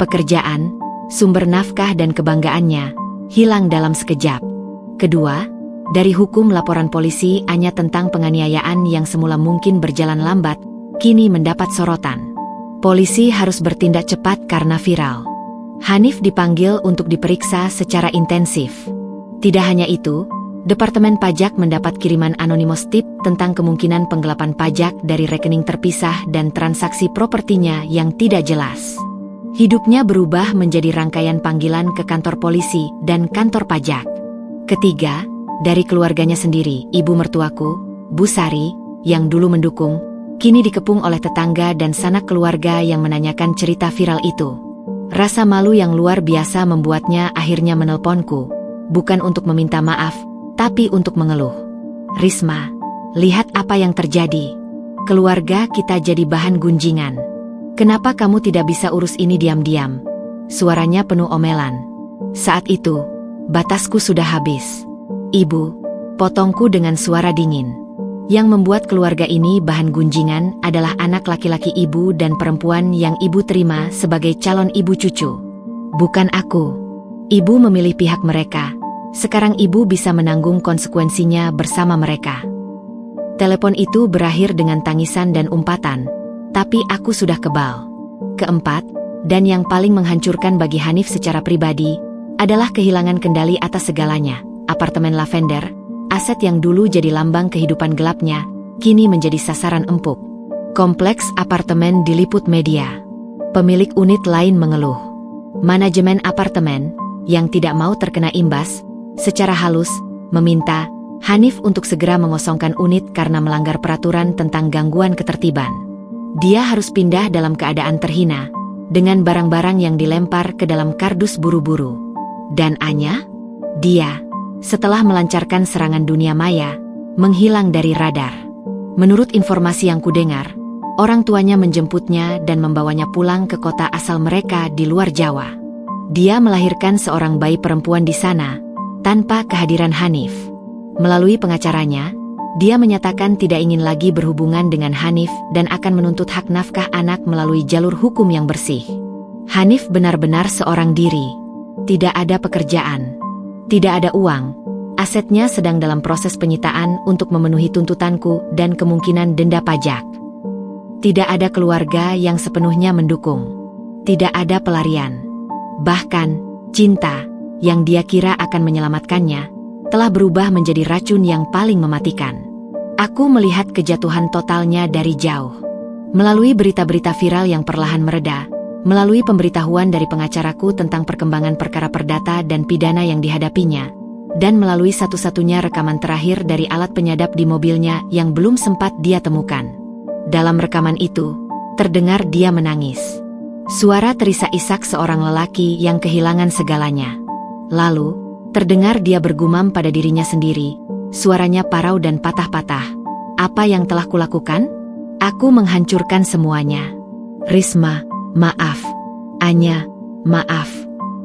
Pekerjaan, sumber nafkah dan kebanggaannya hilang dalam sekejap. Kedua, dari hukum laporan polisi Anya tentang penganiayaan yang semula mungkin berjalan lambat, kini mendapat sorotan. Polisi harus bertindak cepat karena viral. Hanif dipanggil untuk diperiksa secara intensif. Tidak hanya itu, Departemen Pajak mendapat kiriman anonymous tip tentang kemungkinan penggelapan pajak dari rekening terpisah dan transaksi propertinya yang tidak jelas. Hidupnya berubah menjadi rangkaian panggilan ke kantor polisi dan kantor pajak. Ketiga, dari keluarganya sendiri, ibu mertuaku, Bu Sari, yang dulu mendukung, kini dikepung oleh tetangga dan sanak keluarga yang menanyakan cerita viral itu. Rasa malu yang luar biasa membuatnya akhirnya menelponku, bukan untuk meminta maaf, tapi untuk mengeluh. Risma, lihat apa yang terjadi. Keluarga kita jadi bahan gunjingan. Kenapa kamu tidak bisa urus ini diam-diam? Suaranya penuh omelan. Saat itu, batasku sudah habis. Ibu, potongku dengan suara dingin. Yang membuat keluarga ini bahan gunjingan adalah anak laki-laki ibu dan perempuan yang ibu terima sebagai calon ibu cucu. Bukan aku. Ibu memilih pihak mereka. Sekarang ibu bisa menanggung konsekuensinya bersama mereka. Telepon itu berakhir dengan tangisan dan umpatan, tapi aku sudah kebal. Keempat, dan yang paling menghancurkan bagi Hanif secara pribadi, adalah kehilangan kendali atas segalanya. Apartemen Lavender, aset yang dulu jadi lambang kehidupan gelapnya, kini menjadi sasaran empuk. Kompleks apartemen diliput media. Pemilik unit lain mengeluh. Manajemen apartemen, yang tidak mau terkena imbas, secara halus meminta Hanif untuk segera mengosongkan unit karena melanggar peraturan tentang gangguan ketertiban. Dia harus pindah dalam keadaan terhina, dengan barang-barang yang dilempar ke dalam kardus buru-buru. Dan Anya? Dia, setelah melancarkan serangan dunia maya, menghilang dari radar. Menurut informasi yang kudengar, orang tuanya menjemputnya dan membawanya pulang ke kota asal mereka di luar Jawa. Dia melahirkan seorang bayi perempuan di sana, tanpa kehadiran Hanif. Melalui pengacaranya, dia menyatakan tidak ingin lagi berhubungan dengan Hanif dan akan menuntut hak nafkah anak melalui jalur hukum yang bersih. Hanif benar-benar seorang diri. Tidak ada pekerjaan. Tidak ada uang. Asetnya sedang dalam proses penyitaan untuk memenuhi tuntutanku dan kemungkinan denda pajak. Tidak ada keluarga yang sepenuhnya mendukung. Tidak ada pelarian. Bahkan, cinta yang dia kira akan menyelamatkannya, telah berubah menjadi racun yang paling mematikan. Aku melihat kejatuhan totalnya dari jauh. Melalui berita-berita viral yang perlahan mereda, melalui pemberitahuan dari pengacaraku tentang perkembangan perkara perdata dan pidana yang dihadapinya, dan melalui satu-satunya rekaman terakhir dari alat penyadap di mobilnya yang belum sempat dia temukan. Dalam rekaman itu, terdengar dia menangis. Suara terisak-isak seorang lelaki yang kehilangan segalanya. Lalu, terdengar dia bergumam pada dirinya sendiri, suaranya parau dan patah-patah. Apa yang telah kulakukan? Aku menghancurkan semuanya. Risma, maaf. Anya, maaf.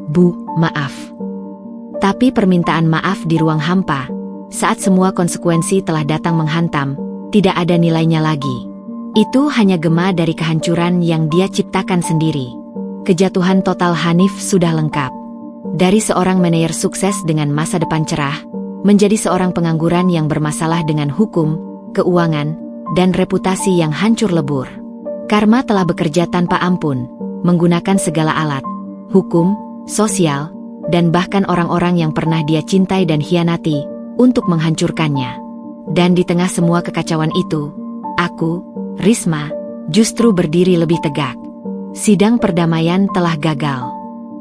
Bu, maaf. Tapi permintaan maaf di ruang hampa, saat semua konsekuensi telah datang menghantam, tidak ada nilainya lagi. Itu hanya gema dari kehancuran yang dia ciptakan sendiri. Kejatuhan total Hanif sudah lengkap. Dari seorang manajer sukses dengan masa depan cerah, menjadi seorang pengangguran yang bermasalah dengan hukum, keuangan, dan reputasi yang hancur lebur. Karma telah bekerja tanpa ampun, menggunakan segala alat, hukum, sosial, dan bahkan orang-orang yang pernah dia cintai dan hianati, untuk menghancurkannya. Dan di tengah semua kekacauan itu, aku, Risma, justru berdiri lebih tegak. Sidang perdamaian telah gagal.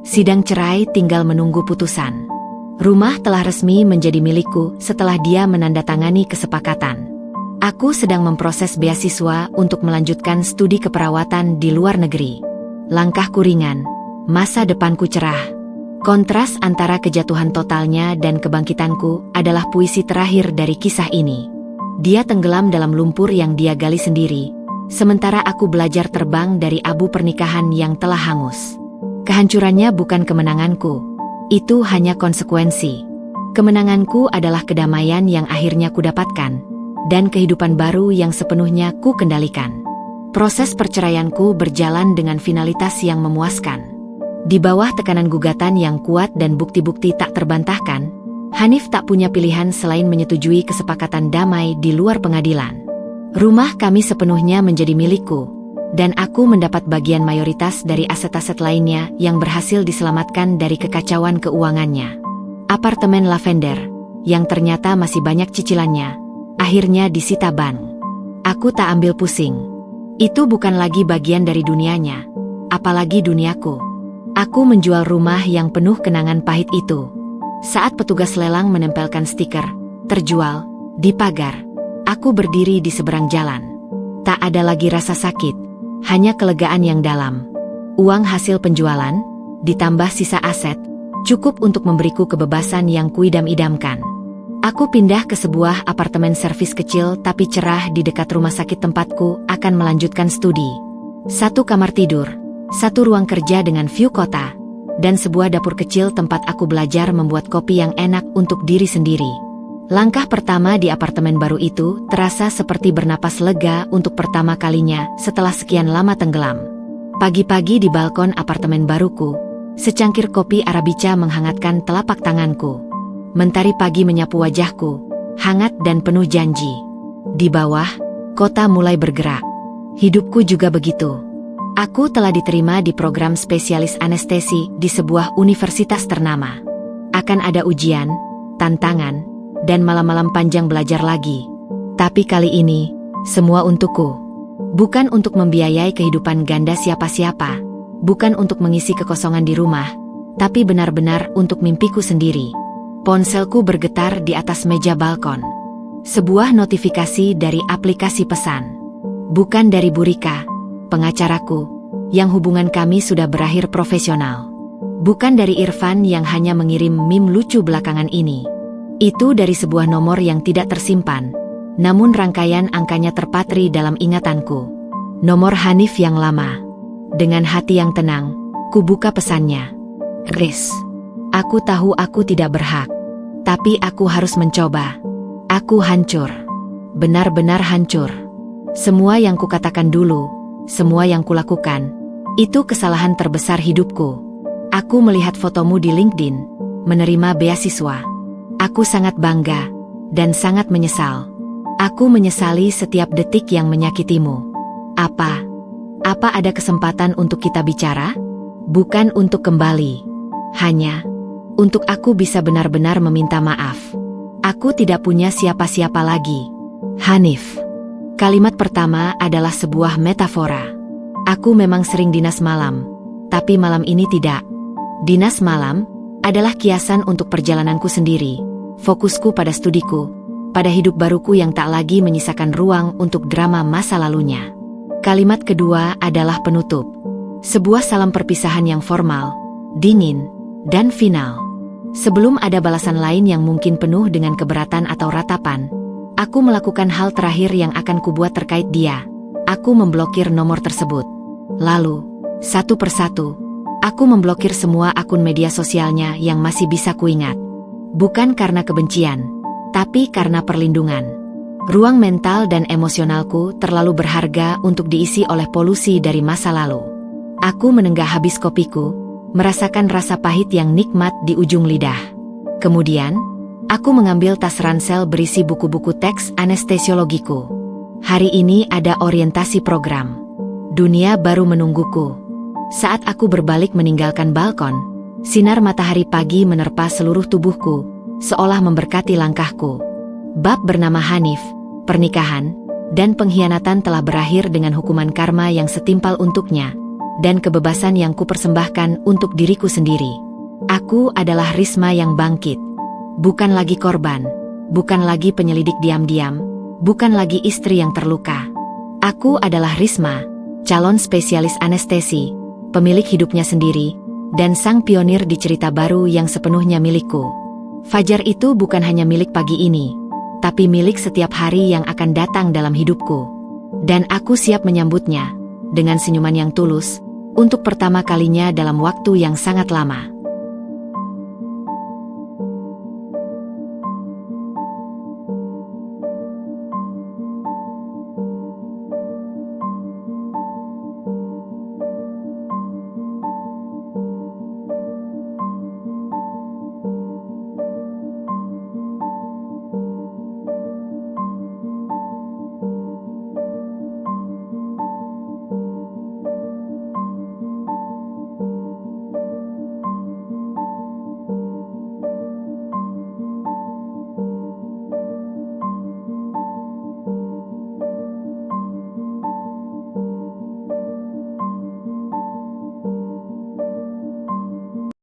Sidang cerai tinggal menunggu putusan. Rumah telah resmi menjadi milikku setelah dia menandatangani kesepakatan. Aku sedang memproses beasiswa untuk melanjutkan studi keperawatan di luar negeri. Langkahku ringan, masa depanku cerah. Kontras antara kejatuhan totalnya dan kebangkitanku adalah puisi terakhir dari kisah ini. Dia tenggelam dalam lumpur yang dia gali sendiri, sementara aku belajar terbang dari abu pernikahan yang telah hangus. Kehancurannya bukan kemenanganku. Itu hanya konsekuensi. Kemenanganku adalah kedamaian yang akhirnya kudapatkan, dan kehidupan baru yang sepenuhnya ku kendalikan. Proses perceraianku berjalan dengan finalitas yang memuaskan. Di bawah tekanan gugatan yang kuat dan bukti-bukti tak terbantahkan, Hanif tak punya pilihan selain menyetujui kesepakatan damai di luar pengadilan. Rumah kami sepenuhnya menjadi milikku, dan aku mendapat bagian mayoritas dari aset-aset lainnya yang berhasil diselamatkan dari kekacauan keuangannya. Apartemen Lavender, yang ternyata masih banyak cicilannya, akhirnya disita bank. Aku tak ambil pusing. Itu bukan lagi bagian dari dunianya, apalagi duniaku. Aku menjual rumah yang penuh kenangan pahit itu. Saat petugas lelang menempelkan stiker "terjual" di pagar, aku berdiri di seberang jalan. Tak ada lagi rasa sakit, hanya kelegaan yang dalam. Uang hasil penjualan, ditambah sisa aset, cukup untuk memberiku kebebasan yang kuidam-idamkan. Aku pindah ke sebuah apartemen servis kecil tapi cerah di dekat rumah sakit tempatku akan melanjutkan studi. 1 kamar tidur, 1 ruang kerja dengan view kota, dan sebuah dapur kecil tempat aku belajar membuat kopi yang enak untuk diri sendiri. Langkah pertama di apartemen baru itu terasa seperti bernapas lega untuk pertama kalinya setelah sekian lama tenggelam. Pagi-pagi di balkon apartemen baruku, secangkir kopi Arabica menghangatkan telapak tanganku. Mentari pagi menyapu wajahku, hangat dan penuh janji. Di bawah, kota mulai bergerak. Hidupku juga begitu. Aku telah diterima di program spesialis anestesi di sebuah universitas ternama. Akan ada ujian, tantangan, dan malam-malam panjang belajar lagi. Tapi kali ini, semua untukku. Bukan untuk membiayai kehidupan ganda siapa-siapa, bukan untuk mengisi kekosongan di rumah, tapi benar-benar untuk mimpiku sendiri. Ponselku bergetar di atas meja balkon. Sebuah notifikasi dari aplikasi pesan. Bukan dari Burika, pengacaraku, yang hubungan kami sudah berakhir profesional. Bukan dari Irfan yang hanya mengirim meme lucu belakangan ini. Itu dari sebuah nomor yang tidak tersimpan, namun rangkaian angkanya terpatri dalam ingatanku. Nomor Hanif yang lama. Dengan hati yang tenang, ku buka pesannya. Riz, aku tahu aku tidak berhak. Tapi aku harus mencoba. Aku hancur. Benar-benar hancur. Semua yang kukatakan dulu, semua yang kulakukan, itu kesalahan terbesar hidupku. Aku melihat fotomu di LinkedIn, menerima beasiswa. Aku sangat bangga, dan sangat menyesal. Aku menyesali setiap detik yang menyakitimu. Apa ada kesempatan untuk kita bicara? Bukan untuk kembali. Hanya untuk aku bisa benar-benar meminta maaf. Aku tidak punya siapa-siapa lagi. Hanif. Kalimat pertama adalah sebuah metafora. Aku memang sering dinas malam, tapi malam ini tidak. Dinas malam adalah kiasan untuk perjalananku sendiri, fokusku pada studiku, pada hidup baruku yang tak lagi menyisakan ruang untuk drama masa lalunya. Kalimat kedua adalah penutup. Sebuah salam perpisahan yang formal, dingin, dan final. Sebelum ada balasan lain yang mungkin penuh dengan keberatan atau ratapan, aku melakukan hal terakhir yang akan kubuat terkait dia. Aku memblokir nomor tersebut. Lalu, satu persatu, aku memblokir semua akun media sosialnya yang masih bisa kuingat. Bukan karena kebencian, tapi karena perlindungan. Ruang mental dan emosionalku terlalu berharga untuk diisi oleh polusi dari masa lalu. Aku menenggak habis kopiku, merasakan rasa pahit yang nikmat di ujung lidah. Kemudian, aku mengambil tas ransel berisi buku-buku teks anestesiologiku. Hari ini ada orientasi program. Dunia baru menungguku. Saat aku berbalik meninggalkan balkon, sinar matahari pagi menerpa seluruh tubuhku, seolah memberkati langkahku. Bab bernama Hanif, pernikahan, dan pengkhianatan telah berakhir dengan hukuman karma yang setimpal untuknya, dan kebebasan yang kupersembahkan untuk diriku sendiri. Aku adalah Risma yang bangkit. Bukan lagi korban, bukan lagi penyelidik diam-diam, bukan lagi istri yang terluka. Aku adalah Risma, calon spesialis anestesi, pemilik hidupnya sendiri, dan sang pionir di cerita baru yang sepenuhnya milikku. Fajar itu bukan hanya milik pagi ini, tapi milik setiap hari yang akan datang dalam hidupku. Dan aku siap menyambutnya, dengan senyuman yang tulus, Untuk pertama kalinya dalam waktu yang sangat lama.